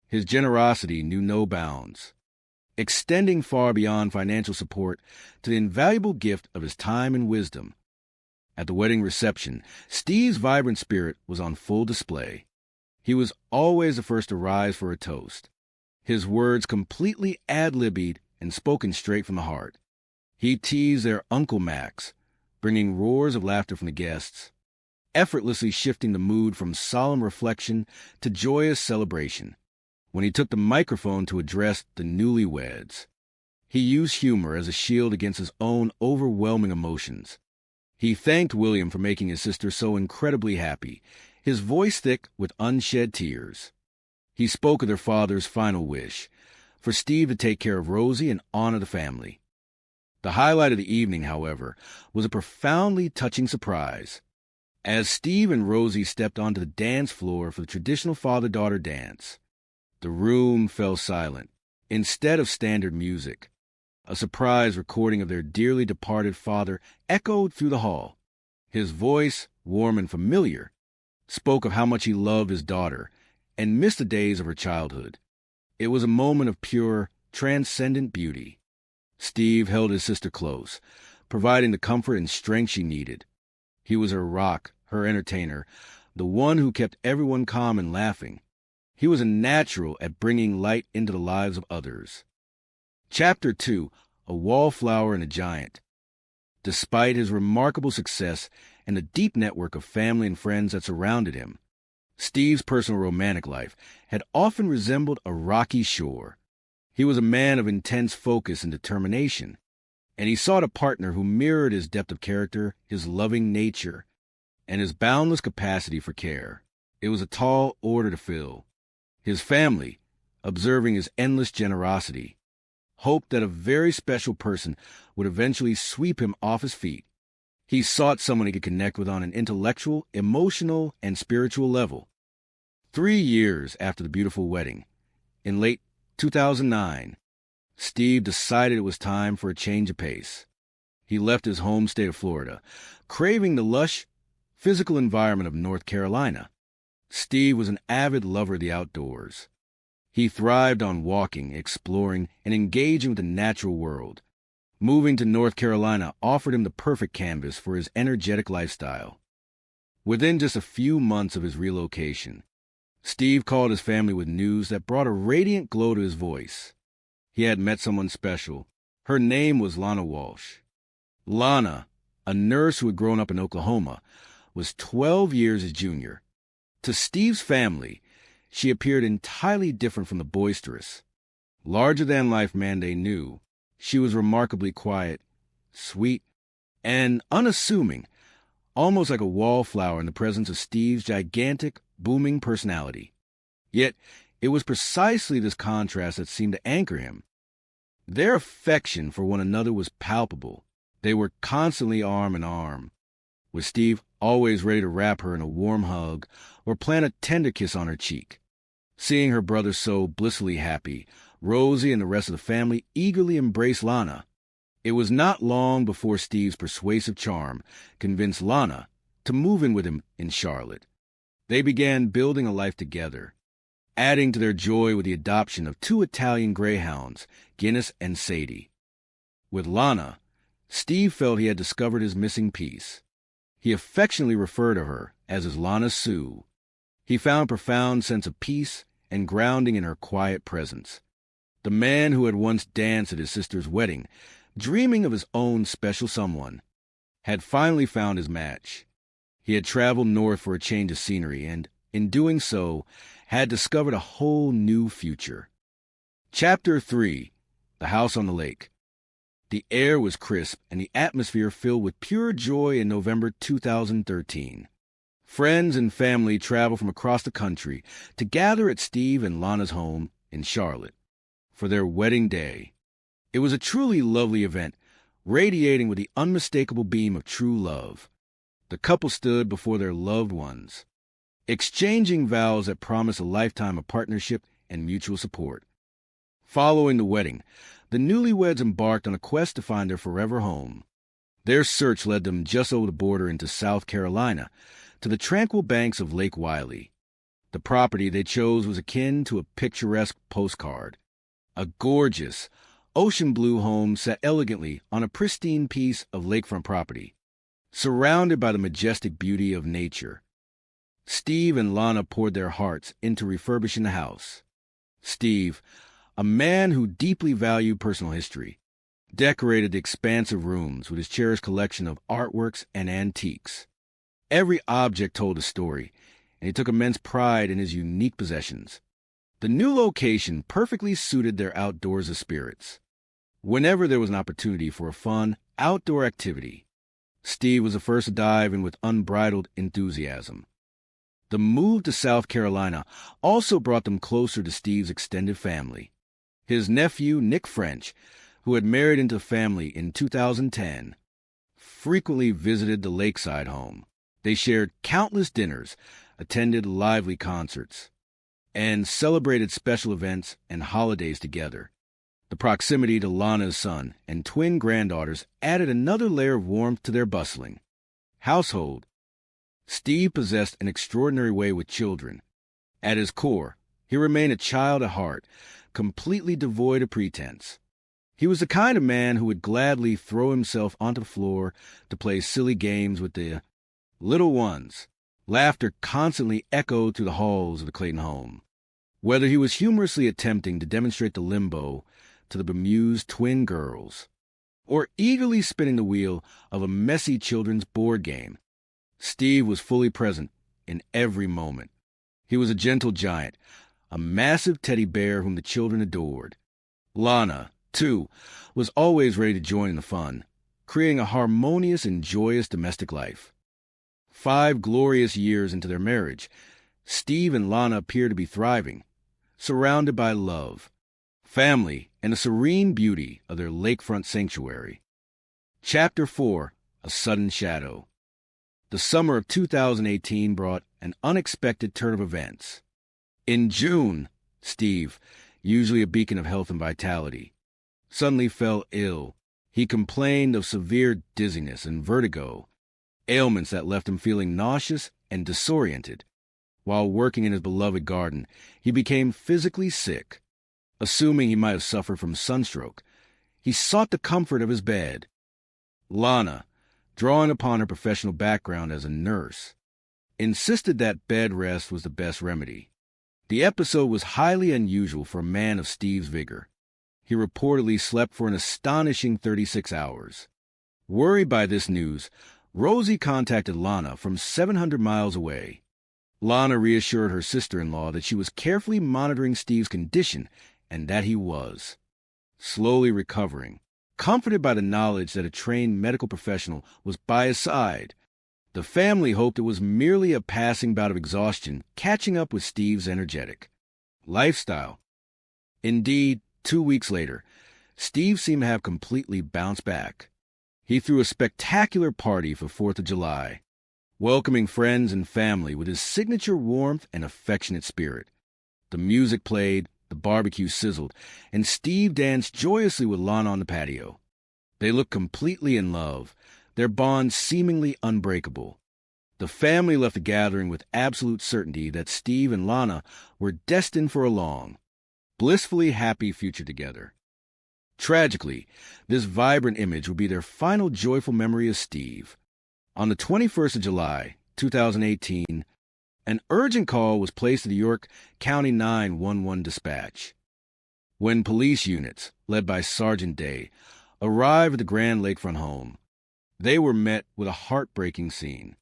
Q: His generosity knew no bounds, extending far beyond financial support to the invaluable gift of his time and wisdom. At the wedding reception, Steve's vibrant spirit was on full display. He was always the first to rise for a toast, his words completely ad-libbed and spoken straight from the heart. He teased their Uncle Max, bringing roars of laughter from the guests, effortlessly shifting the mood from solemn reflection to joyous celebration. When he took the microphone to address the newlyweds, he used humor as a shield against his own overwhelming emotions. He thanked William for making his sister so incredibly happy, his voice thick with unshed tears. He spoke of their father's final wish, for Steve to take care of Rosie and honor the family. The highlight of the evening, however, was a profoundly touching surprise. As Steve and Rosie stepped onto the dance floor for the traditional father-daughter dance, the room fell silent. Instead of standard music, a surprise recording of their dearly departed father echoed through the hall. His voice, warm and familiar, spoke of how much he loved his daughter and missed the days of her childhood. It was a moment of pure, transcendent beauty. Steve held his sister close, providing the comfort and strength she needed. He was her rock, her entertainer, the one who kept everyone calm and laughing. He was a natural at bringing light into the lives of others. Chapter 2, A Wallflower and a Giant. Despite his remarkable success and the deep network of family and friends that surrounded him, Steve's personal romantic life had often resembled a rocky shore. He was a man of intense focus and determination, and he sought a partner who mirrored his depth of character, his loving nature, and his boundless capacity for care. It was a tall order to fill. His family, observing his endless generosity, hoped that a very special person would eventually sweep him off his feet. He sought someone he could connect with on an intellectual, emotional, and spiritual level. 3 years after the beautiful wedding, in late 2009, Steve decided it was time for a change of pace. He left his home state of Florida, craving the lush, physical environment of North Carolina. Steve was an avid lover of the outdoors. He thrived on walking, exploring, and engaging with the natural world. Moving to North Carolina offered him the perfect canvas for his energetic lifestyle. Within just a few months of his relocation, Steve called his family with news that brought a radiant glow to his voice. He had met someone special. Her name was Lana Walsh. Lana, a nurse who had grown up in Oklahoma, was 12 years his junior. To Steve's family, she appeared entirely different from the boisterous, larger-than-life man they knew. She was remarkably quiet, sweet, and unassuming, almost like a wallflower in the presence of Steve's gigantic, booming personality. Yet it was precisely this contrast that seemed to anchor him. Their affection for one another was palpable. They were constantly arm in arm, with Steve always ready to wrap her in a warm hug or plant a tender kiss on her cheek. Seeing her brother so blissfully happy, Rosie and the rest of the family eagerly embraced Lana. It was not long before Steve's persuasive charm convinced Lana to move in with him in Charlotte. They began building a life together, adding to their joy with the adoption of 2 Italian greyhounds, Guinness and Sadie. With Lana, Steve felt he had discovered his missing piece. He affectionately referred to her as his Lana Sue. He found a profound sense of peace and grounding in her quiet presence. The man who had once danced at his sister's wedding, dreaming of his own special someone, had finally found his match. He had traveled north for a change of scenery and, in doing so, had discovered a whole new future. Chapter 3. The House on the Lake. The air was crisp and the atmosphere filled with pure joy in November 2013. Friends and family traveled from across the country to gather at Steve and Lana's home in Charlotte for their wedding day. It was a truly lovely event, radiating with the unmistakable beam of true love. The couple stood before their loved ones, exchanging vows that promised a lifetime of partnership and mutual support. Following the wedding, the newlyweds embarked on a quest to find their forever home. Their search led them just over the border into South Carolina, to the tranquil banks of Lake Wylie. The property they chose was akin to a picturesque postcard. A gorgeous, ocean blue home set elegantly on a pristine piece of lakefront property, surrounded by the majestic beauty of nature. Steve and Lana poured their hearts into refurbishing the house. Steve, a man who deeply valued personal history, decorated the expansive rooms with his cherished collection of artworks and antiques. Every object told a story, and he took immense pride in his unique possessions. The new location perfectly suited their outdoorsy spirits. Whenever there was an opportunity for a fun, outdoor activity, Steve was the first to dive in with unbridled enthusiasm. The move to South Carolina also brought them closer to Steve's extended family. His nephew, Nick French, who had married into the family in 2010, frequently visited the lakeside home. They shared countless dinners, attended lively concerts, and celebrated special events and holidays together. The proximity to Lana's son and twin granddaughters added another layer of warmth to their bustling household. Steve possessed an extraordinary way with children. At his core, he remained a child at heart, completely devoid of pretense. He was the kind of man who would gladly throw himself onto the floor to play silly games with the little ones. Laughter constantly echoed through the halls of the Clayton home. Whether he was humorously attempting to demonstrate the limbo to the bemused twin girls, or eagerly spinning the wheel of a messy children's board game, Steve was fully present in every moment. He was a gentle giant, a massive teddy bear whom the children adored. Lana, too, was always ready to join in the fun, creating a harmonious and joyous domestic life. 5 glorious years into their marriage, Steve and Lana appear to be thriving, surrounded by love, family, and the serene beauty of their lakefront sanctuary. Chapter 4. A Sudden Shadow. The summer of 2018 brought an unexpected turn of events. In June, Steve, usually a beacon of health and vitality, suddenly fell ill. He complained of severe dizziness and vertigo, ailments that left him feeling nauseous and disoriented. While working in his beloved garden, he became physically sick. Assuming he might have suffered from sunstroke, he sought the comfort of his bed. Lana, drawing upon her professional background as a nurse, insisted that bed rest was the best remedy. The episode was highly unusual for a man of Steve's vigor. He reportedly slept for an astonishing 36 hours. Worried by this news, Rosie contacted Lana from 700 miles away. Lana reassured her sister-in-law that she was carefully monitoring Steve's condition and that he was slowly recovering. Comforted by the knowledge that a trained medical professional was by his side, the family hoped it was merely a passing bout of exhaustion catching up with Steve's energetic lifestyle. Indeed, 2 weeks later, Steve seemed to have completely bounced back. He threw a spectacular party for 4th of July, welcoming friends and family with his signature warmth and affectionate spirit. The music played, the barbecue sizzled, and Steve danced joyously with Lana on the patio. They looked completely in love, their bond seemingly unbreakable. The family left the gathering with absolute certainty that Steve and Lana were destined for a long, blissfully happy future together. Tragically, this vibrant image would be their final joyful memory of Steve. On the 21st of July, 2018, an urgent call was placed to the York County 911 dispatch. When police units, led by Sergeant Day, arrived at the Grand Lakefront home, they were met with a heartbreaking scene.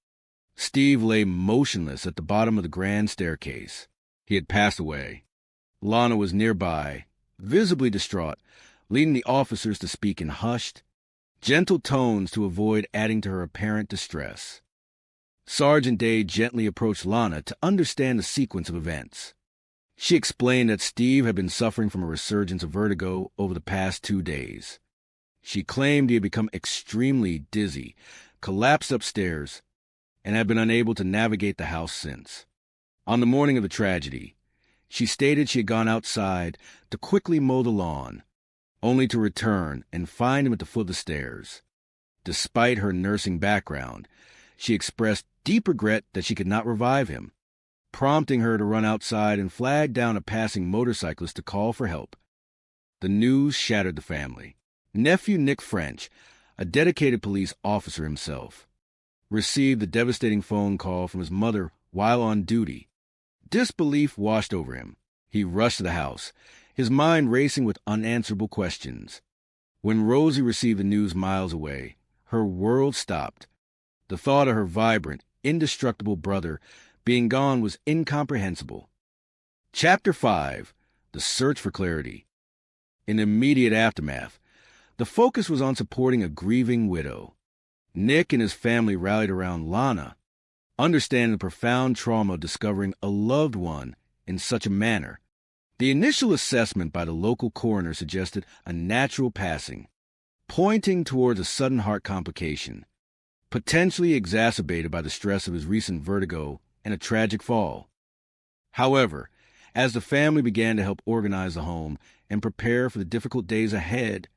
Q: Steve lay motionless at the bottom of the grand staircase. He had passed away. Lana was nearby, visibly distraught, leading the officers to speak in hushed, gentle tones to avoid adding to her apparent distress. Sergeant Day gently approached Lana to understand the sequence of events. She explained that Steve had been suffering from a resurgence of vertigo over the past 2 days. She claimed he had become extremely dizzy, collapsed upstairs, and had been unable to navigate the house since. On the morning of the tragedy, she stated she had gone outside to quickly mow the lawn, only to return and find him at the foot of the stairs. Despite her nursing background, she expressed deep regret that she could not revive him, prompting her to run outside and flag down a passing motorcyclist to call for help. The news shattered the family. Nephew Nick French, a dedicated police officer himself, received the devastating phone call from his mother while on duty. Disbelief washed over him. He rushed to the house, his mind racing with unanswerable questions. When Rosie received the news miles away, her world stopped. The thought of her vibrant, indestructible brother being gone was incomprehensible. Chapter 5. The Search for Clarity. In the immediate aftermath, the focus was on supporting a grieving widow. Nick and his family rallied around Lana, understanding the profound trauma of discovering a loved one in such a manner. The initial assessment by the local coroner suggested a natural passing, pointing towards a sudden heart complication, potentially exacerbated by the stress of his recent vertigo and a tragic fall. However, as the family began to help organize the home and prepare for the difficult days ahead,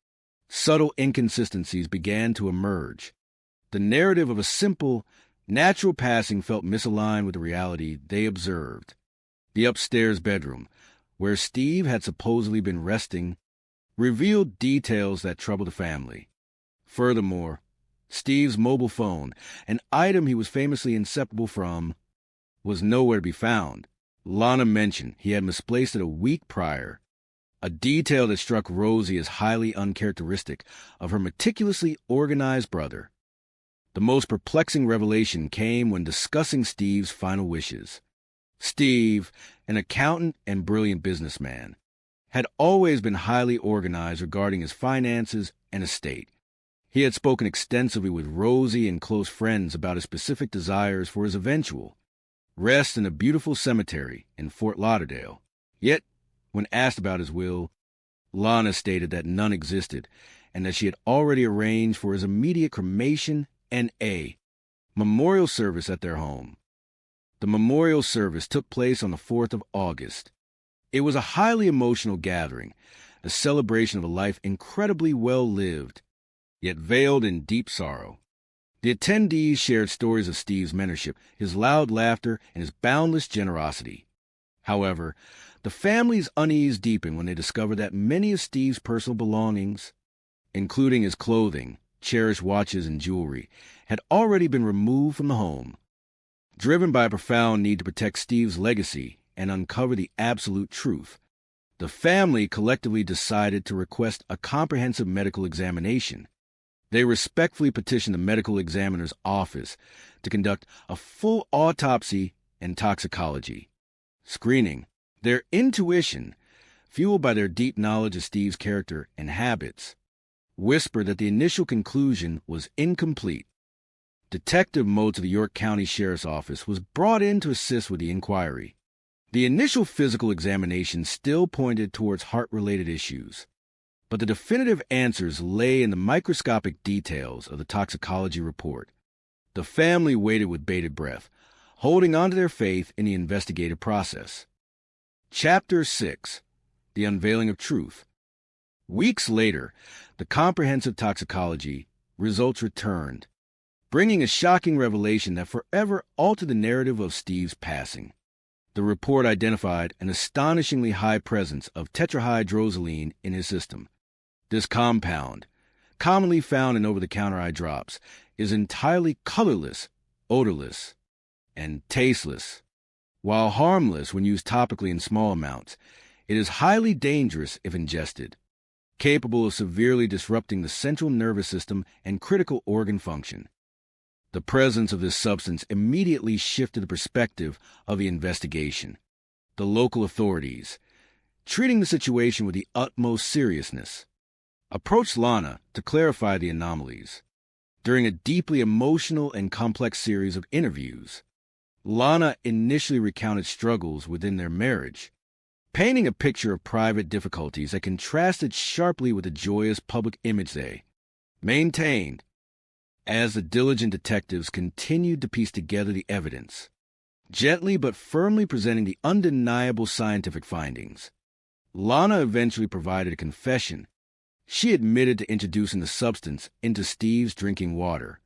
Q: subtle inconsistencies began to emerge. The narrative of a simple, natural passing felt misaligned with the reality they observed. The upstairs bedroom, where Steve had supposedly been resting, revealed details that troubled the family. Furthermore, Steve's mobile phone, an item he was famously inseparable from, was nowhere to be found. Lana mentioned he had misplaced it a week prior, a detail that struck Rosie as highly uncharacteristic of her meticulously organized brother. The most perplexing revelation came when discussing Steve's final wishes. Steve, an accountant and brilliant businessman, had always been highly organized regarding his finances and estate. He had spoken extensively with Rosie and close friends about his specific desires for his eventual rest in a beautiful cemetery in Fort Lauderdale. Yet, when asked about his will, Lana stated that none existed and that she had already arranged for his immediate cremation and a memorial service at their home. The memorial service took place on the 4th of August. It was a highly emotional gathering, a celebration of a life incredibly well lived, yet veiled in deep sorrow. The attendees shared stories of Steve's mentorship, his loud laughter, and his boundless generosity. However, the family's unease deepened when they discovered that many of Steve's personal belongings, including his clothing, cherished watches, and jewelry, had already been removed from the home. Driven by a profound need to protect Steve's legacy and uncover the absolute truth, the family collectively decided to request a comprehensive medical examination. They respectfully petitioned the medical examiner's office to conduct a full autopsy and toxicology screening. Their intuition, fueled by their deep knowledge of Steve's character and habits, whispered that the initial conclusion was incomplete. Detective Motes of the York County Sheriff's Office was brought in to assist with the inquiry. The initial physical examination still pointed towards heart-related issues, but the definitive answers lay in the microscopic details of the toxicology report. The family waited with bated breath, holding on to their faith in the investigative process. Chapter 6. The Unveiling of Truth. Weeks later, the comprehensive toxicology results returned, bringing a shocking revelation that forever altered the narrative of Steve's passing. The report identified an astonishingly high presence of tetrahydrozoline in his system. This compound, commonly found in over-the-counter eye drops, is entirely colorless, odorless, and tasteless. While harmless when used topically in small amounts, it is highly dangerous if ingested, capable of severely disrupting the central nervous system and critical organ function. The presence of this substance immediately shifted the perspective of the investigation. The local authorities, treating the situation with the utmost seriousness, approached Lana to clarify the anomalies. During a deeply emotional and complex series of interviews, Lana initially recounted struggles within their marriage, painting a picture of private difficulties that contrasted sharply with the joyous public image they maintained. As the diligent detectives continued to piece together the evidence, gently but firmly presenting the undeniable scientific findings, Lana eventually provided a confession. She admitted to introducing the substance into Steve's drinking water.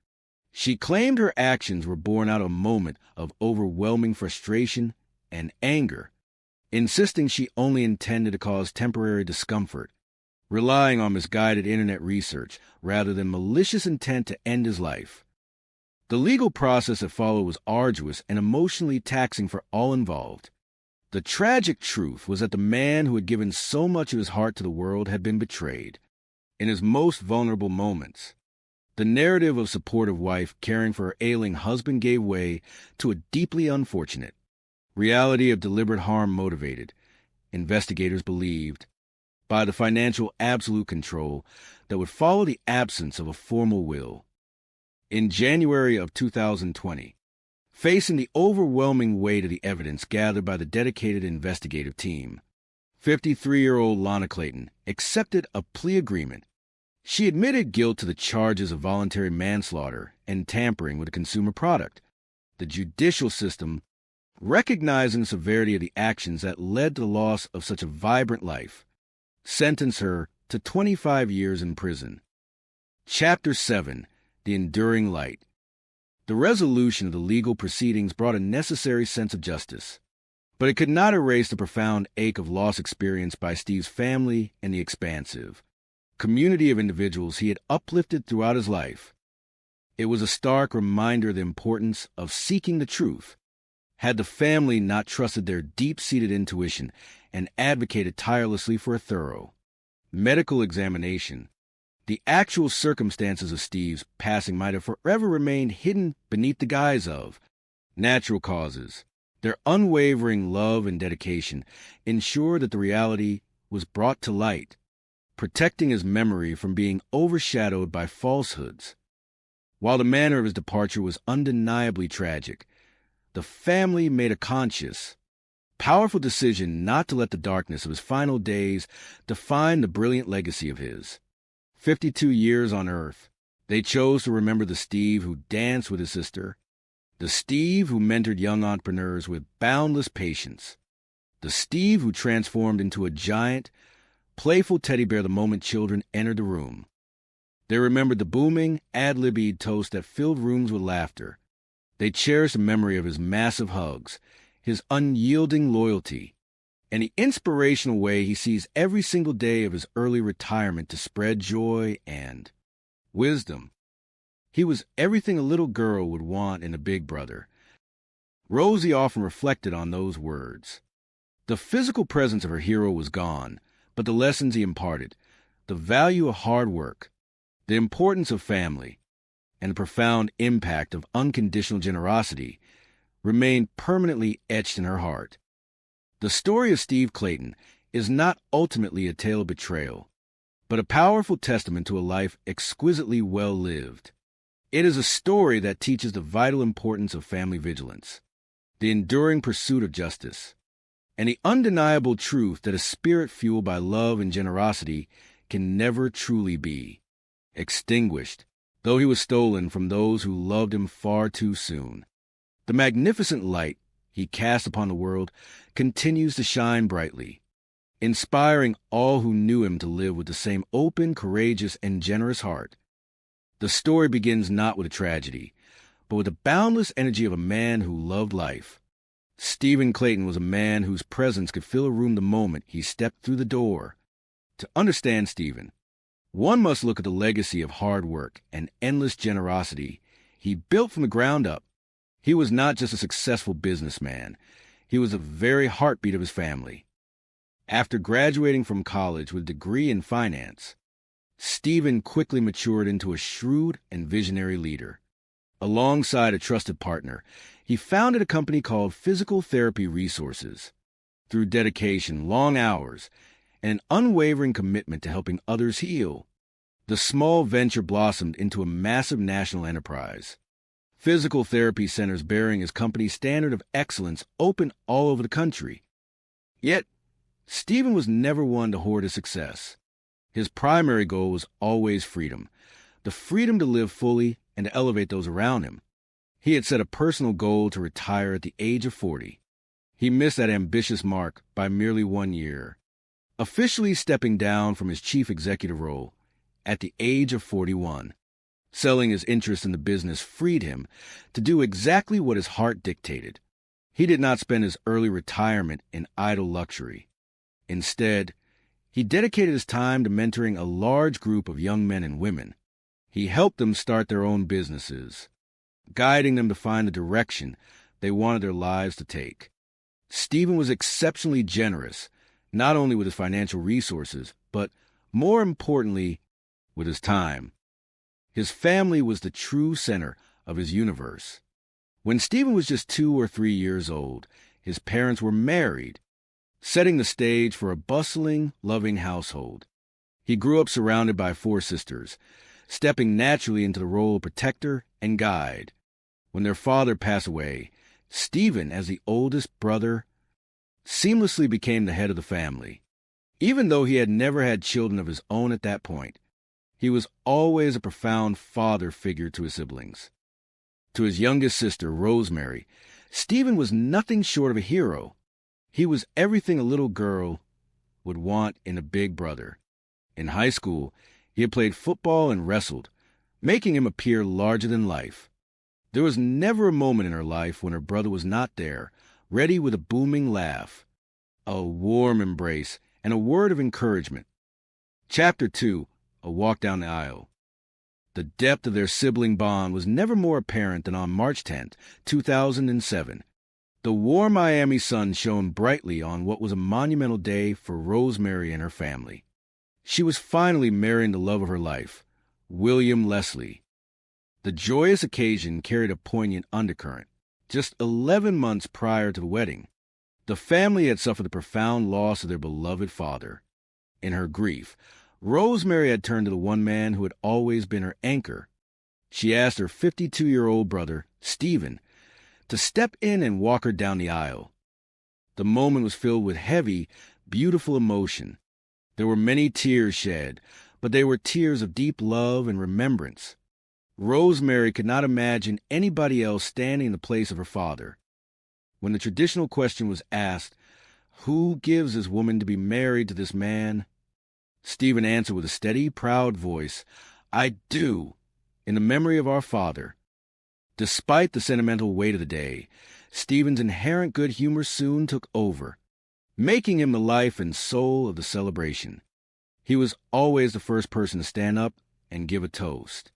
Q: She claimed her actions were born out of a moment of overwhelming frustration and anger, insisting she only intended to cause temporary discomfort, relying on misguided internet research rather than malicious intent to end his life. The legal process that followed was arduous and emotionally taxing for all involved. The tragic truth was that the man who had given so much of his heart to the world had been betrayed. In his most vulnerable moments, the narrative of supportive wife caring for her ailing husband gave way to a deeply unfortunate reality of deliberate harm motivated, investigators believed, by the financial absolute control that would follow the absence of a formal will. In January of 2020, facing the overwhelming weight of the evidence gathered by the dedicated investigative team, 53-year-old Lana Clayton accepted a plea agreement. She admitted guilt to the charges of voluntary manslaughter and tampering with a consumer product. The judicial system, recognizing the severity of the actions that led to the loss of such a vibrant life, sentenced her to 25 years in prison. Chapter 7, The Enduring Light. The resolution of the legal proceedings brought a necessary sense of justice, but it could not erase the profound ache of loss experienced by Steve's family and the expansive community of individuals he had uplifted throughout his life. It was a stark reminder of the importance of seeking the truth. Had the family not trusted their deep-seated intuition and advocated tirelessly for a thorough medical examination, the actual circumstances of Steve's passing might have forever remained hidden beneath the guise of natural causes. Their unwavering love and dedication ensured that the reality was brought to light, protecting his memory from being overshadowed by falsehoods. While the manner of his departure was undeniably tragic, the family made a conscious, powerful decision not to let the darkness of his final days define the brilliant legacy of his 52 years on Earth. They chose to remember the Steve who danced with his sister, the Steve who mentored young entrepreneurs with boundless patience, the Steve who transformed into a giant, playful teddy bear the moment children entered the room. They remembered the booming, ad-libbed toast that filled rooms with laughter. They cherished the memory of his massive hugs, his unyielding loyalty, and the inspirational way he seized every single day of his early retirement to spread joy and wisdom. He was everything a little girl would want in a big brother. Rosie often reflected on those words. The physical presence of her hero was gone, but the lessons he imparted, the value of hard work, the importance of family, and the profound impact of unconditional generosity remained permanently etched in her heart. The story of Steve Clayton is not ultimately a tale of betrayal, but a powerful testament to a life exquisitely well lived. It is a story that teaches the vital importance of family vigilance, the enduring pursuit of justice, and the undeniable truth that a spirit fueled by love and generosity can never truly be extinguished, though he was stolen from those who loved him far too soon. The magnificent light he cast upon the world continues to shine brightly, inspiring all who knew him to live with the same open, courageous, and generous heart. The story begins not with a tragedy, but with the boundless energy of a man who loved life. Stephen Clayton was a man whose presence could fill a room the moment he stepped through the door. To understand Stephen, one must look at the legacy of hard work and endless generosity he built from the ground up. He was not just a successful businessman. He was the very heartbeat of his family. After graduating from college with a degree in finance, Stephen quickly matured into a shrewd and visionary leader. Alongside a trusted partner, he founded a company called Physical Therapy Resources. Through dedication, long hours, and an unwavering commitment to helping others heal, the small venture blossomed into a massive national enterprise. Physical therapy centers bearing his company's standard of excellence open all over the country. Yet, Stephen was never one to hoard his success. His primary goal was always freedom, the freedom to live fully and to elevate those around him. He had set a personal goal to retire at the age of 40. He missed that ambitious mark by merely 1 year, officially stepping down from his chief executive role at the age of 41. Selling his interest in the business freed him to do exactly what his heart dictated. He did not spend his early retirement in idle luxury. Instead, he dedicated his time to mentoring a large group of young men and women. He helped them start their own businesses, guiding them to find the direction they wanted their lives to take. Stephen was exceptionally generous, not only with his financial resources, but more importantly, with his time. His family was the true center of his universe. When Stephen was just 2 or 3 years old, his parents were married, setting the stage for a bustling, loving household. He grew up surrounded by 4 sisters, stepping naturally into the role of protector and guide. When their father passed away, Stephen, as the oldest brother, seamlessly became the head of the family. Even though he had never had children of his own at that point, he was always a profound father figure to his siblings. To his youngest sister, Rosemary, Stephen was nothing short of a hero. He was everything a little girl would want in a big brother. In high school, he had played football and wrestled, making him appear larger than life. There was never a moment in her life when her brother was not there, ready with a booming laugh, a warm embrace, and a word of encouragement. Chapter 2, A Walk Down the Aisle. The depth of their sibling bond was never more apparent than on March 10, 2007. The warm Miami sun shone brightly on what was a monumental day for Rosemary and her family. She was finally marrying the love of her life, William Leslie. The joyous occasion carried a poignant undercurrent. Just 11 months prior to the wedding, the family had suffered the profound loss of their beloved father. In her grief, Rosemary had turned to the one man who had always been her anchor. She asked her 52-year-old brother, Stephen, to step in and walk her down the aisle. The moment was filled with heavy, beautiful emotion. There were many tears shed, but they were tears of deep love and remembrance. Rosemary could not imagine anybody else standing in the place of her father. When the traditional question was asked, "Who gives this woman to be married to this man?" Stephen answered with a steady, proud voice, "I do, in the memory of our father." Despite the sentimental weight of the day, Stephen's inherent good humor soon took over, making him the life and soul of the celebration. He was always the first person to stand up and give a toast.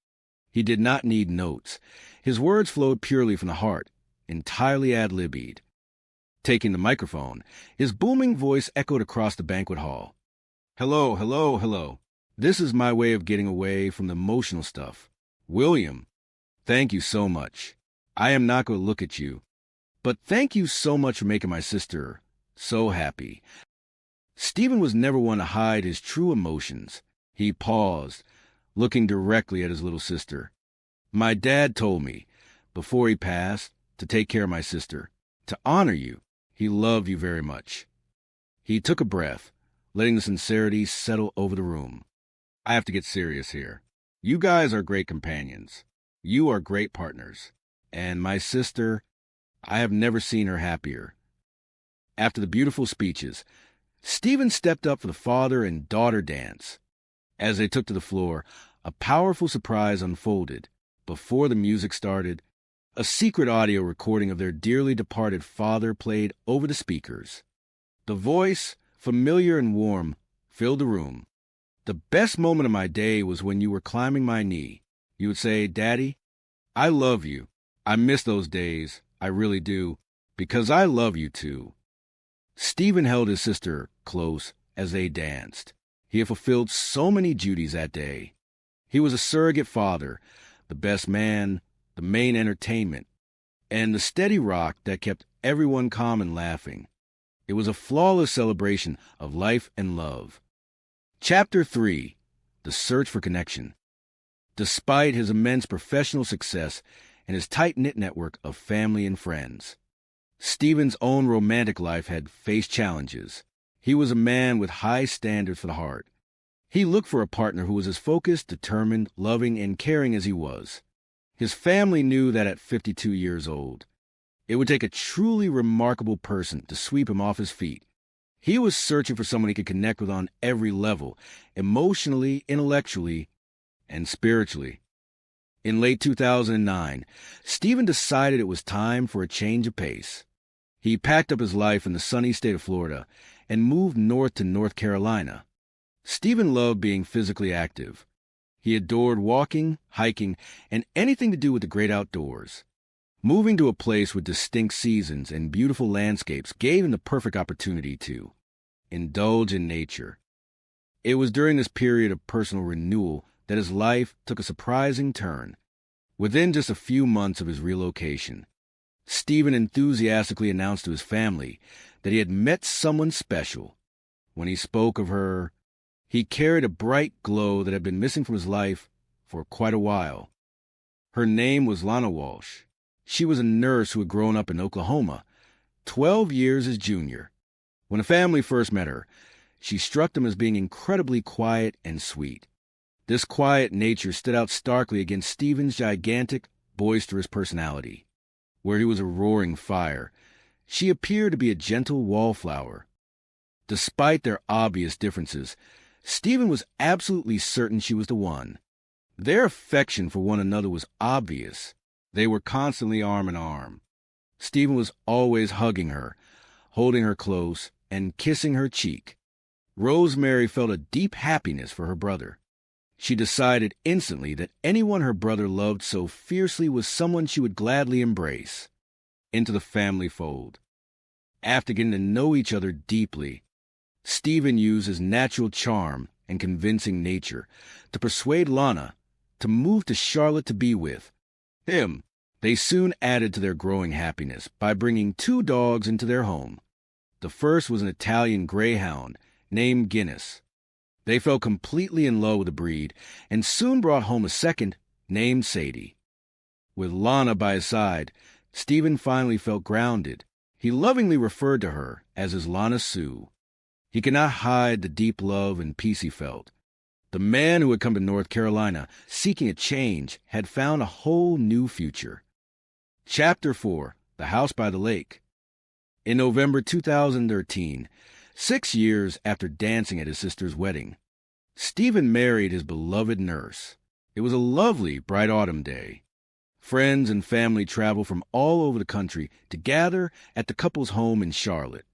Q: He did not need notes. His words flowed purely from the heart, entirely ad-libbed. Taking the microphone, his booming voice echoed across the banquet hall. "Hello, hello, hello. This is my way of getting away from the emotional stuff. William, thank you so much. I am not going to look at you, but thank you so much for making my sister so happy." Stephen was never one to hide his true emotions. He paused, looking directly at his little sister. "My dad told me, before he passed, to take care of my sister, to honor you. He loved you very much." He took a breath, letting the sincerity settle over the room. "I have to get serious here. You guys are great companions. You are great partners. And my sister, I have never seen her happier." After the beautiful speeches, Stephen stepped up for the father and daughter dance. As they took to the floor, a powerful surprise unfolded. Before the music started, a secret audio recording of their dearly departed father played over the speakers. The voice, familiar and warm, filled the room. "The best moment of my day was when you were climbing my knee. You would say, 'Daddy, I love you. I miss those days. I really do. Because I love you too.'" Stephen held his sister close as they danced. He had fulfilled so many duties that day. He was a surrogate father, the best man, the main entertainment, and the steady rock that kept everyone calm and laughing. It was a flawless celebration of life and love. Chapter 3. The Search for Connection. Despite his immense professional success and his tight-knit network of family and friends, Stephen's own romantic life had faced challenges. He was a man with high standards for the heart. He looked for a partner who was as focused, determined, loving, and caring as he was. His family knew that at 52 years old, it would take a truly remarkable person to sweep him off his feet. He was searching for someone he could connect with on every level, emotionally, intellectually, and spiritually. In late 2009, Stephen decided it was time for a change of pace. He packed up his life in the sunny state of Florida and moved north to North Carolina. Stephen loved being physically active. He adored walking, hiking, and anything to do with the great outdoors. Moving to a place with distinct seasons and beautiful landscapes gave him the perfect opportunity to indulge in nature. It was during this period of personal renewal that his life took a surprising turn. Within just a few months of his relocation, Stephen enthusiastically announced to his family that he had met someone special. When he spoke of her, he carried a bright glow that had been missing from his life for quite a while. Her name was Lana Walsh. She was a nurse who had grown up in Oklahoma, 12 years his junior. When the family first met her, she struck them as being incredibly quiet and sweet. This quiet nature stood out starkly against Stephen's gigantic, boisterous personality. Where he was a roaring fire, she appeared to be a gentle wallflower. Despite their obvious differences, Stephen was absolutely certain she was the one. Their affection for one another was obvious. They were constantly arm in arm. Stephen was always hugging her, holding her close, and kissing her cheek. Rosemary felt a deep happiness for her brother. She decided instantly that anyone her brother loved so fiercely was someone she would gladly embrace into the family fold. After getting to know each other deeply, Stephen used his natural charm and convincing nature to persuade Lana to move to Charlotte to be with him. They soon added to their growing happiness by bringing 2 dogs into their home. The first was an Italian greyhound named Guinness. They fell completely in love with the breed and soon brought home a second named Sadie. With Lana by his side, Stephen finally felt grounded. He lovingly referred to her as his Lana Sue. He could not hide the deep love and peace he felt. The man who had come to North Carolina seeking a change had found a whole new future. Chapter 4. The House by the Lake. In November 2013, 6 years after dancing at his sister's wedding, Stephen married his beloved nurse. It was a lovely, bright autumn day. Friends and family traveled from all over the country to gather at the couple's home in Charlotte.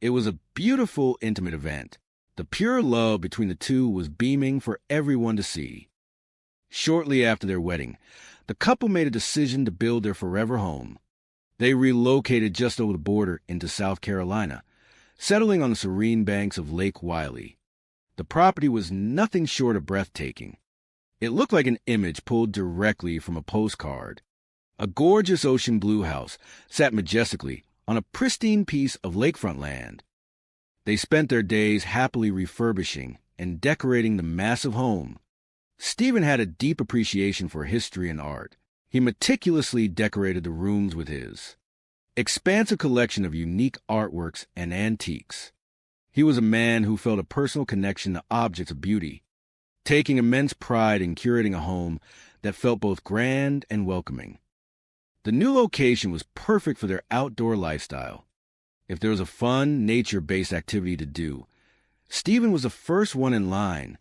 Q: It was a beautiful, intimate event. The pure love between the two was beaming for everyone to see. Shortly after their wedding, the couple made a decision to build their forever home. They relocated just over the border into South Carolina, settling on the serene banks of Lake Wylie. The property was nothing short of breathtaking. It looked like an image pulled directly from a postcard. A gorgeous ocean blue house sat majestically on a pristine piece of lakefront land. They spent their days happily refurbishing and decorating the massive home. Stephen had a deep appreciation for history and art. He meticulously decorated the rooms with his expansive collection of unique artworks and antiques. He was a man who felt a personal connection to objects of beauty, taking immense pride in curating a home that felt both grand and welcoming. The new location was perfect for their outdoor lifestyle. If there was a fun, nature-based activity to do, Stephen was the first one in line,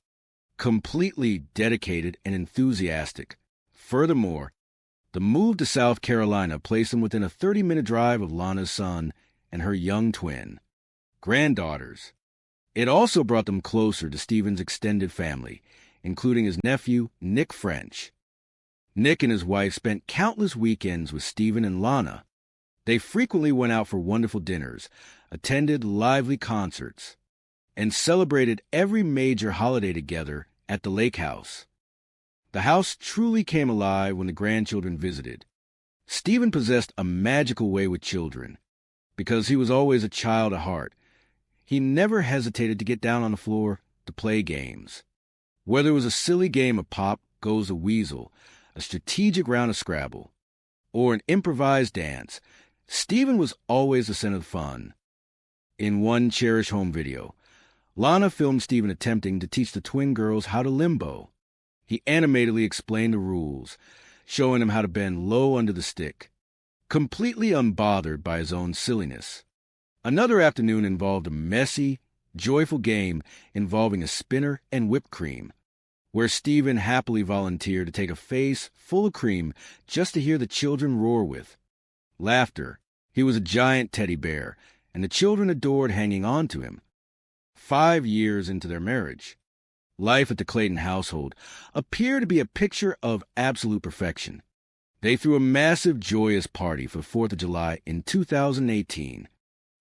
Q: completely dedicated and enthusiastic. Furthermore, the move to South Carolina placed him within a 30-minute drive of Lana's son and her young twin, granddaughters. It also brought them closer to Stephen's extended family, including his nephew, Nick French. Nick and his wife spent countless weekends with Stephen and Lana. They frequently went out for wonderful dinners, attended lively concerts, and celebrated every major holiday together at the lake house. The house truly came alive when the grandchildren visited. Stephen possessed a magical way with children. Because he was always a child at heart, he never hesitated to get down on the floor to play games. Whether it was a silly game of Pop Goes the Weasel, a strategic round of Scrabble, or an improvised dance, Stephen was always the center of the fun. In one cherished home video, Lana filmed Stephen attempting to teach the twin girls how to limbo. He animatedly explained the rules, showing them how to bend low under the stick, completely unbothered by his own silliness. Another afternoon involved a messy, joyful game involving a spinner and whipped cream, where Stephen happily volunteered to take a face full of cream just to hear the children roar with laughter. He was a giant teddy bear, and the children adored hanging on to him. 5 years into their marriage, life at the Clayton household appeared to be a picture of absolute perfection. They threw a massive, joyous party for 4th of July in 2018.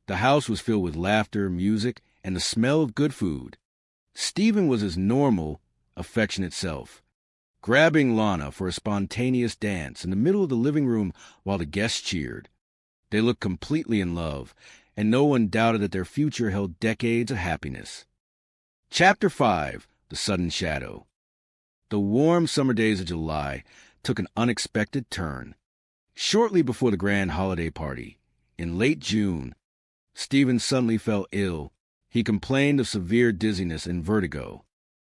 Q: The house was filled with laughter, music, and the smell of good food. Stephen was his normal, affectionate self, grabbing Lana for a spontaneous dance in the middle of the living room while the guests cheered. They looked completely in love, and no one doubted that their future held decades of happiness. Chapter 5. The Sudden Shadow. The warm summer days of July took an unexpected turn. Shortly before the grand holiday party, in late June, Stephen suddenly fell ill. He complained of severe dizziness and vertigo.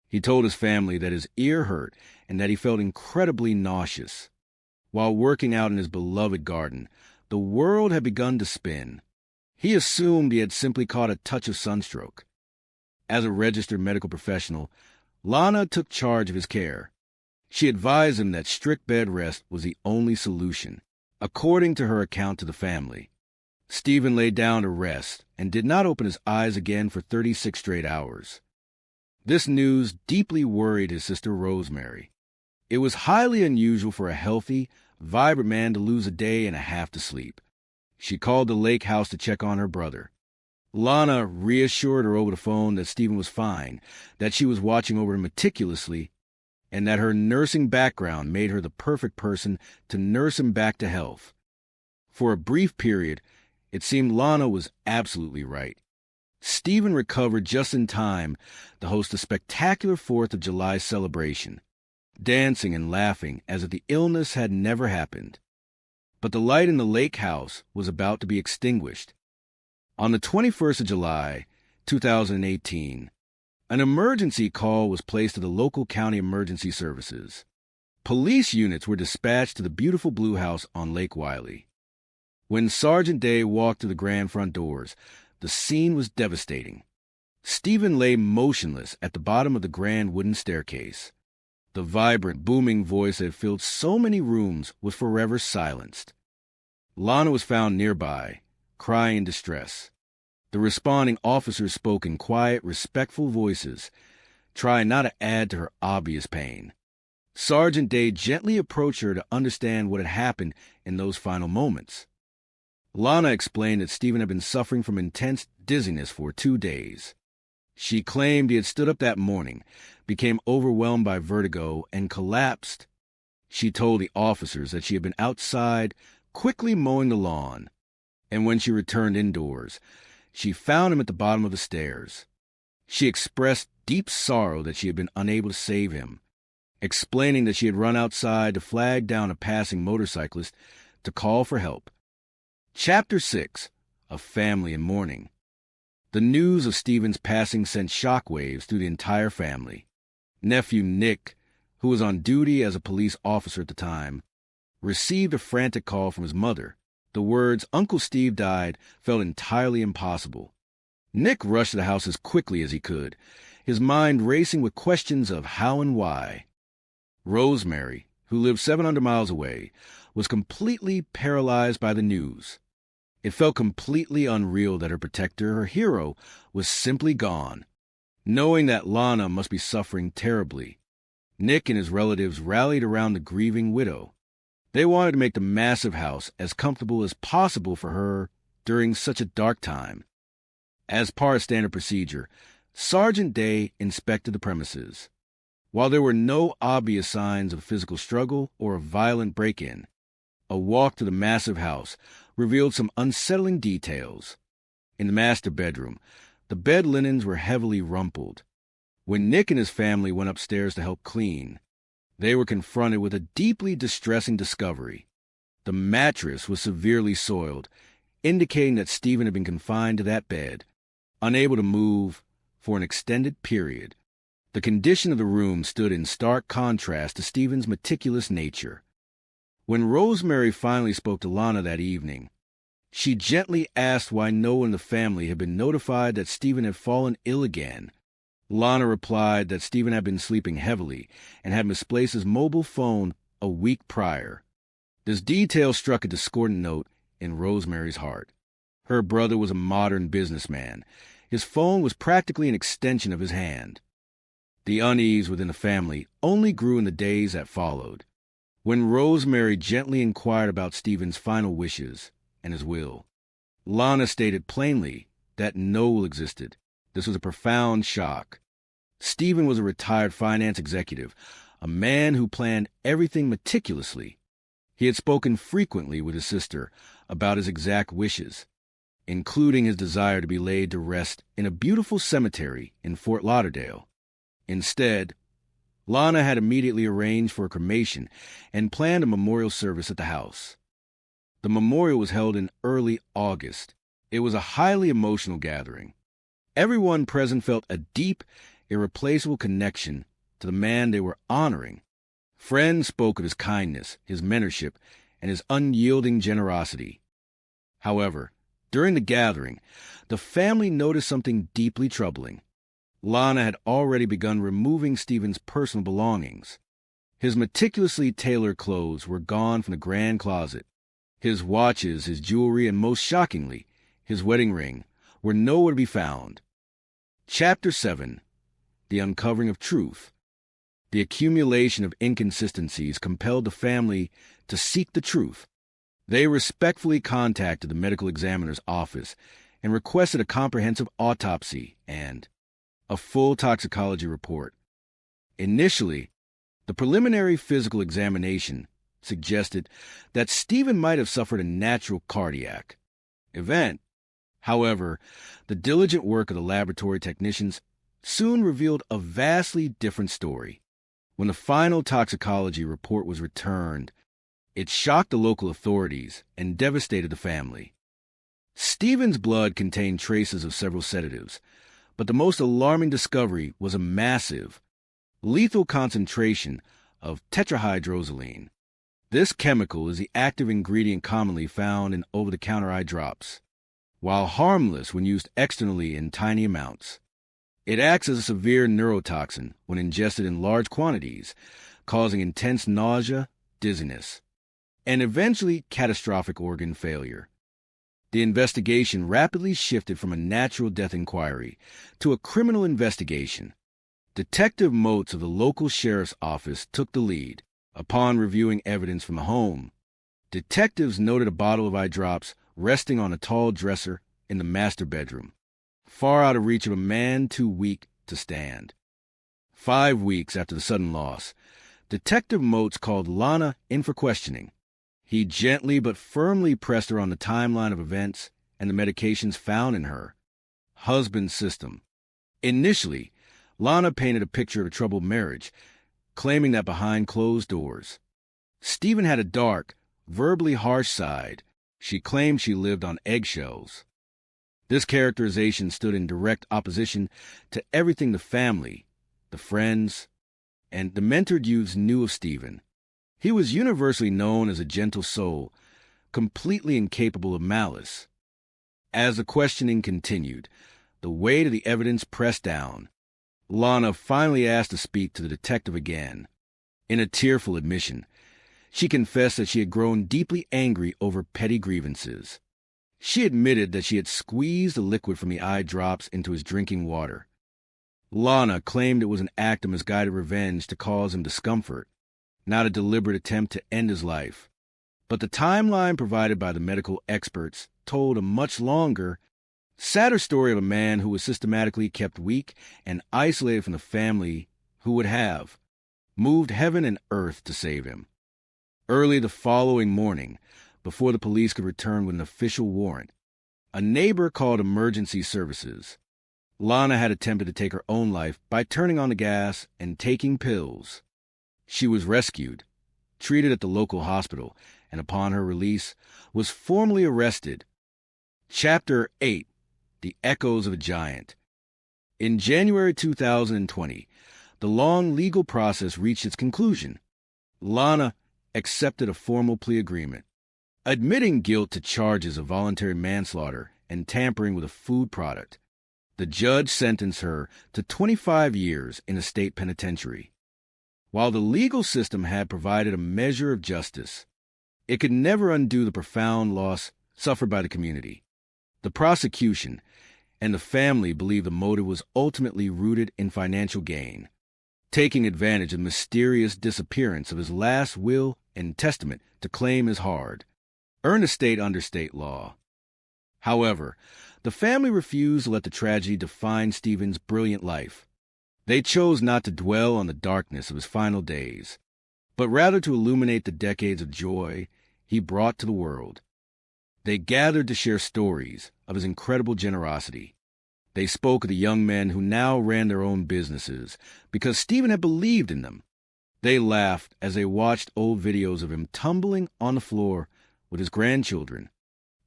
Q: He told his family that his ear hurt and that he felt incredibly nauseous. While working out in his beloved garden, the world had begun to spin. He assumed he had simply caught a touch of sunstroke. As a registered medical professional, Lana took charge of his care. She advised him that strict bed rest was the only solution, according to her account to the family. Stephen lay down to rest and did not open his eyes again for 36 straight hours. This news deeply worried his sister Rosemary. It was highly unusual for a healthy, vibrant man to lose a day and a half to sleep. She called the lake house to check on her brother. Lana reassured her over the phone that Stephen was fine, that she was watching over him meticulously, and that her nursing background made her the perfect person to nurse him back to health. For a brief period, it seemed Lana was absolutely right. Stephen recovered just in time to host a spectacular 4th of July celebration, dancing and laughing as if the illness had never happened. But the light in the lake house was about to be extinguished. On the 21st of July, 2018, an emergency call was placed to the local county emergency services. Police units were dispatched to the beautiful Blue House on Lake Wiley. When Sergeant Day walked through the grand front doors, the scene was devastating. Stephen lay motionless at the bottom of the grand wooden staircase. The vibrant, booming voice that filled so many rooms was forever silenced. Lana was found nearby, crying in distress. The responding officers spoke in quiet, respectful voices, trying not to add to her obvious pain. Sergeant Day gently approached her to understand what had happened in those final moments. Lana explained that Stephen had been suffering from intense dizziness for 2 days. She claimed he had stood up that morning, became overwhelmed by vertigo, and collapsed. She told the officers that she had been outside, quickly mowing the lawn, and when she returned indoors, she found him at the bottom of the stairs. She expressed deep sorrow that she had been unable to save him, explaining that she had run outside to flag down a passing motorcyclist to call for help. Chapter 6. A Family in Mourning. The news of Stephen's passing sent shockwaves through the entire family. Nephew Nick, who was on duty as a police officer at the time, received a frantic call from his mother, The words, "Uncle Steve died," felt entirely impossible. Nick rushed to the house as quickly as he could, his mind racing with questions of how and why. Rosemary, who lived 700 miles away, was completely paralyzed by the news. It felt completely unreal that her protector, her hero, was simply gone. Knowing that Lana must be suffering terribly, Nick and his relatives rallied around the grieving widow. They wanted to make the massive house as comfortable as possible for her during such a dark time. As part of standard procedure, Sergeant Day inspected the premises. While there were no obvious signs of physical struggle or a violent break-in, a walk to the massive house revealed some unsettling details. In the master bedroom, the bed linens were heavily rumpled. When Nick and his family went upstairs to help clean, they were confronted with a deeply distressing discovery. The mattress was severely soiled, indicating that Stephen had been confined to that bed, unable to move for an extended period. The condition of the room stood in stark contrast to Stephen's meticulous nature. When Rosemary finally spoke to Lana that evening, she gently asked why no one in the family had been notified that Stephen had fallen ill again. Lana replied that Stephen had been sleeping heavily and had misplaced his mobile phone a week prior. This detail struck a discordant note in Rosemary's heart. Her brother was a modern businessman. His phone was practically an extension of his hand. The unease within the family only grew in the days that followed. When Rosemary gently inquired about Stephen's final wishes and his will, Lana stated plainly that no will existed. This was a profound shock. Stephen was a retired finance executive, a man who planned everything meticulously. He had spoken frequently with his sister about his exact wishes, including his desire to be laid to rest in a beautiful cemetery in Fort Lauderdale. Instead, Lana had immediately arranged for a cremation and planned a memorial service at the house. The memorial was held in early August. It was a highly emotional gathering. Everyone present felt a deep, irreplaceable connection to the man they were honoring. Friends spoke of his kindness, his mentorship, and his unyielding generosity. However, during the gathering, the family noticed something deeply troubling. Lana had already begun removing Stephen's personal belongings. His meticulously tailored clothes were gone from the grand closet. His watches, his jewelry, and most shockingly, his wedding ring were nowhere to be found. Chapter 7. The Uncovering of Truth. The accumulation of inconsistencies compelled the family to seek the truth. They respectfully contacted the medical examiner's office and requested a comprehensive autopsy and a full toxicology report. Initially, the preliminary physical examination suggested that Stephen might have suffered a natural cardiac event. However, the diligent work of the laboratory technicians soon revealed a vastly different story. When the final toxicology report was returned, it shocked the local authorities and devastated the family. Stephen's blood contained traces of several sedatives, but the most alarming discovery was a massive, lethal concentration of tetrahydrozoline. This chemical is the active ingredient commonly found in over-the-counter eye drops. While harmless when used externally in tiny amounts, it acts as a severe neurotoxin when ingested in large quantities, causing intense nausea, dizziness, and eventually catastrophic organ failure. The investigation rapidly shifted from a natural death inquiry to a criminal investigation. Detective Motes of the local sheriff's office took the lead. Upon reviewing evidence from the home, detectives noted a bottle of eye drops resting on a tall dresser in the master bedroom, far out of reach of a man too weak to stand. 5 weeks after the sudden loss, Detective Motes called Lana in for questioning. He gently but firmly pressed her on the timeline of events and the medications found in her husband's system. Initially, Lana painted a picture of a troubled marriage, claiming that behind closed doors, Stephen had a dark, verbally harsh side. She claimed she lived on eggshells. This characterization stood in direct opposition to everything the family, the friends, and the mentored youths knew of Stephen. He was universally known as a gentle soul, completely incapable of malice. As the questioning continued, the weight of the evidence pressed down. Lana finally asked to speak to the detective again. In a tearful admission, she confessed that she had grown deeply angry over petty grievances. She admitted that she had squeezed the liquid from the eye drops into his drinking water. Lana claimed it was an act of misguided revenge to cause him discomfort, not a deliberate attempt to end his life. But the timeline provided by the medical experts told a much longer, sadder story of a man who was systematically kept weak and isolated from the family who would have moved heaven and earth to save him. Early the following morning, before the police could return with an official warrant, a neighbor called emergency services. Lana had attempted to take her own life by turning on the gas and taking pills. She was rescued, treated at the local hospital, and upon her release, was formally arrested. Chapter 8: The Echoes of a Giant. In January 2020, the long legal process reached its conclusion. Lana accepted a formal plea agreement, admitting guilt to charges of voluntary manslaughter and tampering with a food product. The judge sentenced her to 25 years in a state penitentiary. While the legal system had provided a measure of justice, it could never undo the profound loss suffered by the community. The prosecution and the family believed the motive was ultimately rooted in financial gain, taking advantage of the mysterious disappearance of his last will and testament to claim his hard-earned estate under state law. However, the family refused to let the tragedy define Stephen's brilliant life. They chose not to dwell on the darkness of his final days, but rather to illuminate the decades of joy he brought to the world. They gathered to share stories of his incredible generosity. They spoke of the young men who now ran their own businesses because Stephen had believed in them. They laughed as they watched old videos of him tumbling on the floor with his grandchildren,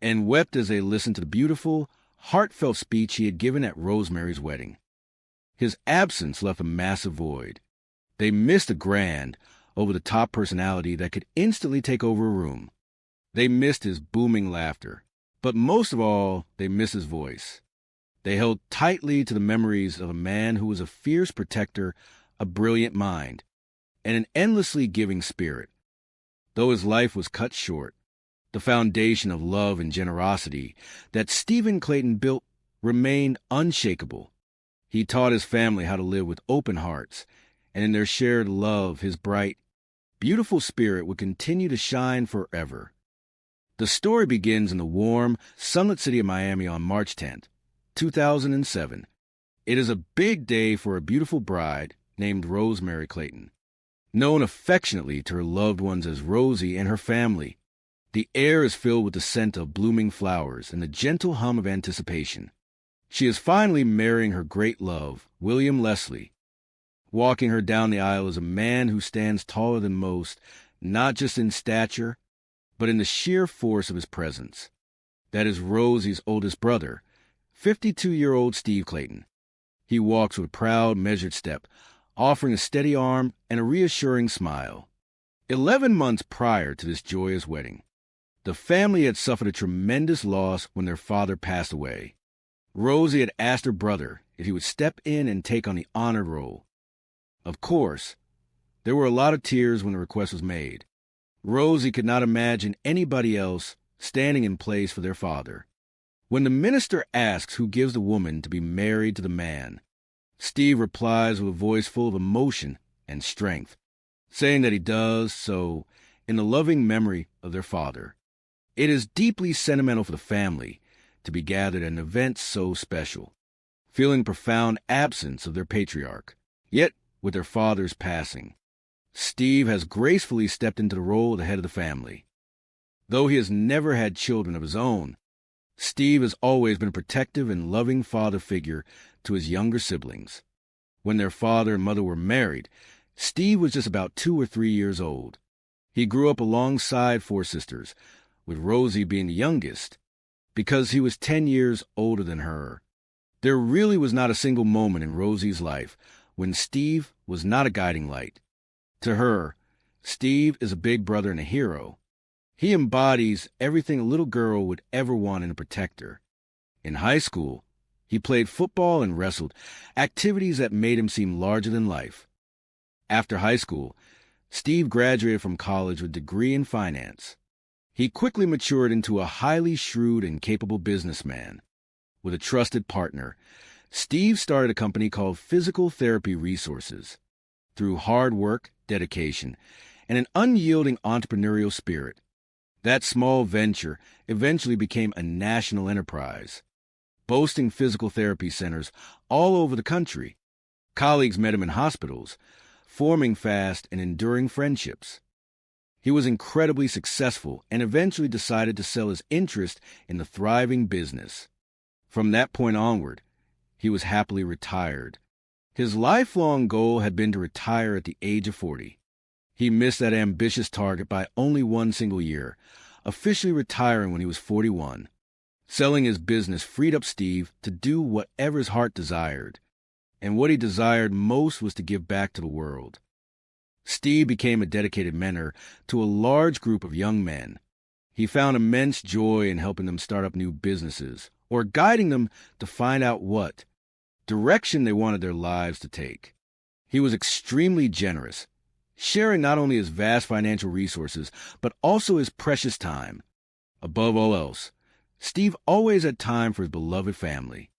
Q: and wept as they listened to the beautiful, heartfelt speech he had given at Rosemary's wedding. His absence left a massive void. They missed a grand, over-the-top personality that could instantly take over a room. They missed his booming laughter, but most of all, they missed his voice. They held tightly to the memories of a man who was a fierce protector, a brilliant mind, and an endlessly giving spirit. Though his life was cut short, the foundation of love and generosity that Stephen Clayton built remained unshakable. He taught his family how to live with open hearts, and in their shared love, his bright, beautiful spirit would continue to shine forever. The story begins in the warm, sunlit city of Miami on March 10th, 2007. It is a big day for a beautiful bride named Rosemary Clayton, known affectionately to her loved ones as Rosie and her family. The air is filled with the scent of blooming flowers and the gentle hum of anticipation. She is finally marrying her great love, William Leslie. Walking her down the aisle is a man who stands taller than most, not just in stature, but in the sheer force of his presence. That is Rosie's oldest brother, 52-year-old Steve Clayton. He walks with a proud, measured step, offering a steady arm and a reassuring smile. 11 months prior to this joyous wedding, the family had suffered a tremendous loss when their father passed away. Rosie had asked her brother if he would step in and take on the honored role. Of course, there were a lot of tears when the request was made. Rosie could not imagine anybody else standing in place for their father. When the minister asks who gives the woman to be married to the man, Steve replies with a voice full of emotion and strength, saying that he does so in the loving memory of their father. It is deeply sentimental for the family to be gathered at an event so special, feeling the profound absence of their patriarch. Yet, with their father's passing, Steve has gracefully stepped into the role of the head of the family. Though he has never had children of his own, Steve has always been a protective and loving father figure to his younger siblings. When their father and mother were married, Steve was just about 2 or 3 years old. He grew up alongside 4 sisters, with Rosie being the youngest, because he was 10 years older than her. There really was not a single moment in Rosie's life when Steve was not a guiding light. To her, Steve is a big brother and a hero. He embodies everything a little girl would ever want in a protector. In high school, he played football and wrestled, activities that made him seem larger than life. After high school, Steve graduated from college with a degree in finance. He quickly matured into a highly shrewd and capable businessman. With a trusted partner, Steve started a company called Physical Therapy Resources. Through hard work, dedication, and an unyielding entrepreneurial spirit, that small venture eventually became a national enterprise, boasting physical therapy centers all over the country. Colleagues met him in hospitals, forming fast and enduring friendships. He was incredibly successful and eventually decided to sell his interest in the thriving business. From that point onward, he was happily retired. His lifelong goal had been to retire at the age of 40. He missed that ambitious target by only one single year, officially retiring when he was 41. Selling his business freed up Steve to do whatever his heart desired, and what he desired most was to give back to the world. Steve became a dedicated mentor to a large group of young men. He found immense joy in helping them start up new businesses, or guiding them to find out what direction they wanted their lives to take. He was extremely generous, sharing not only his vast financial resources, but also his precious time. Above all else, Steve always had time for his beloved family.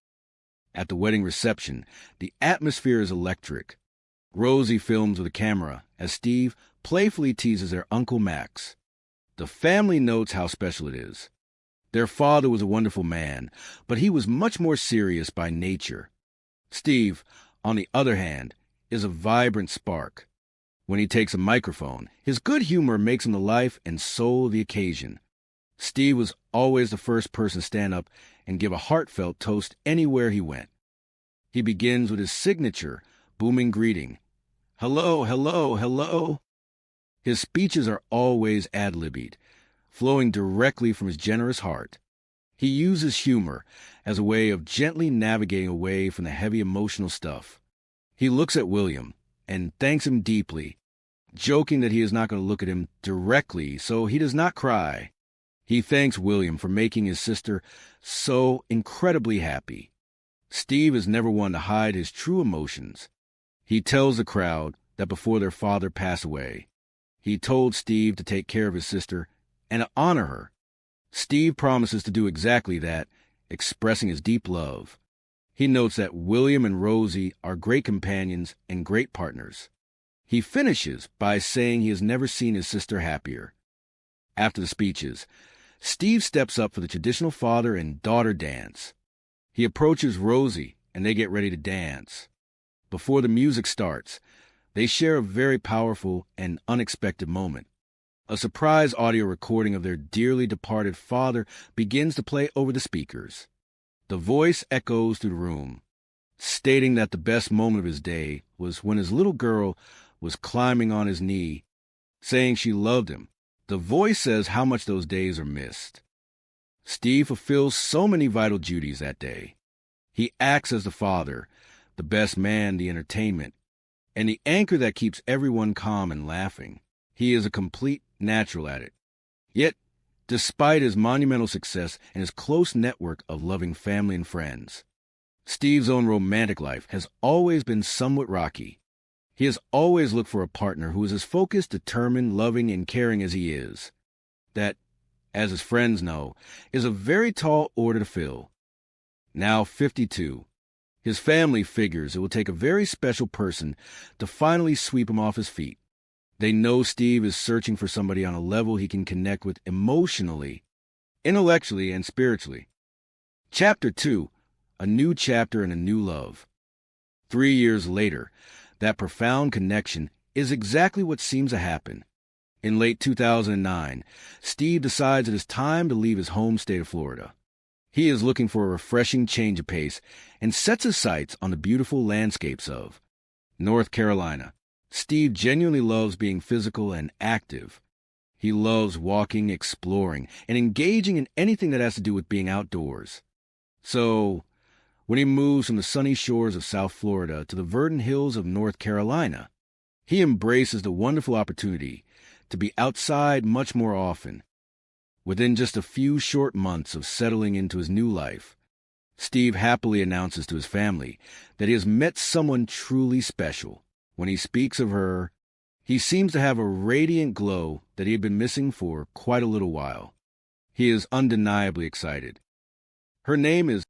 Q: At the wedding reception, the atmosphere is electric. Rosie films with a camera as Steve playfully teases their Uncle Max. The family notes how special it is. Their father was a wonderful man, but he was much more serious by nature. Steve, on the other hand, is a vibrant spark. When he takes a microphone, his good humor makes him the life and soul of the occasion. Steve was always the first person to stand up and give a heartfelt toast anywhere he went. He begins with his signature, booming greeting. Hello, hello, hello. His speeches are always ad-libbed, flowing directly from his generous heart. He uses humor as a way of gently navigating away from the heavy emotional stuff. He looks at William and thanks him deeply, joking that he is not going to look at him directly so he does not cry. He thanks William for making his sister so incredibly happy. Steve is never one to hide his true emotions. He tells the crowd that before their father passed away, he told Steve to take care of his sister and to honor her. Steve promises to do exactly that, expressing his deep love. He notes that William and Rosie are great companions and great partners. He finishes by saying he has never seen his sister happier. After the speeches, Steve steps up for the traditional father and daughter dance. He approaches Rosie and they get ready to dance. Before the music starts, they share a very powerful and unexpected moment. A surprise audio recording of their dearly departed father begins to play over the speakers. The voice echoes through the room, stating that the best moment of his day was when his little girl was climbing on his knee, saying she loved him. The voice says how much those days are missed. Steve fulfills so many vital duties that day. He acts as the father, the best man, the entertainment, and the anchor that keeps everyone calm and laughing. He is a complete natural at it. Yet, despite his monumental success and his close network of loving family and friends, Steve's own romantic life has always been somewhat rocky. He has always looked for a partner who is as focused, determined, loving, and caring as he is. That, as his friends know, is a very tall order to fill. Now 52, his family figures it will take a very special person to finally sweep him off his feet. They know Steve is searching for somebody on a level he can connect with emotionally, intellectually, and spiritually. Chapter 2, a new chapter and a new love. 3 years later, that profound connection is exactly what seems to happen. In late 2009, Steve decides it is time to leave his home state of Florida. He is looking for a refreshing change of pace and sets his sights on the beautiful landscapes of North Carolina. Steve genuinely loves being physical and active. He loves walking, exploring, and engaging in anything that has to do with being outdoors. So, when he moves from the sunny shores of South Florida to the verdant hills of North Carolina, he embraces the wonderful opportunity to be outside much more often, Within just a few short months of settling into his new life, Steve happily announces to his family that he has met someone truly special. When he speaks of her, he seems to have a radiant glow that he had been missing for quite a little while. He is undeniably excited. Her name is